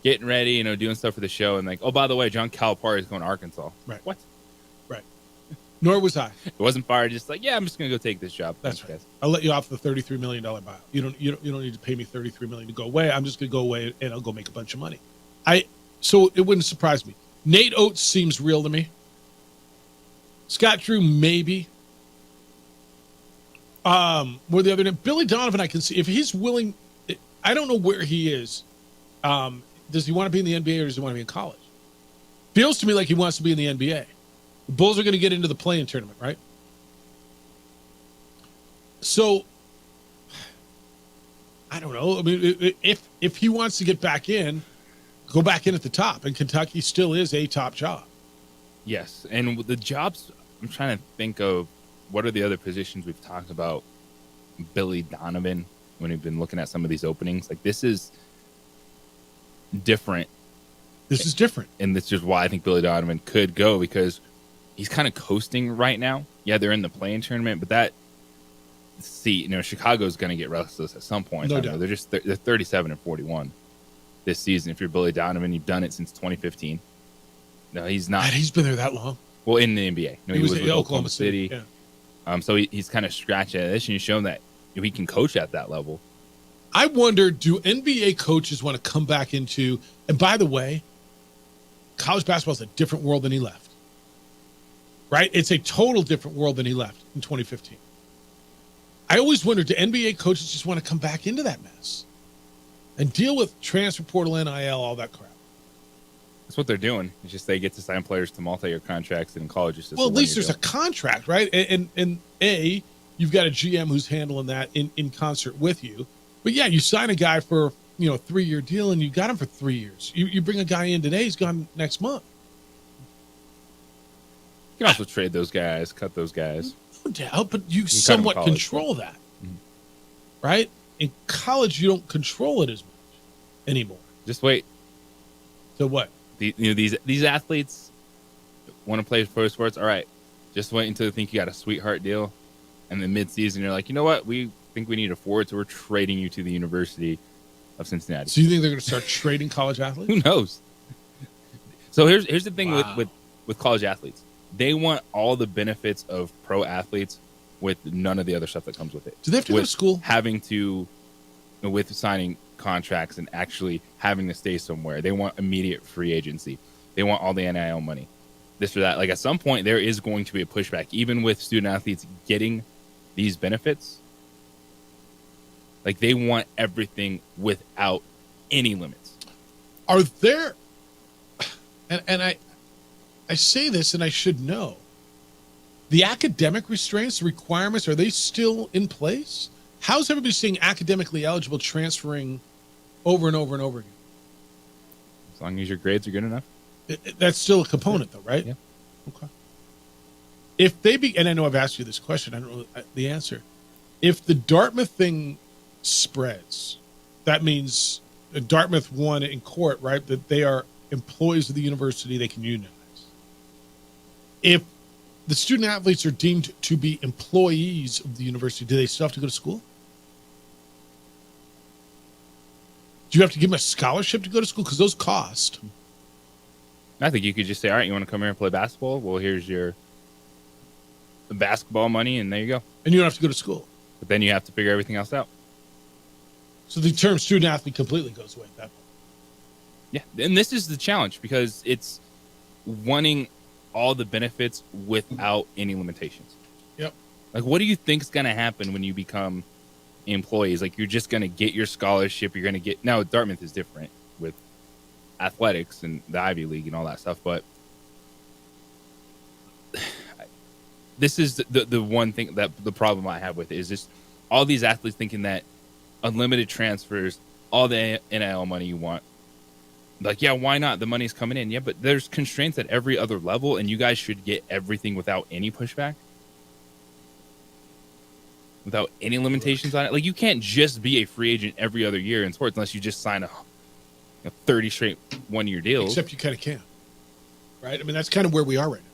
getting ready, doing stuff for the show, and like, oh, by the way, John Calipari is going to Arkansas. Right. What? Right. Nor was I. It wasn't fired. Just like, yeah, I'm just going to go take this job. That's right. I'll let you off the $33 million buyout. You don't need to pay me $33 million to go away. I'm just going to go away and I'll go make a bunch of money. So it wouldn't surprise me. Nate Oates seems real to me. Scott Drew, maybe. Where the other name, Billy Donovan, I can see if he's willing. I don't know where he is. Does he want to be in the NBA or does he want to be in college? Feels to me like he wants to be in the NBA. The Bulls are going to get into the play-in tournament, right? So I don't know. I mean, if he wants to get back in, go back in at the top, and Kentucky still is a top job. Yes, and the jobs, I'm trying to think of what are the other positions we've talked about. Billy Donovan, when we've been looking at some of these openings, like this is different. This is different. And this is why I think Billy Donovan could go, because he's kind of coasting right now. Yeah, they're in the play-in tournament, but that seat, Chicago's going to get restless at some point. No doubt. They're 37-41 this season. If you're Billy Donovan, you've done it since 2015. No, he's not. Man, he's been there that long. Well, in the NBA. He was with Oklahoma City. Yeah. So he's kind of scratching at this, and he's shown that he can coach at that level. I wonder, do NBA coaches want to come back into, and by the way, college basketball is a different world than he left. Right? It's a total different world than he left in 2015. I always wondered, do NBA coaches just want to come back into that mess and deal with transfer portal, NIL, all that crap? That's what they're doing. It's just they get to sign players to multi-year contracts, and in college it's just well, at least there's a contract, right? And you've got a GM who's handling that in concert with you. But yeah, you sign a guy for a 3-year deal, and you got him for 3 years. You bring a guy in today, he's gone next month. You can also trade those guys, cut those guys. No doubt, but you somewhat control that, right? In college, you don't control it as much anymore. Just wait. So what? These athletes want to play pro sports. All right, just wait until they think you got a sweetheart deal, and then mid-season you're like, you know what? We think we need a forward, so we're trading you to the University of Cincinnati. So you think they're going to start trading college athletes? Who knows? So here's the thing with college athletes. They want all the benefits of pro athletes with none of the other stuff that comes with it. Do they have to go to school? Having to, with signing contracts and actually having to stay somewhere. They want immediate free agency. They want all the NIL money, this or that. Like at some point, there is going to be a pushback, even with student athletes getting these benefits. Like they want everything without any limits. Are there, and I say this and I should know, the academic restraints, the requirements, are they still in place? How's everybody staying academically eligible transferring over and over and over again? As long as your grades are good enough. That's still a component though, right? Yeah. Okay. If they and I know I've asked you this question, I don't know the answer. If the Dartmouth thing spreads, that means Dartmouth won in court, right? That they are employees of the university, they can unionize. If the student athletes are deemed to be employees of the university, do they still have to go to school? Do you have to give them a scholarship to go to school? Because those cost. I think you could just say, all right, you want to come here and play basketball? Well, here's your basketball money, and there you go. And you don't have to go to school. But then you have to figure everything else out. So the term student athlete completely goes away at that point. Yeah, and this is the challenge, because it's wanting all the benefits without any limitations. Yep. Like, what do you think is going to happen when you become employees? Like, you're just going to get your scholarship. You're going to get, now Dartmouth is different with athletics and the Ivy League and all that stuff, but this is the one thing that the problem I have with it is just all these athletes thinking that unlimited transfers, all the NIL money you want. Like, yeah, why not? The money's coming in. Yeah, but there's constraints at every other level, and you guys should get everything without any pushback, without any limitations on it. Like, you can't just be a free agent every other year in sports unless you just sign a 30 straight one-year deals. Except you kind of can, right? I mean, that's kind of where we are right now.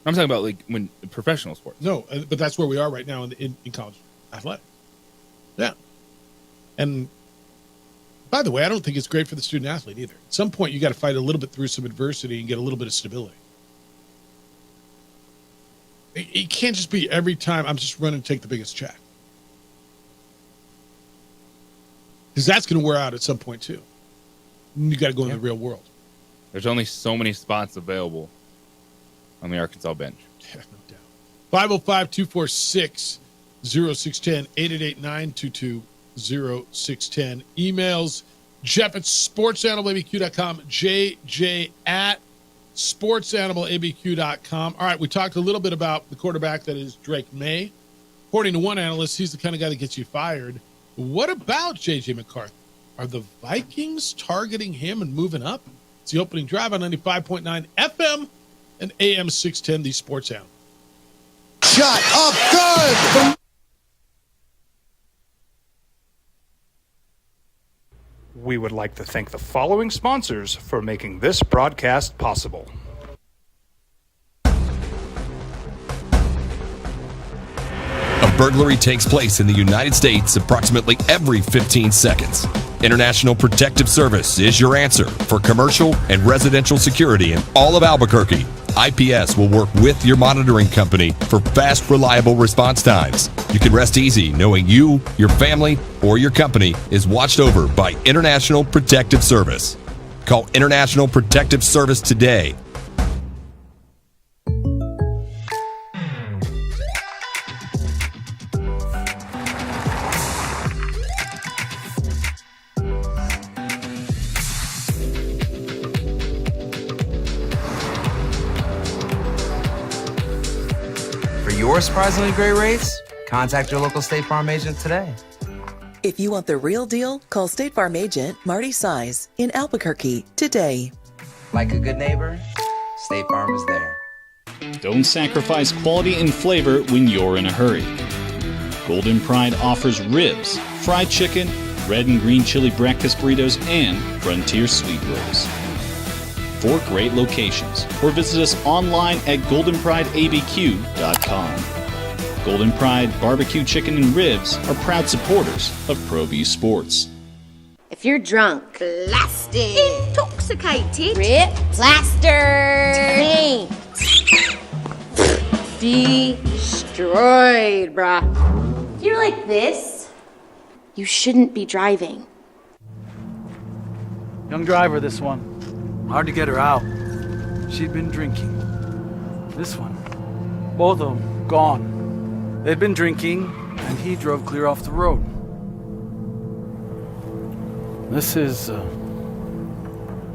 I'm talking about, like, when professional sports. No, but that's where we are right now in college athletics. Yeah. And by the way, I don't think it's great for the student athlete either. At some point, you got to fight a little bit through some adversity and get a little bit of stability. It can't just be every time I'm just running to take the biggest check. Because that's going to wear out at some point too. And you got to go in the real world. There's only so many spots available on the Arkansas bench. Yeah, no doubt. 505-246-0610, 888-922-0610. Emails, Jeff at sportsanimalabq.com, JJ at sportsanimalabq.com. All right, we talked a little bit about the quarterback that is Drake May. According to one analyst, he's the kind of guy that gets you fired. What about J.J. McCarthy? Are the Vikings targeting him and moving up? It's the opening drive on 95.9 FM and AM 610, the Sports Animal. Shot up good. We would like to thank the following sponsors for making this broadcast possible. A burglary takes place in the United States approximately every 15 seconds. International Protective Service is your answer for commercial and residential security in all of Albuquerque. IPS will work with your monitoring company for fast, reliable response times. You can rest easy knowing you, your family, or your company is watched over by International Protective Service. Call International Protective Service today. Your surprisingly great rates? Contact your local State Farm agent today. If you want the real deal, call State Farm agent Marty Size in Albuquerque today. Like a good neighbor, State Farm is there. Don't sacrifice quality and flavor when you're in a hurry. Golden Pride offers ribs, fried chicken, red and green chili breakfast burritos, and Frontier sweet rolls. 4 great locations, or visit us online at goldenprideabq.com. Golden Pride Barbecue Chicken and Ribs are proud supporters of ProView Sports. If you're drunk, blasted, intoxicated, ripped, plastered, taint, destroyed, bruh. If you're like this, you shouldn't be driving. Young driver, this one. Hard to get her out. She'd been drinking. This one. Both of them gone. They'd been drinking, and he drove clear off the road. This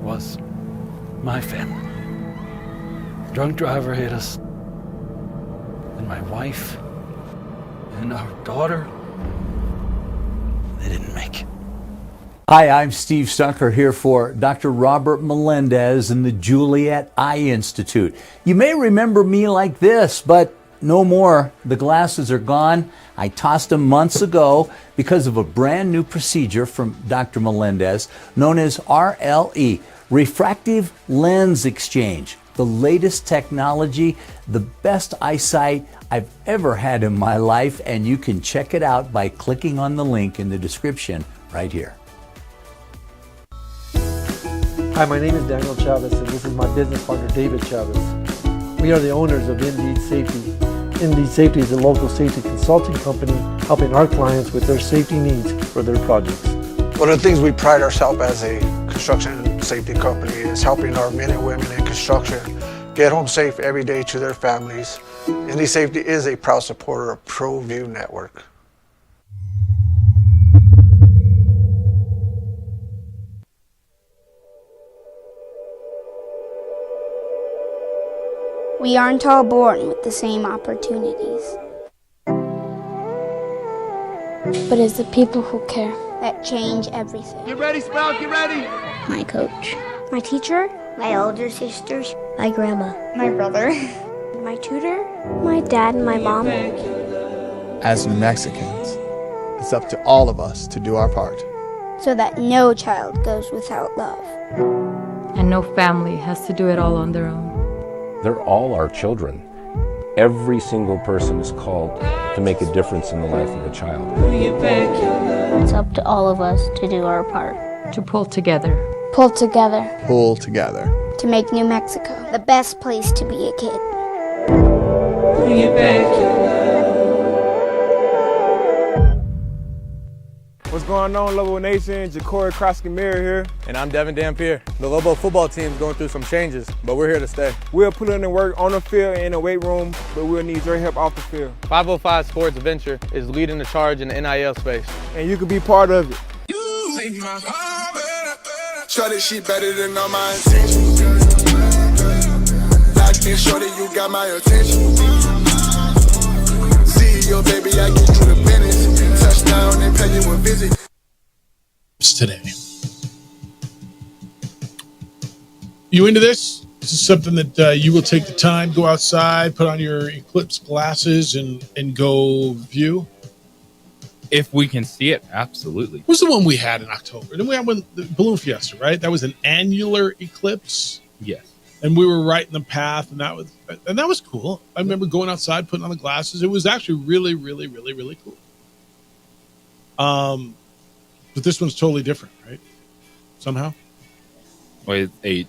was my family. Drunk driver hit us. And my wife and our daughter, they didn't make it. Hi, I'm Steve Stucker here for Dr. Robert Melendez and the Juliet Eye Institute. You may remember me like this, but no more. The glasses are gone. I tossed them months ago because of a brand new procedure from Dr. Melendez known as RLE, Refractive Lens Exchange. The latest technology, the best eyesight I've ever had in my life, and you can check it out by clicking on the link in the description right here. Hi, my name is Daniel Chavez, and this is my business partner, David Chavez. We are the owners of Indeed Safety. Indeed Safety is a local safety consulting company helping our clients with their safety needs for their projects. One of the things we pride ourselves as a construction safety company is helping our men and women in construction get home safe every day to their families. Indeed Safety is a proud supporter of ProView Network. We aren't all born with the same opportunities. But it's the people who care that change everything. Get ready, Spout, get ready! My coach, my teacher, my older sisters, my grandma, my brother, my tutor, my dad, and my mom. As New Mexicans, it's up to all of us to do our part. So that no child goes without love. And no family has to do it all on their own. They're all our children. Every single person is called to make a difference in the life of a child. It's up to all of us to do our part. To pull together. Pull together. Pull together. To make New Mexico the best place to be a kid. What's going on, Lobo Nation? Ja'Cory Cross-Camara here. And I'm Devin Dampier. The Lobo football team's going through some changes, but we're here to stay. We'll put in the work on the field and in the weight room, but we'll need your help off the field. 505 Sports Venture is leading the charge in the NIL space. And you can be part of it. Shorty, she better than all my intentions. Locked in, shorty, you got my attention. See your baby, I get you the business. Touchdown and pay you a visit. You into this? This is something that you will take the time, go outside, put on your eclipse glasses, and go view? If we can see it, absolutely. What was the one we had in October? Then we had one, the Balloon Fiesta, right? That was an annular eclipse. Yes. And we were right in the path, and that was cool. I remember going outside, putting on the glasses. It was actually really, really, really, really cool. But this one's totally different, right? Somehow. With a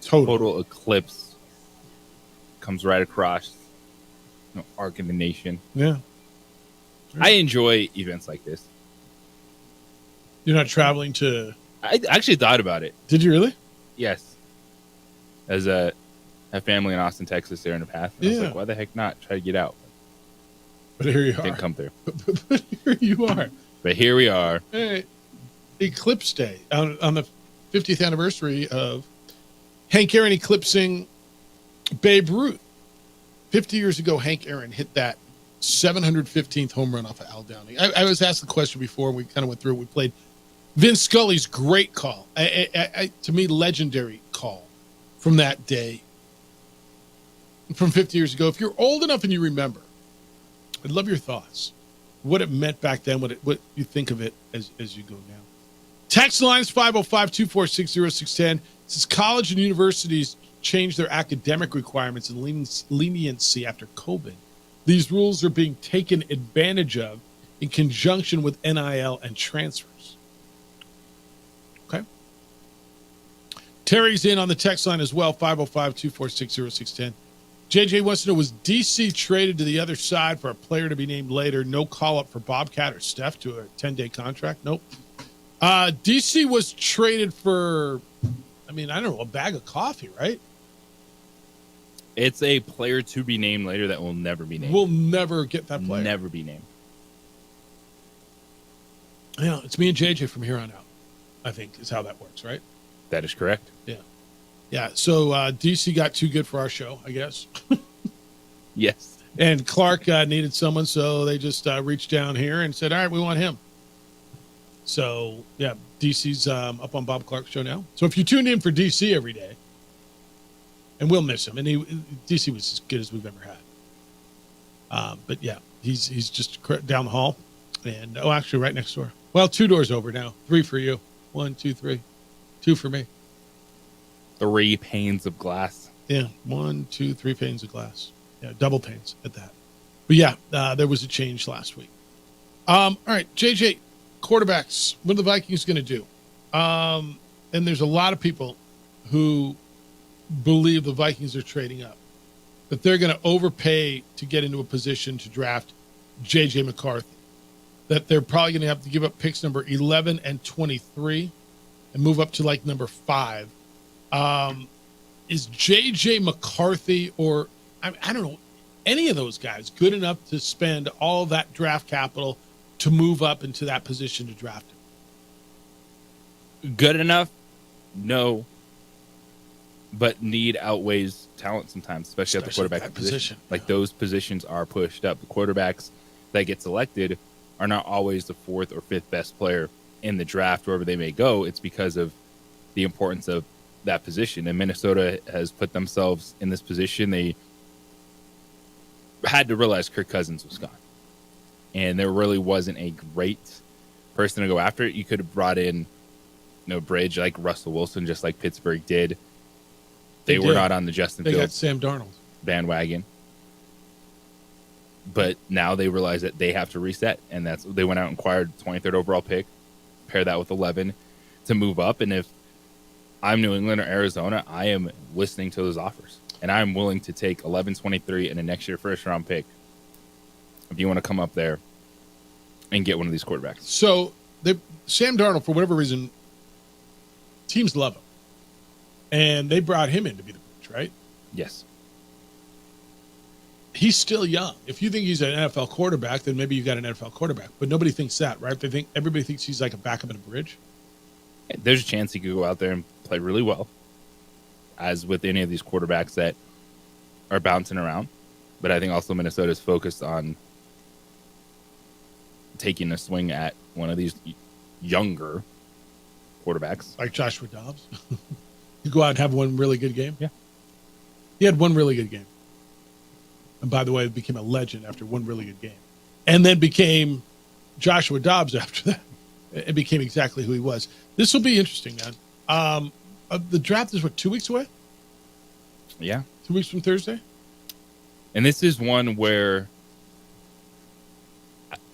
total eclipse comes right across, arc of the nation. Yeah. I enjoy events like this. You're not traveling to... I actually thought about it. Did you really? Yes. As a family in Austin, Texas there in the past. And I was like, why the heck not? Try to get out. But here you are. Didn't come through. But here you are. But here we are. Hey, Eclipse Day on the 50th anniversary of Hank Aaron eclipsing Babe Ruth. 50 years ago, Hank Aaron hit that 715th home run off of Al Downing. I was asked the question before, and we kind of went through it. We played Vince Scully's great call. To me, legendary call from that day, from 50 years ago. If you're old enough and you remember, I'd love your thoughts. What it meant back then, what you think of it as you go now. Text lines 505-246-0610. Says college and universities changed their academic requirements and leniency after COVID. These rules are being taken advantage of in conjunction with NIL and transfers. Okay. Terry's in on the text line as well, 505-246-0610. JJ wants to know, was DC traded to the other side for a player to be named later? No call-up for Bobcat or Steph to a 10-day contract? Nope. DC was traded for, I don't know, a bag of coffee, right? It's a player to be named later that will never be named. We'll never get that player. Never be named. Yeah, it's me and JJ from here on out, I think, is how that works, right? That is correct. Yeah. Yeah, so DC got too good for our show, I guess. Yes. And Clark needed someone, so they just reached down here and said, all right, we want him. So, yeah, DC's up on Bob Clark's show now. So if you tuned in for DC every day, and we'll miss him, and DC was as good as we've ever had. But, yeah, he's just down the hall. And, actually, right next door. Well, 2 doors over now. 3 for you. 1, 2, 3. 2 for me. 3 panes of glass. Yeah, 1, 2, 3 panes of glass. Yeah, double panes at that. But yeah, there was a change last week. All right, JJ, quarterbacks. What are the Vikings going to do? And there's a lot of people who believe the Vikings are trading up, that they're going to overpay to get into a position to draft JJ McCarthy, that they're probably going to have to give up picks number 11 and 23 and move up to like number 5. Is JJ McCarthy or I don't know, any of those guys good enough to spend all that draft capital to move up into that position to draft him? Good enough? No. But need outweighs talent sometimes, especially at the quarterback position. Like those positions are pushed up. The quarterbacks that get selected are not always the 4th or 5th best player in the draft, wherever they may go. It's because of the importance of that position. And Minnesota has put themselves in this position. They had to realize Kirk Cousins was gone. And there really wasn't a great person to go after it. You could have brought in bridge like Russell Wilson, just like Pittsburgh did. They were not on the Justin Fields. They got Sam Darnold bandwagon. But now they realize that they have to reset. And they went out and acquired 23rd overall pick, pair that with 11 to move up. And if I'm New England or Arizona, I am listening to those offers. And I'm willing to take 11, 23 and a next year first round pick if you want to come up there and get one of these quarterbacks. So Sam Darnold, for whatever reason, teams love him. And they brought him in to be the coach, right? Yes. He's still young. If you think he's an NFL quarterback, then maybe you got an NFL quarterback. But nobody thinks that, right? Everybody thinks he's like a backup in a bridge. There's a chance he could go out there and play really well, as with any of these quarterbacks that are bouncing around. But I think also Minnesota is focused on taking a swing at one of these younger quarterbacks. Like Joshua Dobbs? You go out and have one really good game? Yeah. He had one really good game. And by the way, became a legend after one really good game. And then became Joshua Dobbs after that. It became exactly who he was. This will be interesting, man. The draft is, 2 weeks away? Yeah. 2 weeks from Thursday? And this is one where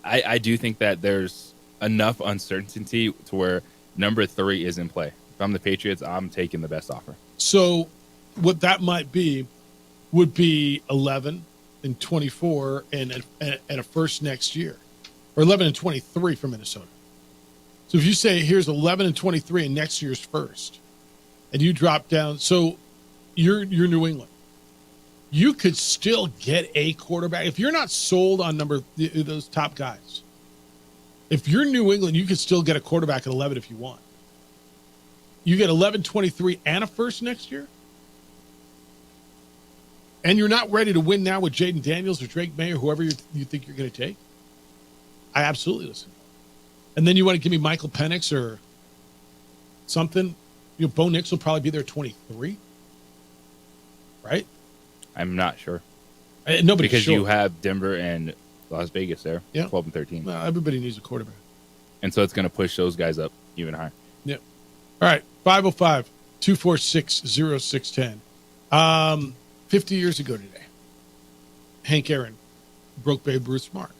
I do think that there's enough uncertainty to where number 3 is in play. If I'm the Patriots, I'm taking the best offer. So what that might be would be 11 and 24 and a first next year, or 11 and 23 for Minnesota. So if you say here's 11 and 23 and next year's first, and you drop down, so you're New England, you could still get a quarterback if you're not sold on those top guys. If you're New England, you could still get a quarterback at 11 if you want. You get 11, 23, and a first next year? And you're not ready to win now with Jaden Daniels or Drake May or whoever you think you're going to take? I absolutely listen. And then you want to give me Michael Penix or something? Bo Nix will probably be there at 23, right? I'm not sure. Nobody's because sure. you have Denver and Las Vegas there, 12 and 13. Well, everybody needs a quarterback. And so it's going to push those guys up even higher. Yep. All right, 505-246-0610. 50 years ago today, Hank Aaron broke Babe Ruth's mark.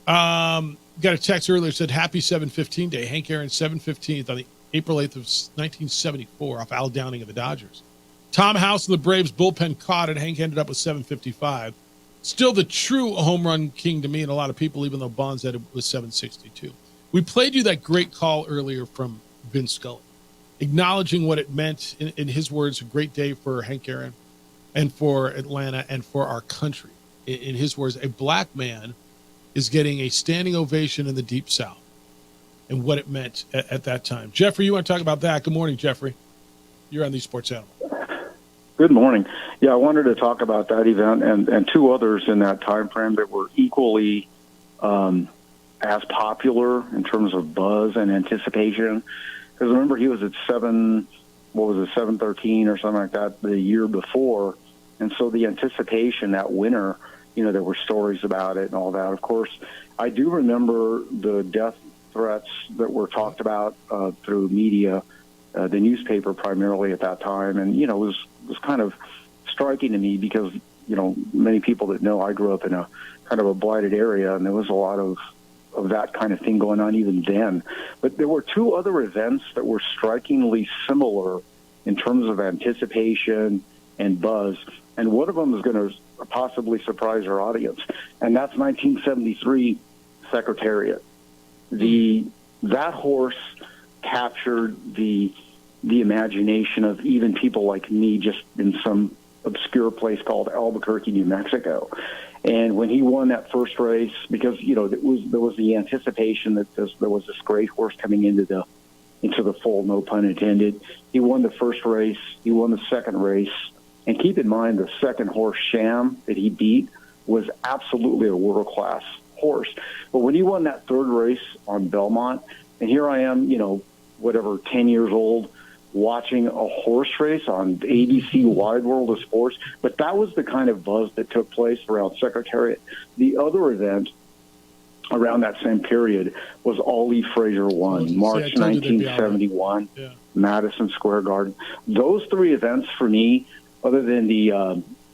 Got a text earlier, said happy 7-15 day. Hank Aaron 7-15th on the April 8th of 1974 off Al Downing of the Dodgers. Tom House and the Braves bullpen caught it. Hank ended up with 755. Still the true home run king to me and a lot of people, even though Bonds said it was 762. We played you that great call earlier from Vince Scully, acknowledging what it meant, in his words, a great day for Hank Aaron and for Atlanta and for our country. In his words, a black man is getting a standing ovation in the Deep South and what it meant at that time. Jeffrey, you want to talk about that? Good morning, Jeffrey. You're on the Sports Animal. Good morning. Yeah, I wanted to talk about that event and two others in that time frame that were equally as popular in terms of buzz and anticipation. Because remember, he was at 713 or something like that the year before. And so the anticipation that winter, there were stories about it and all that. Of course, I do remember the death threats that were talked about through media, the newspaper primarily at that time. And, it was kind of striking to me because, many people that know I grew up in a kind of a blighted area, and there was a lot of that kind of thing going on even then. But there were two other events that were strikingly similar in terms of anticipation and buzz. And one of them is going to possibly surprise our audience, and that's 1973 Secretariat. That horse captured the imagination of even people like me, just in some obscure place called Albuquerque, New Mexico. And when he won that first race, because there was the anticipation that there was this great horse coming into the fold, no pun intended. He won the first race. He won the second race. And keep in mind, the second horse, Sham, that he beat was absolutely a world-class horse. But when he won that third race on Belmont, and here I am, 10 years old, watching a horse race on ABC Wide World of Sports. But that was the kind of buzz that took place around Secretariat. The other event around that same period was Ali Frazier won, March 1971, Madison Square Garden. Those three events for me, other than the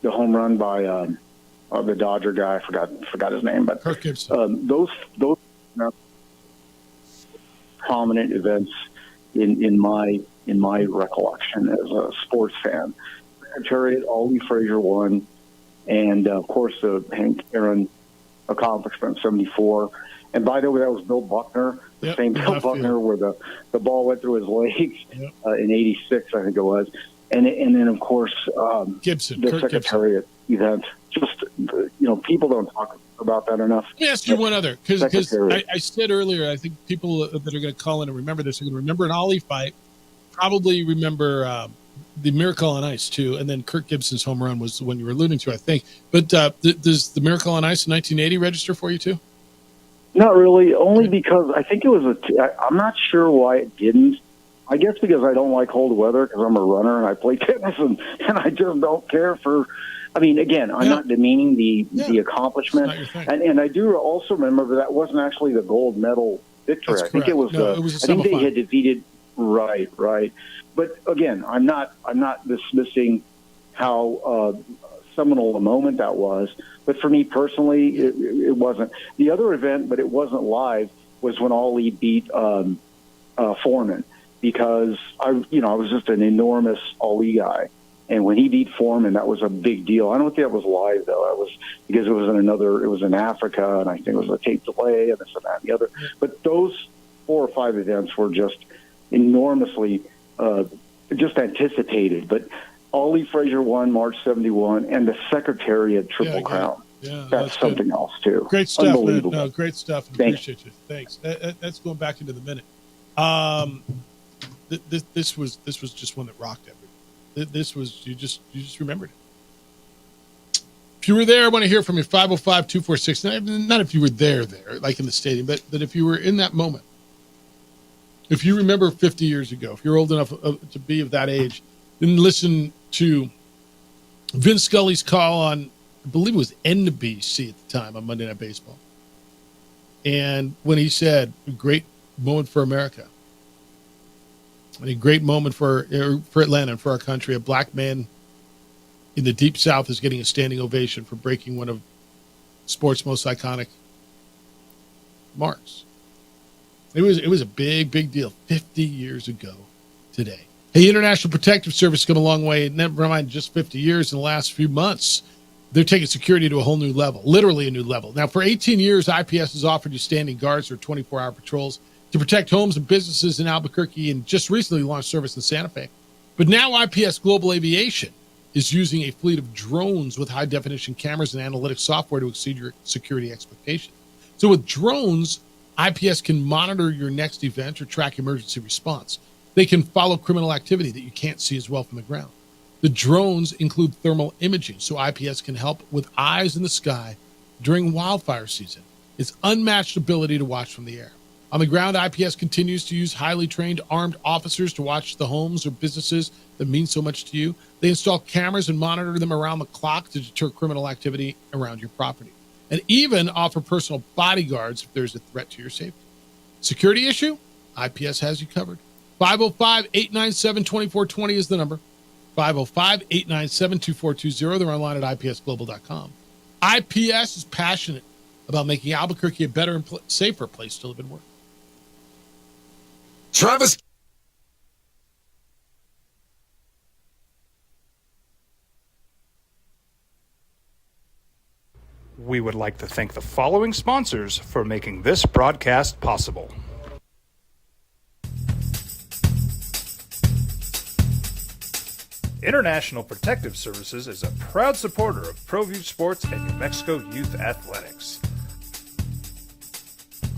home run by the Dodger guy, I forgot his name, but Kirk Gibson. Those prominent events in my recollection as a sports fan. Secretariat, Ali Frazier won, and of course the Hank Aaron accomplishment, 74. And by the way, that was Bill Buckner, the same Bill Buckner where the ball went through his legs in '86, I think it was. And then, of course, Gibson, the Kirk Secretariat event. Just, people don't talk about that enough. Let me ask you one other, because I said earlier, I think people that are going to call in and remember this are going to remember an Ali fight, probably remember the Miracle on Ice, too, and then Kirk Gibson's home run was the one you were alluding to, I think. But does the Miracle on Ice in 1980 register for you, too? Not really, only because I think it was I'm not sure why it didn't, I guess because I don't like cold weather, because I'm a runner and I play tennis, and I just don't care for. I mean, again, I'm not demeaning the accomplishment, and I do also remember that wasn't actually the gold medal victory. I think it was. I think they had defeated. Right. But again, I'm not dismissing how seminal a moment that was. But for me personally, it wasn't. The other event, but it wasn't live, was when Ali beat Foreman, because I was just an enormous Ali guy. And when he beat Foreman, that was a big deal. I don't think that was live, though. That was because it was in Africa, and I think it was a tape delay, and this and that and the other. But those 4 or 5 events were just enormously just anticipated. But Ali Frazier won March 71, and the Secretariat Triple Crown. Yeah, that's something else, too. Great stuff, Unbelievable. man. No, great stuff. Appreciate you. Thanks. That's going back into the minute. This was just one that rocked everything. This was, you just remembered it. If you were there, I want to hear from you. 505-246. Not if you were there, like in the stadium, but if you were in that moment. If you remember 50 years ago, if you're old enough to be of that age, then listen to Vince Scully's call on, I believe it was NBC at the time, on Monday Night Baseball. And when he said, a great moment for America. And a great moment for Atlanta and for our country. A black man in the Deep South is getting a standing ovation for breaking one of sports' most iconic marks. It was a big deal 50 years ago today. Hey, International Protective Service has come a long way. Never mind just 50 years. In the last few months, they're taking security to a whole new level, literally a new level. Now, for 18 years, IPS has offered you standing guards or 24-hour patrols to protect homes and businesses in Albuquerque, and just recently launched service in Santa Fe. But now IPS Global Aviation is using a fleet of drones with high-definition cameras and analytics software to exceed your security expectations. So with drones, IPS can monitor your next event or track emergency response. They can follow criminal activity that you can't see as well from the ground. The drones include thermal imaging, so IPS can help with eyes in the sky during wildfire season. It's unmatched ability to watch from the air. On the ground, IPS continues to use highly trained armed officers to watch the homes or businesses that mean so much to you. They install cameras and monitor them around the clock to deter criminal activity around your property, and even offer personal bodyguards if there's a threat to your safety. Security issue? IPS has you covered. 505-897-2420 is the number. 505-897-2420. They're online at ipsglobal.com. IPS is passionate about making Albuquerque a better and safer place to live and work. Travis. We would like to thank the following sponsors for making this broadcast possible. International Protective Services is a proud supporter of ProView Sports and New Mexico Youth Athletics.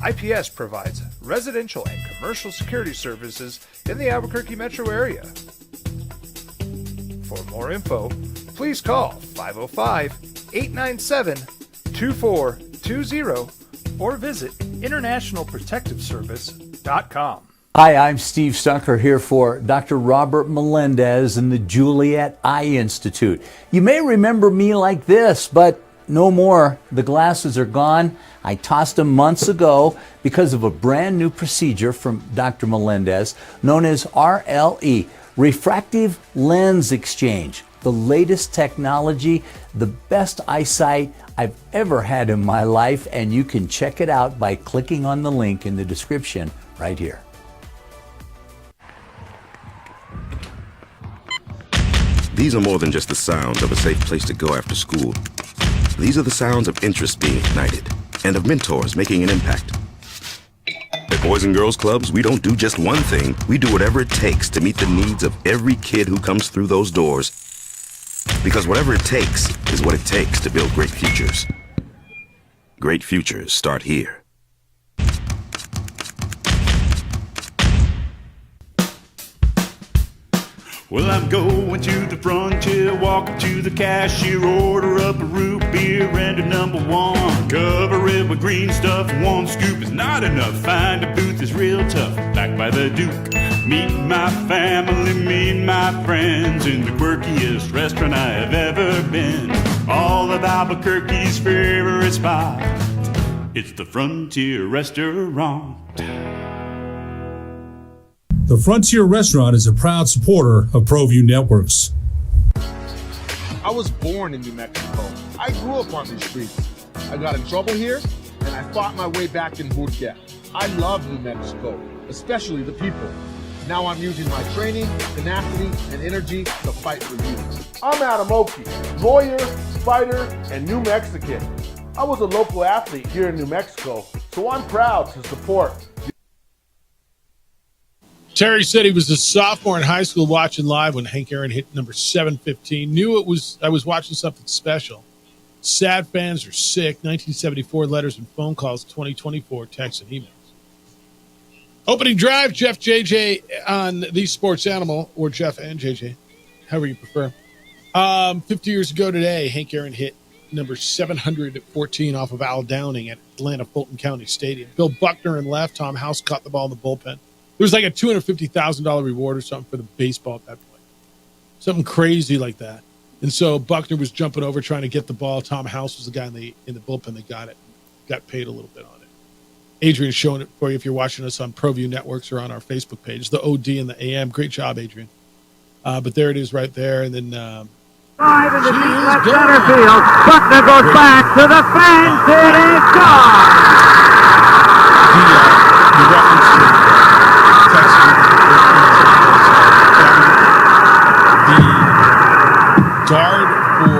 IPS provides residential and commercial security services in the Albuquerque metro area. For more info, please call 505-897-2420 or visit internationalprotectiveservice.com. Hi, I'm Steve Stucker here for Dr. Robert Melendez and the Juliet Eye Institute. You may remember me like this, but no more. The glasses are gone. I tossed them months ago because of a brand new procedure from Dr. Melendez known as RLE, Refractive Lens Exchange. The latest technology, the best eyesight I've ever had in my life, and you can check it out by clicking on the link in the description right here. These are more than just the sounds of a safe place to go after school. These are the sounds of interest being ignited and of mentors making an impact. At Boys and Girls Clubs, we don't do just one thing. We do whatever it takes to meet the needs of every kid who comes through those doors. Because whatever it takes is what it takes to build great futures. Great futures start here. Well, I'm going to the frontier, walking to the cashier, order up a root beer and a number one. Cover it with green stuff, one scoop is not enough. Find a booth is real tough, back by the Duke. Meet my family, meet my friends in the quirkiest restaurant I have ever been. All of Albuquerque's favorite spot, it's the Frontier Restaurant. The Frontier Restaurant is a proud supporter of ProView Networks. I was born in New Mexico. I grew up on these streets. I got in trouble here, and I fought my way back in Burquerque. I love New Mexico, especially the people. Now I'm using my training, tenacity, and energy to fight for you. I'm Adam Oki, lawyer, fighter, and New Mexican. I was a local athlete here in New Mexico, so I'm proud to support. Terry said he was a sophomore in high school watching live when Hank Aaron hit number 715. Knew I was watching something special. Sad fans are sick. 1974 letters and phone calls. 2024 texts and emails. Opening drive, Jeff JJ on the Sports Animal, or Jeff and JJ, however you prefer. 50 years ago today, Hank Aaron hit number 714 off of Al Downing at Atlanta Fulton County Stadium. Bill Buckner in left. Tom House caught the ball in the bullpen. There was like a $250,000 reward or something for the baseball at that point. Something crazy like that. And so Buckner was jumping over trying to get the ball. Tom House was the guy in the bullpen that got it. Got paid a little bit on it. Adrian's showing it for you if you're watching us on ProView Networks or on our Facebook page. The OD and the AM. Great job, Adrian. But there it is right there. And then Drive in the deep left center field. Buckner goes back to the fence. It is gone. The reference to the guard for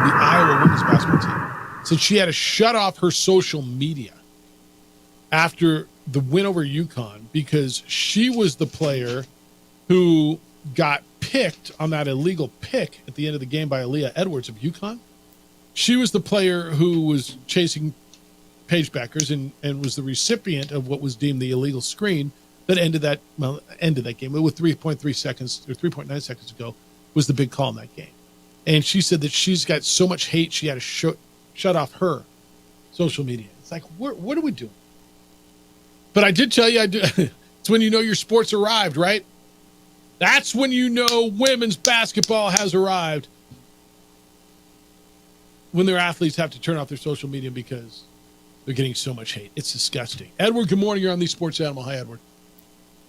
the Iowa women's basketball team said she had to shut off her social media after the win over UConn because she was the player who got picked on that illegal pick at the end of the game by Aaliyah Edwards of UConn. She was the player who was chasing Paige Beckers and was the recipient of what was deemed the illegal screen that ended that game with 3.3 seconds or 3.9 seconds ago was the big call in that game. And she said that she's got so much hate she had to shut off her social media. It's like, what are we doing? But I did tell you, it's when you know your sport's arrived, right? That's when you know women's basketball has arrived. When their athletes have to turn off their social media because they're getting so much hate. It's disgusting. Edward, good morning. You're on the Sports Animal. Hi, Edward.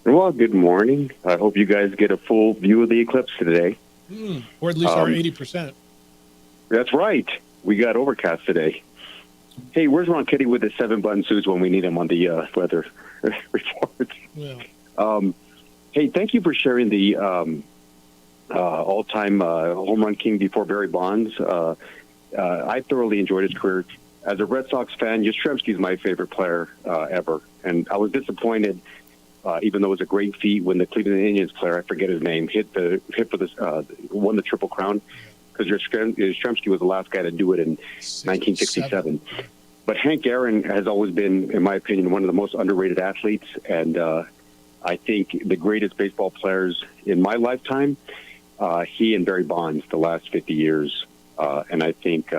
Well, good morning. I hope you guys get a full view of the eclipse today. Or at least our 80%. That's right. We got overcast today. Hey, where's Ron Kitty with the 7-button suits when we need him on the weather reports? Well. Hey, thank you for sharing the all-time home run king before Barry Bonds. I thoroughly enjoyed his career. As a Red Sox fan, Yastrzemski is my favorite player ever. And I was disappointed, even though it was a great feat when the Cleveland Indians player, I forget his name, won the Triple Crown, because Yastrzemski was the last guy to do it in 1967. But Hank Aaron has always been, in my opinion, one of the most underrated athletes, and I think the greatest baseball players in my lifetime, he and Barry Bonds, the last 50 years, and I think,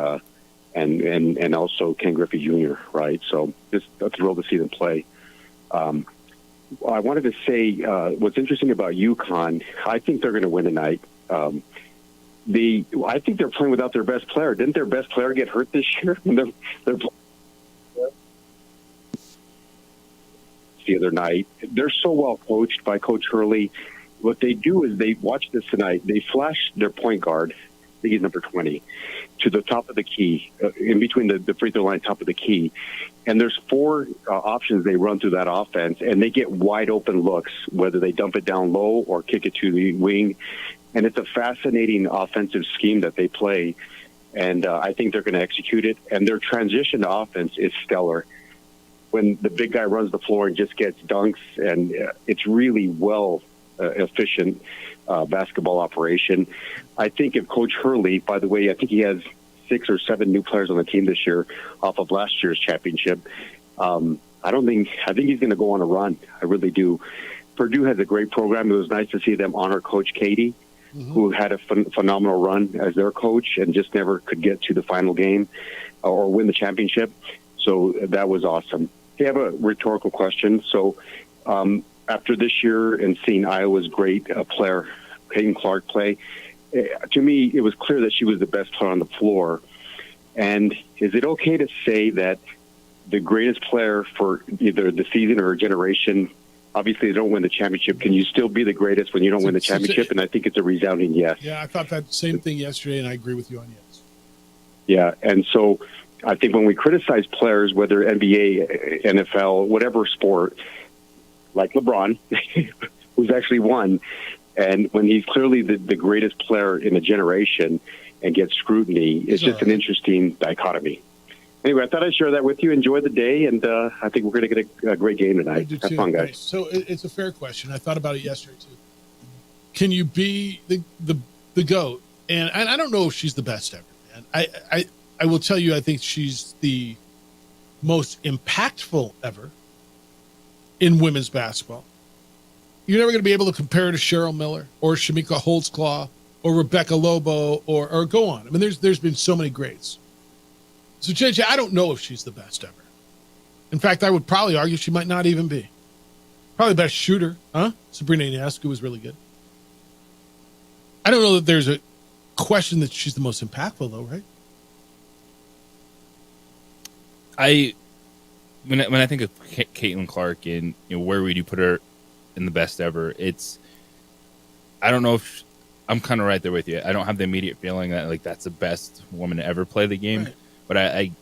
and also Ken Griffey Jr., right? So just thrilled to see them play. I wanted to say what's interesting about UConn, I think they're going to win tonight. I think they're playing without their best player. Didn't their best player get hurt this year? They're the other night. They're so well coached by Coach Hurley. What they do is they watch this tonight. They flash their point guard, I think he's number 20, to the top of the key, in between the free throw line, top of the key. And there's 4 options they run through that offense, and they get wide open looks, whether they dump it down low or kick it to the wing. And it's a fascinating offensive scheme that they play, and I think they're going to execute it. And their transition to offense is stellar. When the big guy runs the floor and just gets dunks, and it's really efficient basketball operation. I think if Coach Hurley, by the way, I think he has 6 or 7 new players on the team this year off of last year's championship. I think he's going to go on a run. I really do. Purdue has a great program. It was nice to see them honor Coach Katie, who had a phenomenal run as their coach and just never could get to the final game or win the championship. So that was awesome. I have a rhetorical question. So after this year and seeing Iowa's great player, Caitlin Clark, play, to me, it was clear that she was the best player on the floor. And is it okay to say that the greatest player for either the season or a generation, obviously they don't win the championship, can you still be the greatest when you don't win the championship? And I think it's a resounding yes. Yeah, I thought that same thing yesterday, and I agree with you on yes. Yeah, and so I think when we criticize players, whether NBA, NFL, whatever sport, like LeBron, who's actually won, and when he's clearly the greatest player in a generation and gets scrutiny, it's just an interesting dichotomy. Anyway, I thought I'd share that with you. Enjoy the day, and I think we're going to get a great game tonight. Have fun, guys. Nice. So it's a fair question. I thought about it yesterday, too. Can you be the GOAT? And I don't know if she's the best ever, man. I will tell you, I think she's the most impactful ever in women's basketball. You're never going to be able to compare her to Cheryl Miller or Shamika Holtzclaw or Rebecca Lobo or go on. I mean, there's been so many greats. So, JJ, I don't know if she's the best ever. In fact, I would probably argue she might not even be. Probably the best shooter, huh? Sabrina Ionescu was really good. I don't know that there's a question that she's the most impactful, though, right? When I think of Caitlin Clark and where would you put her in the best ever, I don't know if I'm kind of right there with you. I don't have the immediate feeling that that's the best woman to ever play the game, right. But I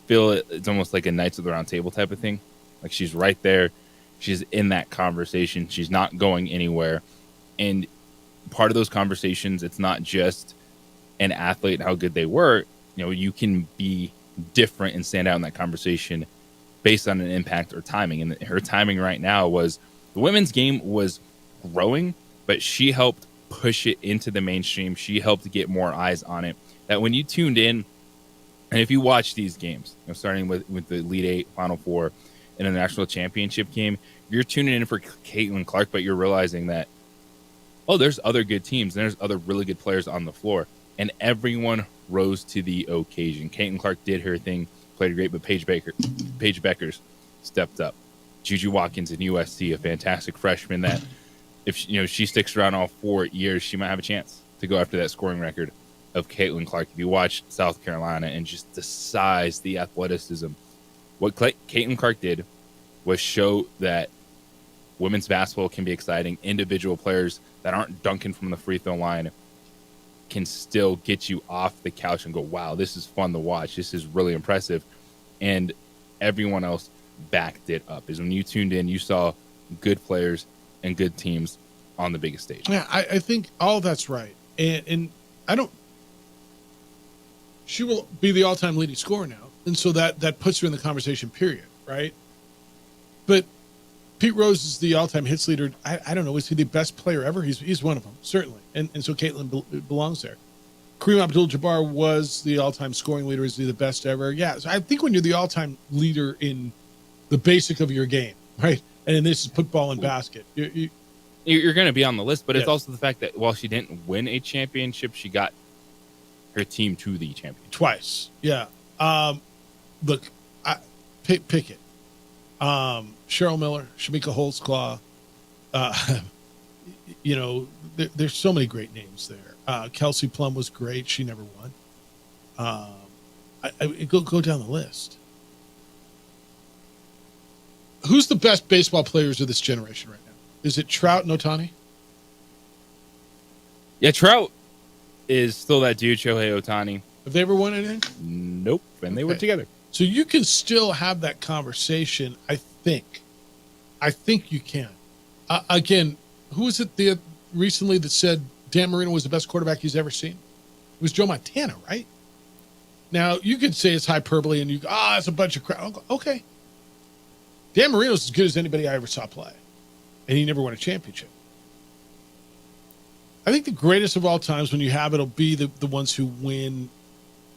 feel it's almost like a Knights of the Round Table type of thing. Like she's right there, she's in that conversation, she's not going anywhere, and part of those conversations, it's not just an athlete and how good they were. You can be different and stand out in that conversation based on an impact or timing. And her timing right now was the women's game was growing, but she helped push it into the mainstream. She helped get more eyes on it. That when you tuned in, and if you watch these games, starting with the Elite Eight, Final Four, and the national championship game, you're tuning in for Caitlin Clark, but you're realizing that, there's other good teams and there's other really good players on the floor. And everyone rose to the occasion. Caitlin Clark did her thing, played great, but Paige Beckers stepped up. Juju Watkins in USC, a fantastic freshman that if she sticks around all 4 years, she might have a chance to go after that scoring record of Caitlin Clark. If you watch South Carolina and just the size, the athleticism, what Caitlin Clark did was show that women's basketball can be exciting. Individual players that aren't dunking from the free throw line can still get you off the couch and go, wow, this is fun to watch. This is really impressive. And everyone else backed it up. Is when you tuned in, you saw good players and good teams on the biggest stage. Yeah, I think all that's right. And I don't, she will be the all-time leading scorer now. And so that puts her in the conversation, period, right? But Pete Rose is the all-time hits leader. I don't know. Is he the best player ever? He's one of them, certainly. And so Caitlin belongs there. Kareem Abdul-Jabbar was the all-time scoring leader. Is he the best ever? Yeah. So I think when you're the all-time leader in the basic of your game, right? And this is football and basket. You're going to be on the list, but it's also the fact that while she didn't win a championship, she got her team to the championship. Twice. Yeah. Look, pick it. Cheryl Miller, Shamika Holtzclaw, there's so many great names there. Kelsey Plum was great. She never won. Go down the list. Who's the best baseball players of this generation right now? Is it Trout and Ohtani? Yeah, Trout is still that dude, Shohei Ohtani. Have they ever won anything? Nope, and they were together. So you can still have that conversation, I think. I think you can. Again, who was it recently that said Dan Marino was the best quarterback he's ever seen? It was Joe Montana, right? Now, you could say it's hyperbole and it's a bunch of crap. Okay. Dan Marino's as good as anybody I ever saw play. And he never won a championship. I think the greatest of all times when you have it will be the ones who win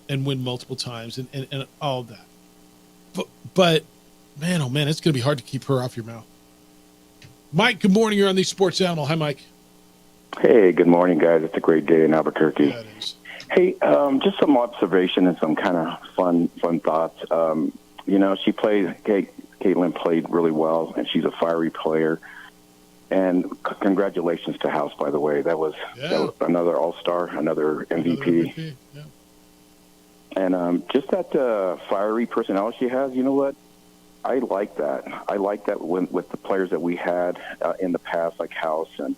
and win multiple times and all of that. But man, oh man, it's going to be hard to keep her off your mouth. Mike, good morning. You're on the Sports Animal. Hi, Mike. Hey, good morning, guys. It's a great day in Albuquerque. Yeah, it is. Hey, just some observation and some kind of fun thoughts. She played. Caitlin played really well, and she's a fiery player. And congratulations to House, by the way. That was another All-Star, another MVP. Yeah. And just that fiery personality she has. You know what? I like that. I like that with the players that we had in the past, like House, and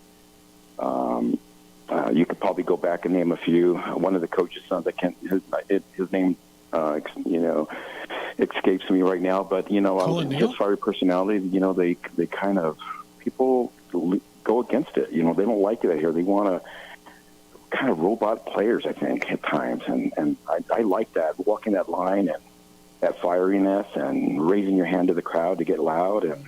you could probably go back and name a few. One of the coach's sons, his name, escapes me right now. But just fiery personality. They kind of people go against it. They don't like it out here. They want to kind of robot players, I think, at times, and I like that, walking that line and that fieriness and raising your hand to the crowd to get loud, and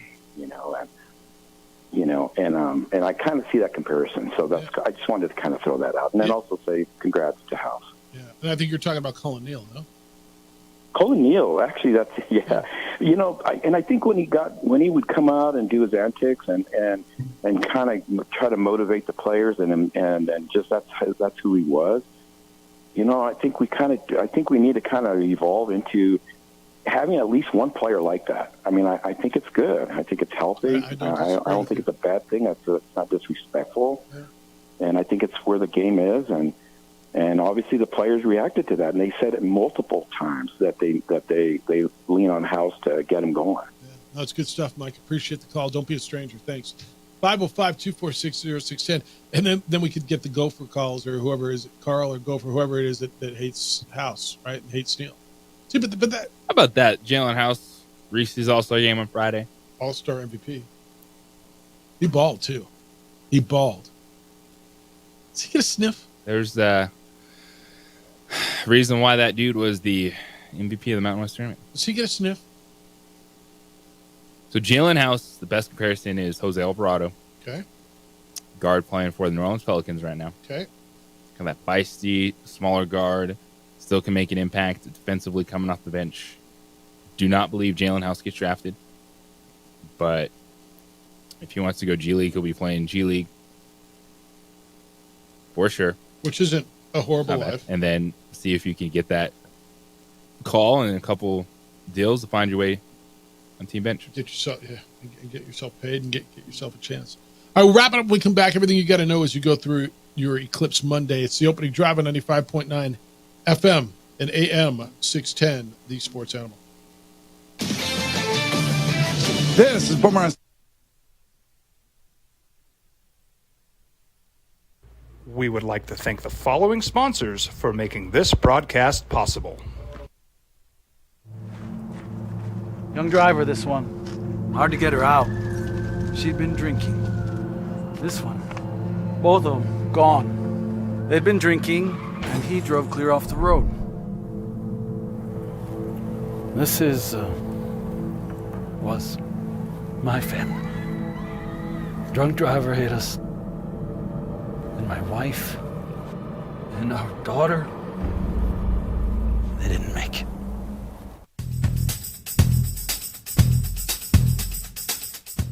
I kind of see that comparison. So I just wanted to kind of throw that out, and then also say congrats to House. Yeah, and I think you're talking about Colin Neal, no? Colin Neal, actually, that's I think when he would come out and do his antics and kind of try to motivate the players and just that's who he was. I think we need to kind of evolve into having at least one player like that. I mean, I think it's good. I think it's healthy. I don't think it's a bad thing. It's not disrespectful, and I think it's where the game is. And obviously the players reacted to that, and they said it multiple times that they lean on House to get him going. Yeah. No, it's good stuff, Mike. Appreciate the call. Don't be a stranger. Thanks. 505-246-0610. And then we could get the Gopher calls, or whoever is it, Carl or Gopher, whoever it is that hates House, right, and hates Neal. See, but that. How about that? Jalen House, Reese's All-Star game on Friday. All-Star MVP. He balled, too. He balled. Does he get a sniff? There's the reason why that dude was the MVP of the Mountain West Tournament. Does he get a sniff? So Jalen House, the best comparison is Jose Alvarado. Okay. Guard playing for the New Orleans Pelicans right now. Okay. Kind of that feisty, smaller guard. Still can make an impact defensively coming off the bench. Do not believe Jalen House gets drafted. But if he wants to go G League, he'll be playing G League. For sure. Which isn't a horrible life. And then see if you can get that call and a couple deals to find your way on team bench. Get yourself paid and get yourself a chance. All right, we'll wrap it up when we come back. Everything you got to know as you go through your Eclipse Monday. It's the opening drive on 95.9 FM and AM 610, the Sports Animal. This is Boomerang. We would like to thank the following sponsors for making this broadcast possible. Young driver, this one. Hard to get her out. She'd been drinking. This one. Both of them gone. They'd been drinking, and he drove clear off the road. This was my family. Drunk driver hit us. And my wife and our daughter, they didn't make it.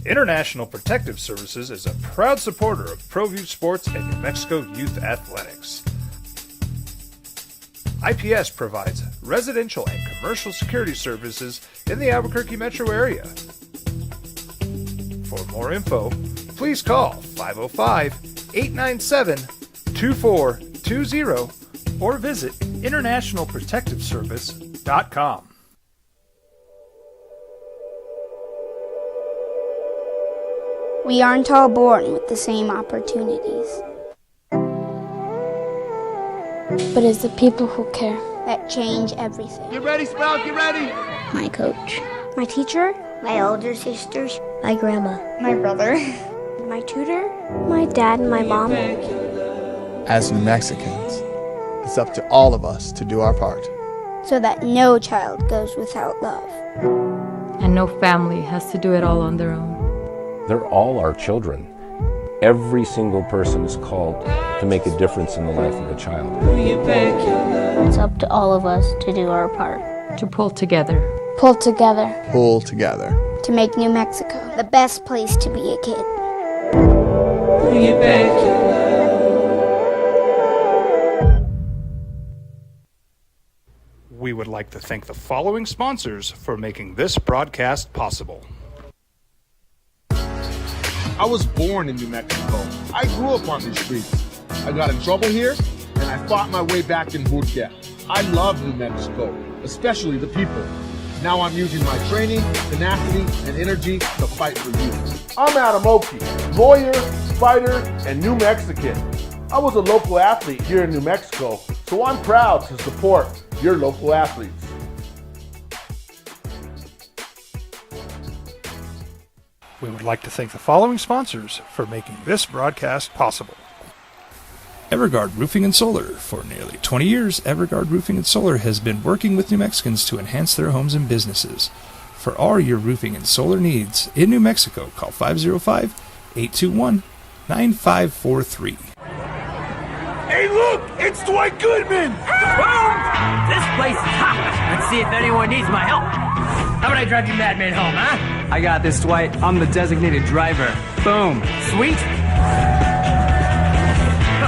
International Protective Services is a proud supporter of ProView Sports and New Mexico Youth Athletics. IPS provides residential and commercial security services in the Albuquerque metro area. For more info, please call 505-897-2420 or visit internationalprotectiveservice.com. We aren't all born with the same opportunities. But it's the people who care that change everything. Get ready, Sprout, get ready! My coach. My teacher. My older sisters. My grandma. My brother. My tutor. My dad and my mom. As New Mexicans, it's up to all of us to do our part. So that no child goes without love. And no family has to do it all on their own. They're all our children. Every single person is called to make a difference in the life of a child. It's up to all of us to do our part. To pull together. Pull together. Pull together. To make New Mexico the best place to be a kid. bring it back to love. We would like to thank the following sponsors for making this broadcast possible. I was born in New Mexico. I grew up on these streets. I got in trouble here, and I fought my way back in boot camp. I love New Mexico, especially the people. Now I'm using my training, tenacity, and energy to fight for you. I'm Adam Oki, lawyer, fighter, and New Mexican. I was a local athlete here in New Mexico, so I'm proud to support your local athletes. We would like to thank the following sponsors for making this broadcast possible. Everguard Roofing and Solar. For nearly 20 years, Everguard Roofing and Solar has been working with New Mexicans to enhance their homes and businesses. For all your roofing and solar needs in New Mexico, call 505-821-9543. Hey, look! It's Dwight Goodman! Boom! This place is hot. Let's see if anyone needs my help. How about I drive you madman home, huh? I got this, Dwight. I'm the designated driver. Boom. Sweet.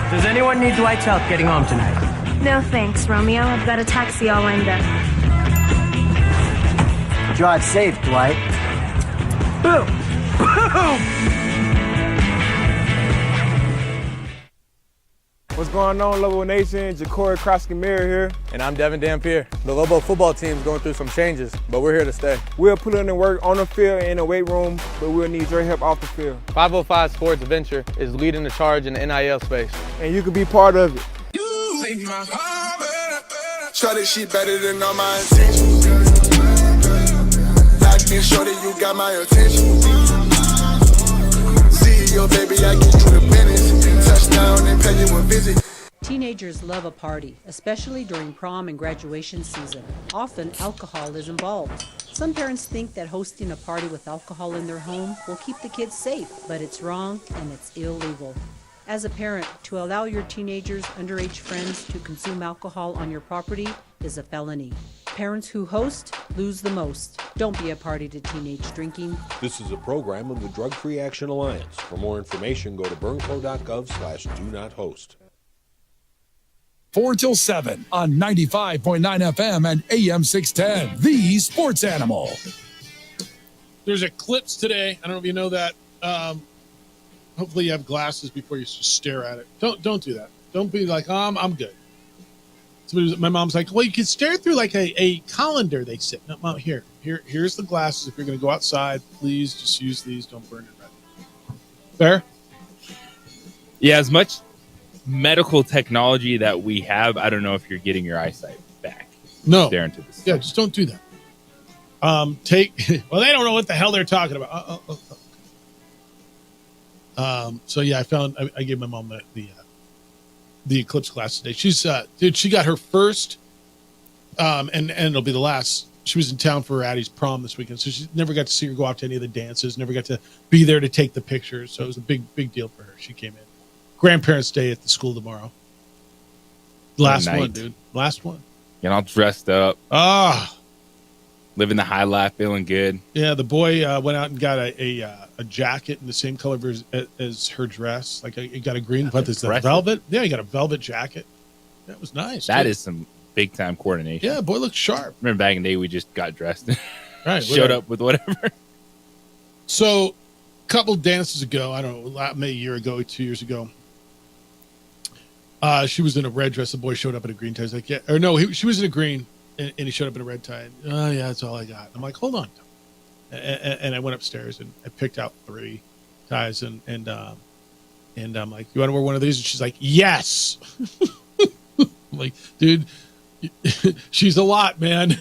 Does anyone need Dwight's help getting home tonight? No thanks, Romeo. I've got a taxi all lined up. Drive safe, Dwight. Boom! Boom! What's going on, Lobo Nation? Ja'Cory Krosky-Meyer here. And I'm Devin Dampier. The Lobo football team's going through some changes, but we're here to stay. We'll put in the work on the field and in the weight room, but we'll need your help off the field. 505 Sports Venture is leading the charge in the NIL space. And you can be part of it. Shorty, she better than all my intentions. Locked in, shorty, you got my attention. CEO, baby, I get you the business. Touchdown and pay you a visit. Teenagers love a party, especially during prom and graduation season. Often, alcohol is involved. Some parents think that hosting a party with alcohol in their home will keep the kids safe, but it's wrong and it's illegal. As a parent, to allow your teenagers' underage friends to consume alcohol on your property is a felony. Parents who host lose the most. Don't be a party to teenage drinking. This is a program of the Drug Free Action Alliance. For more information, go to burnco.gov/do-not-host. 4 till 7 on 95.9 FM and AM 610, the sports animal. There's eclipse today. I don't know if you know that. Hopefully you have glasses before you just stare at it. Don't do that. Don't be like, I'm good. My mom's like, well, you can stare through like a colander, they said. No, Mom, here's the glasses. If you're going to go outside, please just use these. Don't burn it red. Fair? Yeah, as much medical technology that we have, I don't know if you're getting your eyesight back. No. Staring to this. Yeah, just don't do that. Well, they don't know what the hell they're talking about. So yeah, I gave my mom the eclipse class today. She's she got her first, and it'll be the last. She was in town for Addie's prom this weekend, so she never got to see her go out to any of the dances, never got to be there to take the pictures. So it was a big deal for her. She came in. Grandparents' day at the school tomorrow. Last one, dude. Last one. Getting all dressed up. Living the high life, feeling good. Yeah, the boy went out and got a jacket in the same color as her dress. Like he got a green, but there's a velvet. Yeah, he got a velvet jacket. That was nice. That is some big time coordination. Yeah, boy looks sharp. Remember back in the day, we just got dressed and showed up with whatever. So, a couple dances ago, I don't know, maybe a year ago, 2 years ago, she was in a red dress. The boy showed up in a green tie. I was like, yeah, or no, she was in a green. And he showed up in a red tie. Oh, yeah, that's all I got. I'm like, hold on. And I went upstairs and I picked out 3 ties. And I'm like, you want to wear one of these? And she's like, yes. I'm like, dude, she's a lot, man.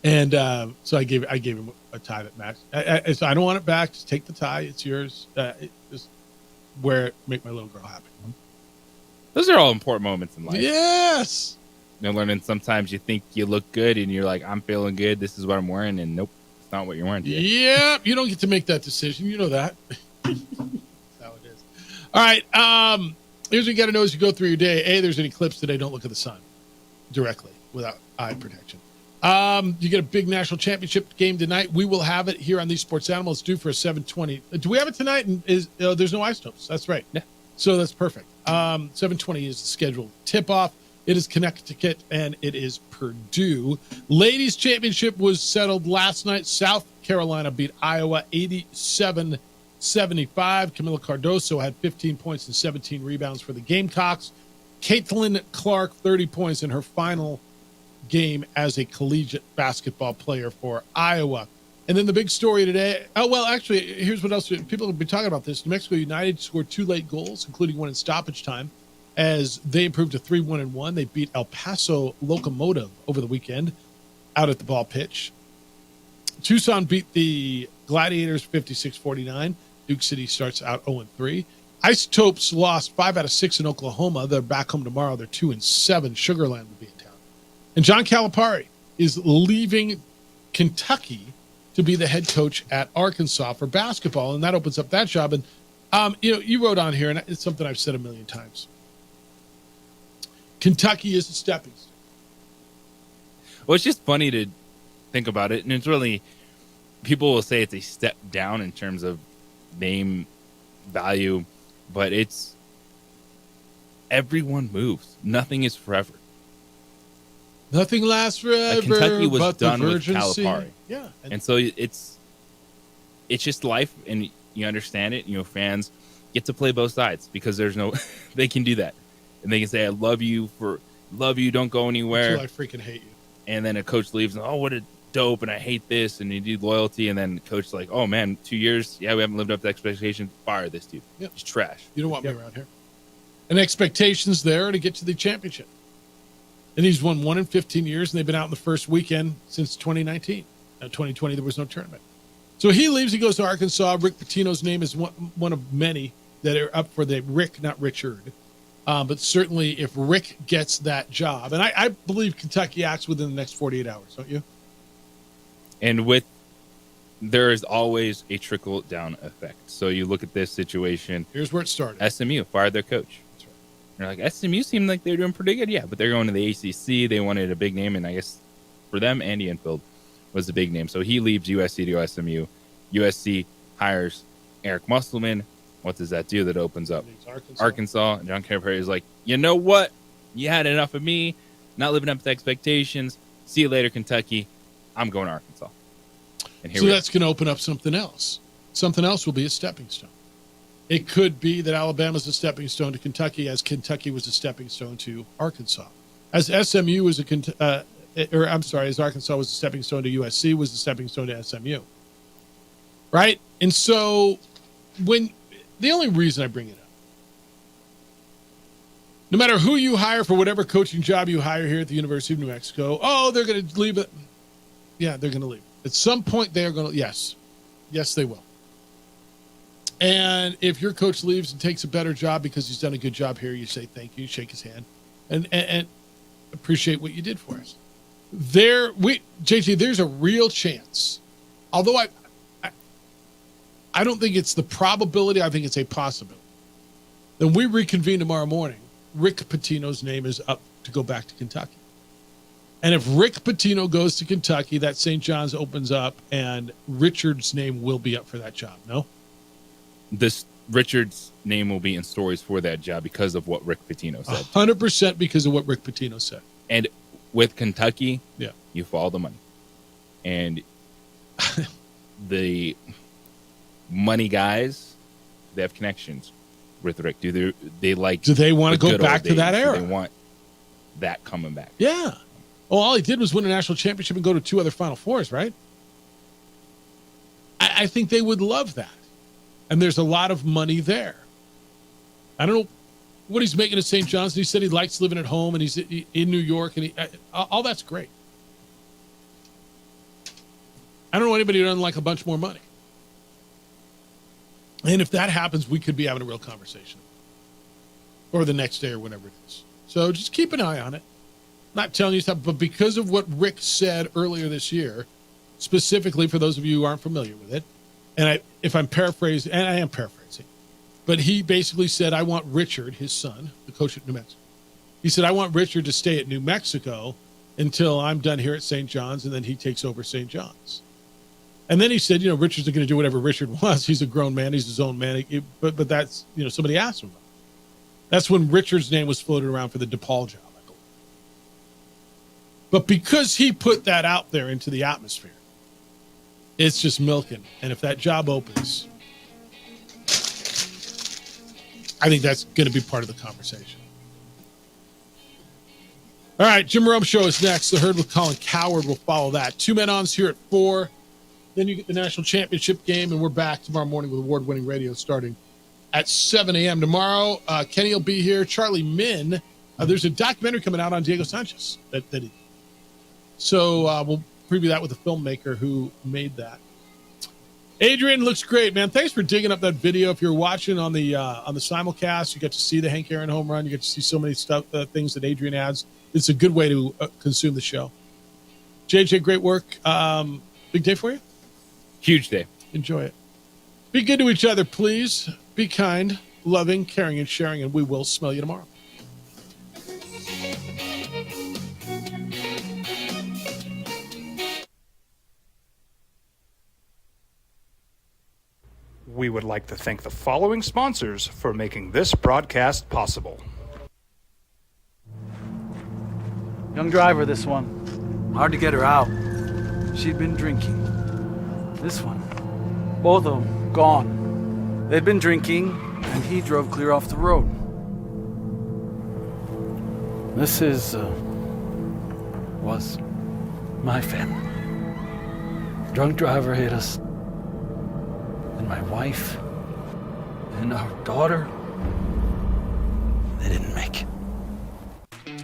And so I gave him a tie that matched. I don't want it back. Just take the tie. It's yours. Just wear it. Make my little girl happy. Those are all important moments in life. Yes. Learning sometimes you think you look good and you're like, I'm feeling good. This is what I'm wearing. And nope, it's not what you're wearing today. Yeah, you don't get to make that decision. You know that. That's how it is. All right. Here's what you got to know as you go through your day. There's an eclipse today. Don't look at the sun directly without eye protection. You get a big national championship game tonight. We will have it here on These Sports Animals, due for a 7:20. Do we have it tonight? And there's no Ice Stones. That's right. Yeah. So that's perfect. 7:20 is the scheduled tip-off. It is Connecticut, and it is Purdue. Ladies' championship was settled last night. South Carolina beat Iowa 87-75. Camila Cardoso had 15 points and 17 rebounds for the Gamecocks. Caitlin Clark, 30 points in her final game as a collegiate basketball player for Iowa. And then the big story today, actually, here's what else. People have been talking about this. New Mexico United scored 2 late goals, including one in stoppage time, as they improved to 3-1-1. They beat El Paso Locomotive over the weekend out at the ball pitch. Tucson beat the Gladiators 56-49. Duke City starts out 0-3. Isotopes lost 5 out of 6 in Oklahoma. They're back home tomorrow. They're 2-7. Sugarland will be in town. And John Calipari is leaving Kentucky to be the head coach at Arkansas for basketball, and that opens up that job. And you wrote on here, and it's something I've said a million times. Kentucky is a stepping stone. Well, it's just funny to think about it, and it's really, people will say it's a step down in terms of name value, but it's, everyone moves. Nothing is forever. Nothing lasts forever. Kentucky was but done the with Calipari. Yeah, and so it's just life, and you understand it. Fans get to play both sides because there's no, they can do that. And they can say, I love you, don't go anywhere. Until I freaking hate you. And then a coach leaves, and, oh, what a dope, and I hate this, and you need loyalty. And then the coach's like, oh, man, 2 years, we haven't lived up to expectations. Fire this dude. Yep. He's trash. You don't want me around here. And expectations there to get to the championship. And he's won 1 in 15 years, and they've been out in the first weekend since 2019. 2020, there was no tournament. So he leaves. He goes to Arkansas. Rick Pitino's name is one of many that are up for the Rick, not Richard. But certainly if Rick gets that job, and I believe Kentucky acts within the next 48 hours, don't you? And there is always a trickle down effect. So you look at this situation. Here's where it started. SMU fired their coach. That's right. You're like, SMU seemed like they were doing pretty good. Yeah, but they're going to the ACC. They wanted a big name, and I guess for them, Andy Enfield was the big name. So he leaves USC to SMU. USC hires Eric Musselman. What does that do? That opens up Arkansas. And John Calipari is like, you know what? You had enough of me. Not living up to expectations. See you later, Kentucky. I'm going to Arkansas. And here so that's going to open up something else. Something else will be a stepping stone. It could be that Alabama's a stepping stone to Kentucky, as Kentucky was a stepping stone to Arkansas. As SMU was as Arkansas was a stepping stone to USC, was a stepping stone to SMU. Right? And so the only reason I bring it up, no matter who you hire for whatever coaching job you hire here at the University of New Mexico, they're going to leave it. Yeah, they're going to leave. At some point, they are going to, yes, they will. And if your coach leaves and takes a better job because he's done a good job here, you say thank you, shake his hand, and appreciate what you did for us. JT, there's a real chance, although I don't think it's the probability, I think it's a possibility. Then we reconvene tomorrow morning. Rick Pitino's name is up to go back to Kentucky. And if Rick Pitino goes to Kentucky, that St. John's opens up, and Richard's name will be up for that job, no? Richard's name will be in stories for that job because of what Rick Pitino said. 100% because of what Rick Pitino said. And with Kentucky, yeah, you follow the money. And the money guys, they have connections with Rick. Do they want to go back to that era? Do they want that coming back? Yeah. Well, all he did was win a national championship and go to 2 other Final Fours, right? I think they would love that. And there's a lot of money there. I don't know what he's making at St. John's. He said he likes living at home, and he's in New York, and all that's great. I don't know anybody who doesn't like a bunch more money. And if that happens, we could be having a real conversation. Or the next day or whatever it is. So just keep an eye on it. Not telling you stuff, but because of what Rick said earlier this year, specifically for those of you who aren't familiar with it, and if I'm paraphrasing, and I am paraphrasing, but he basically said, I want Richard, his son, the coach at New Mexico. He said, I want Richard to stay at New Mexico until I'm done here at St. John's, and then he takes over St. John's. And then he said, Richard's going to do whatever Richard wants. He's a grown man. He's his own man. But that's, somebody asked him about it. That's when Richard's name was floated around for the DePaul job, I believe. But because he put that out there into the atmosphere, it's just milking. And if that job opens, I think that's going to be part of the conversation. All right, Jim Rome Show is next. The Herd with Colin Cowherd will follow that. 2 Men On's here at 4. Then you get the national championship game, and we're back tomorrow morning with award-winning radio starting at 7 a.m. Tomorrow, Kenny will be here. Charlie Min. There's a documentary coming out on Diego Sanchez. So we'll preview that with the filmmaker who made that. Adrian looks great, man. Thanks for digging up that video. If you're watching on the simulcast, you get to see the Hank Aaron home run. You get to see so many things that Adrian adds. It's a good way to consume the show. JJ, great work. Big day for you? Huge day. Enjoy it. Be good to each other, please. Be kind, loving, caring, and sharing, and we will smell you tomorrow. We would like to thank the following sponsors for making this broadcast possible. Young driver, this one. Hard to get her out. She'd been drinking. This one. Both of them gone. They'd been drinking, and he drove clear off the road. This was my family. Drunk driver hit us. And my wife and our daughter, they didn't make it.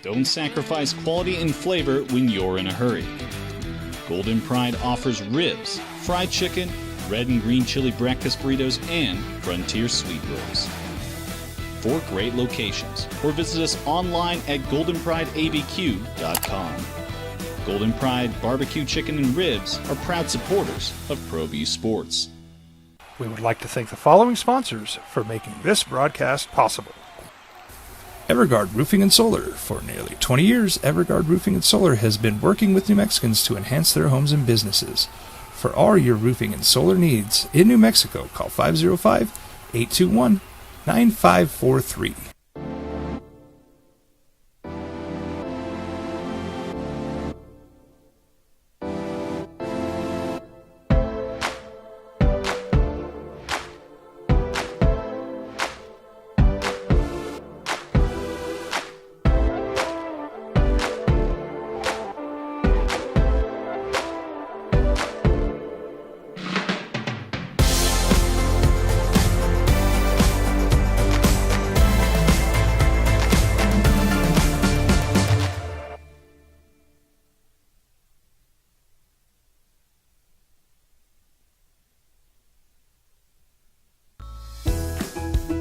Don't sacrifice quality and flavor when you're in a hurry. Golden Pride offers ribs, fried chicken, red and green chili breakfast burritos, and Frontier sweet rolls. 4 great locations, or visit us online at goldenprideabq.com. Golden Pride Barbecue Chicken and Ribs are proud supporters of ProView Sports. We would like to thank the following sponsors for making this broadcast possible. Everguard Roofing and Solar. For nearly 20 years, Everguard Roofing and Solar has been working with New Mexicans to enhance their homes and businesses. For all your roofing and solar needs in New Mexico, call 505-821-9543.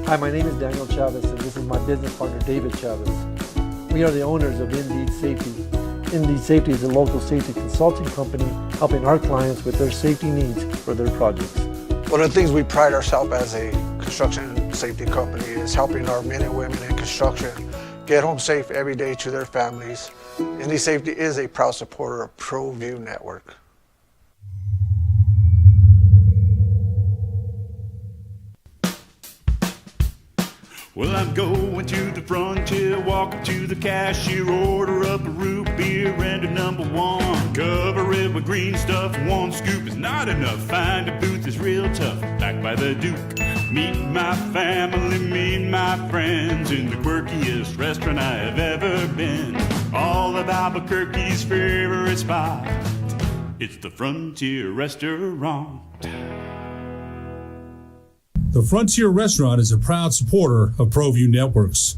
Hi, my name is Daniel Chavez, and this is my business partner, David Chavez. We are the owners of Indeed Safety. Indeed Safety is a local safety consulting company helping our clients with their safety needs for their projects. One of the things we pride ourselves as a construction safety company is helping our men and women in construction get home safe every day to their families. Indeed Safety is a proud supporter of ProView Network. Well, I'm going to the frontier, walking to the cashier, order up a root beer and a number 1. Cover it with green stuff, 1 scoop is not enough. Find a booth is real tough, back by the Duke. Meet my family, meet my friends in the quirkiest restaurant I have ever been. All of Albuquerque's favorite spot, it's the Frontier Restaurant. The Frontier Restaurant is a proud supporter of ProView Networks.